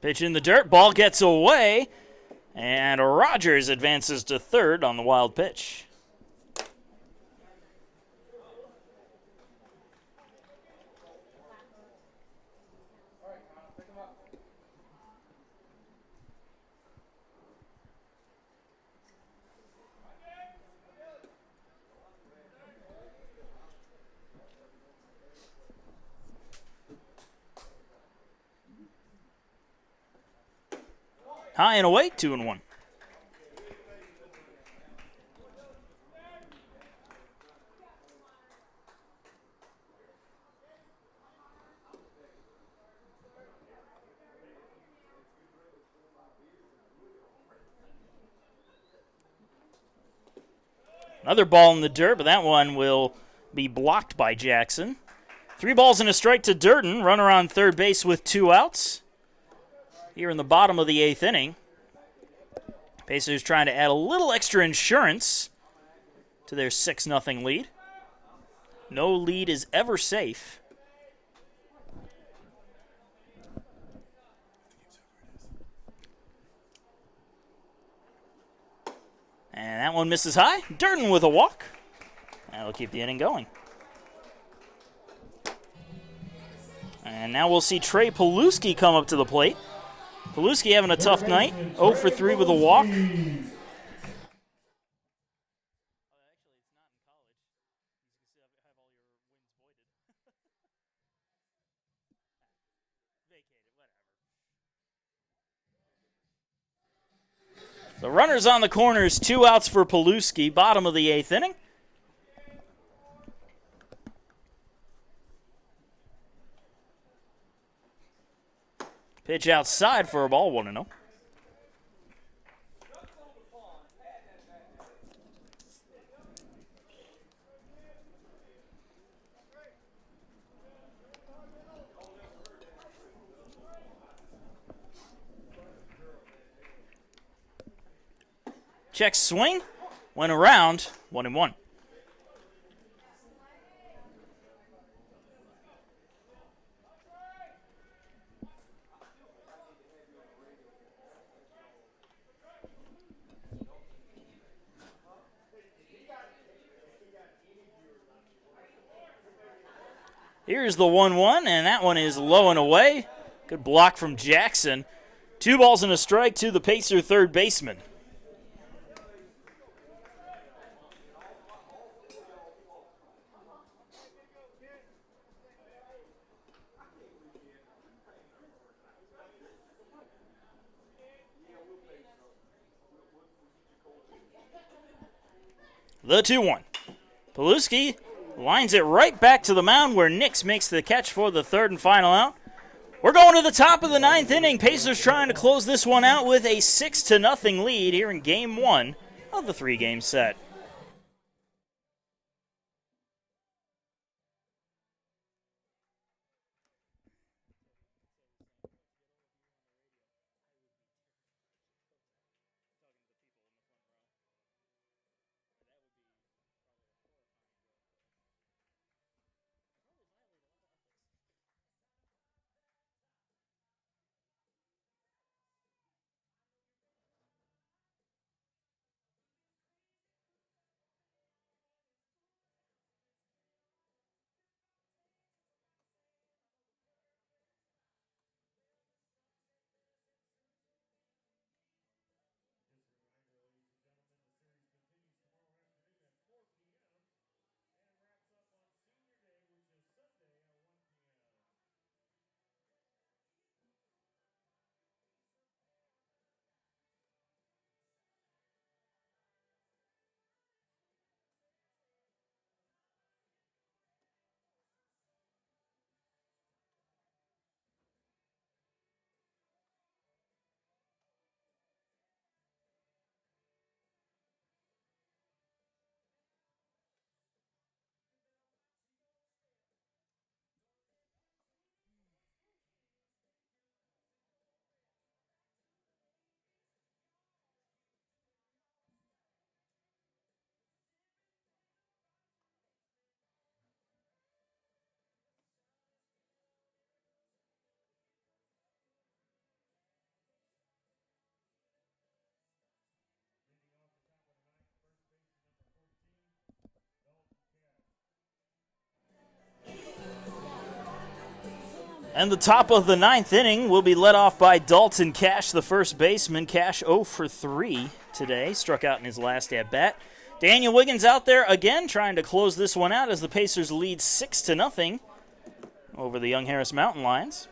Speaker 1: Pitch in the dirt, ball gets away, and Rogers advances to third on the wild pitch. High and away, 2-1. Another ball in the dirt, but that one will be blocked by Jackson. 3 balls and a strike to Durden. Runner on third base with 2 outs. Here in the bottom of the 8th inning. Pacers trying to add a little extra insurance to their 6-0 lead. No lead is ever safe. And that one misses high. Durden with a walk. That'll keep the inning going. And now we'll see Trey Paluski come up to the plate. Paluski having a tough night. 0 for 3 with a walk. The runners on the corners, 2 outs for Paluski, bottom of the 8th inning. Pitch outside for a ball, 1-0. Check swing, went around, 1-1. Here's the 1-1, and that one is low and away. Good block from Jackson. 2 balls and a strike to the Pacer third baseman. The 2-1. Paluski lines it right back to the mound where Nix makes the catch for the third and final out. We're going to the top of the 9th inning. Pacers trying to close this one out with a 6-0 lead here in Game 1 of the 3-game set. And the top of the 9th inning will be led off by Dalton Cash, the first baseman. Cash 0 for 3 today, struck out in his last at-bat. Daniel Wiggins out there again trying to close this one out as the Pacers lead 6-0 over the Young Harris Mountain Lions.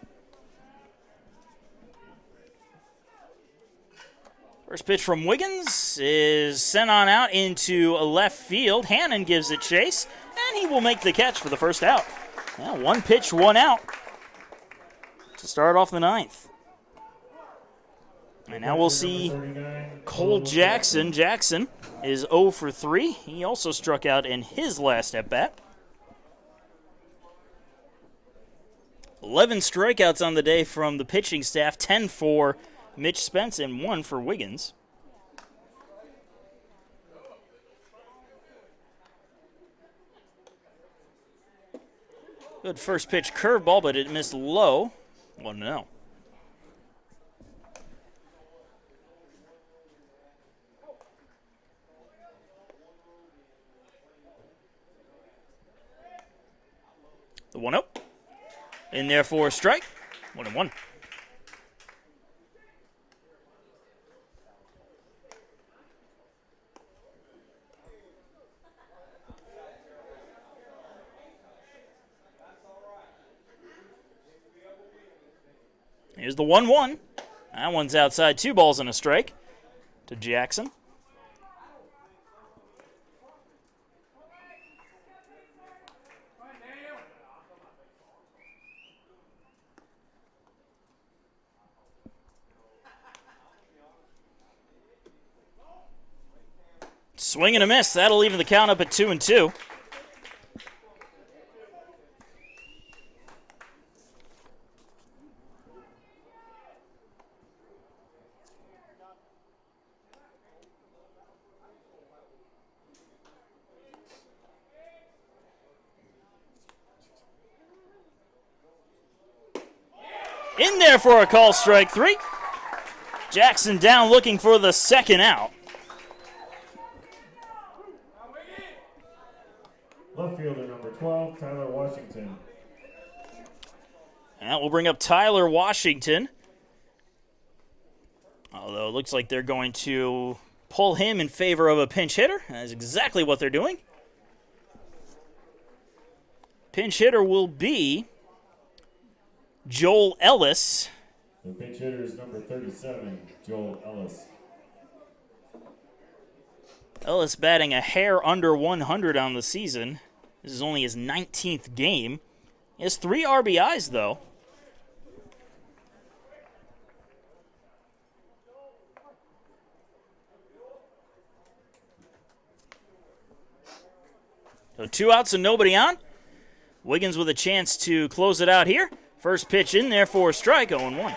Speaker 1: First pitch from Wiggins is sent on out into left field. Hannon gives it chase, and he will make the catch for the first out. Well, 1 pitch, 1 out to start off the 9th. And now we'll see Cole Jackson. Jackson is 0 for 3. He also struck out in his last at-bat. 11 strikeouts on the day from the pitching staff, 10 for Mitch Spence and 1 for Wiggins. Good first pitch curveball, but it missed low. 1-0. The 1-0. In there for a strike. 1-1. Here's the 1-1. That one's outside. 2 balls and a strike to Jackson. Swing and a miss. That'll even the count up at 2-2. In there for a call, strike 3. Jackson down looking for the second out.
Speaker 2: Left fielder number 12, Tyler Washington.
Speaker 1: And that will bring up Tyler Washington. Although it looks like they're going to pull him in favor of a pinch hitter. That's exactly what they're doing. Pinch hitter will be Joel Ellis.
Speaker 2: The pinch hitter is number 37, Joel Ellis.
Speaker 1: Ellis batting a hair under 100 on the season. This is only his 19th game. He has 3 RBIs, though. So 2 outs and nobody on. Wiggins with a chance to close it out here. First pitch in there for a strike, 0-1.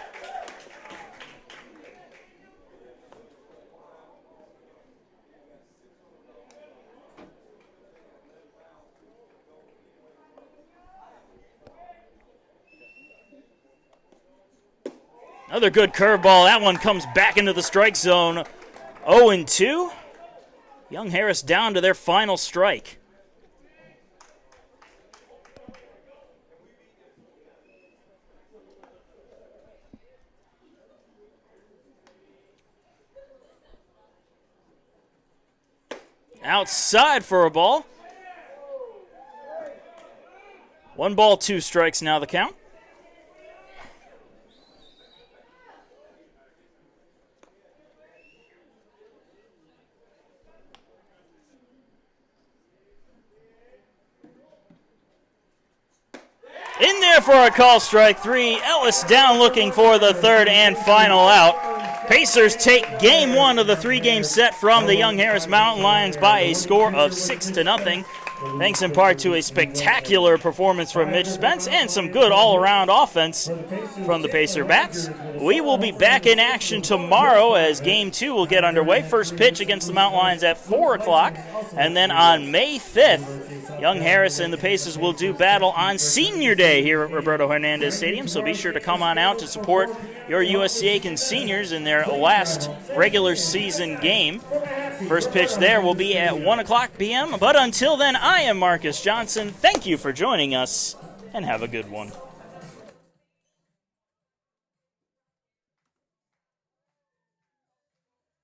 Speaker 1: Another good curveball. That one comes back into the strike zone. 0-2. Young Harris down to their final strike. Outside for a ball. 1 ball, 2 strikes now the count. In there for a call, strike 3. Ellis down looking for the third and final out. Pacers take game 1 of the 3-game set from the Young Harris Mountain Lions by a score of 6-0. Thanks in part to a spectacular performance from Mitch Spence and some good all-around offense from the Pacer Bats. We will be back in action tomorrow as Game 2 will get underway. First pitch against the Mountain Lions at 4 o'clock. And then on May 5th, Young Harris and the Pacers will do battle on Senior Day here at Roberto Hernandez Stadium. So be sure to come on out to support your USC Aiken seniors in their last regular season game. First pitch there will be at 1 o'clock p.m. But until then, I am Marcus Johnson. Thank you for joining us, and have a good one.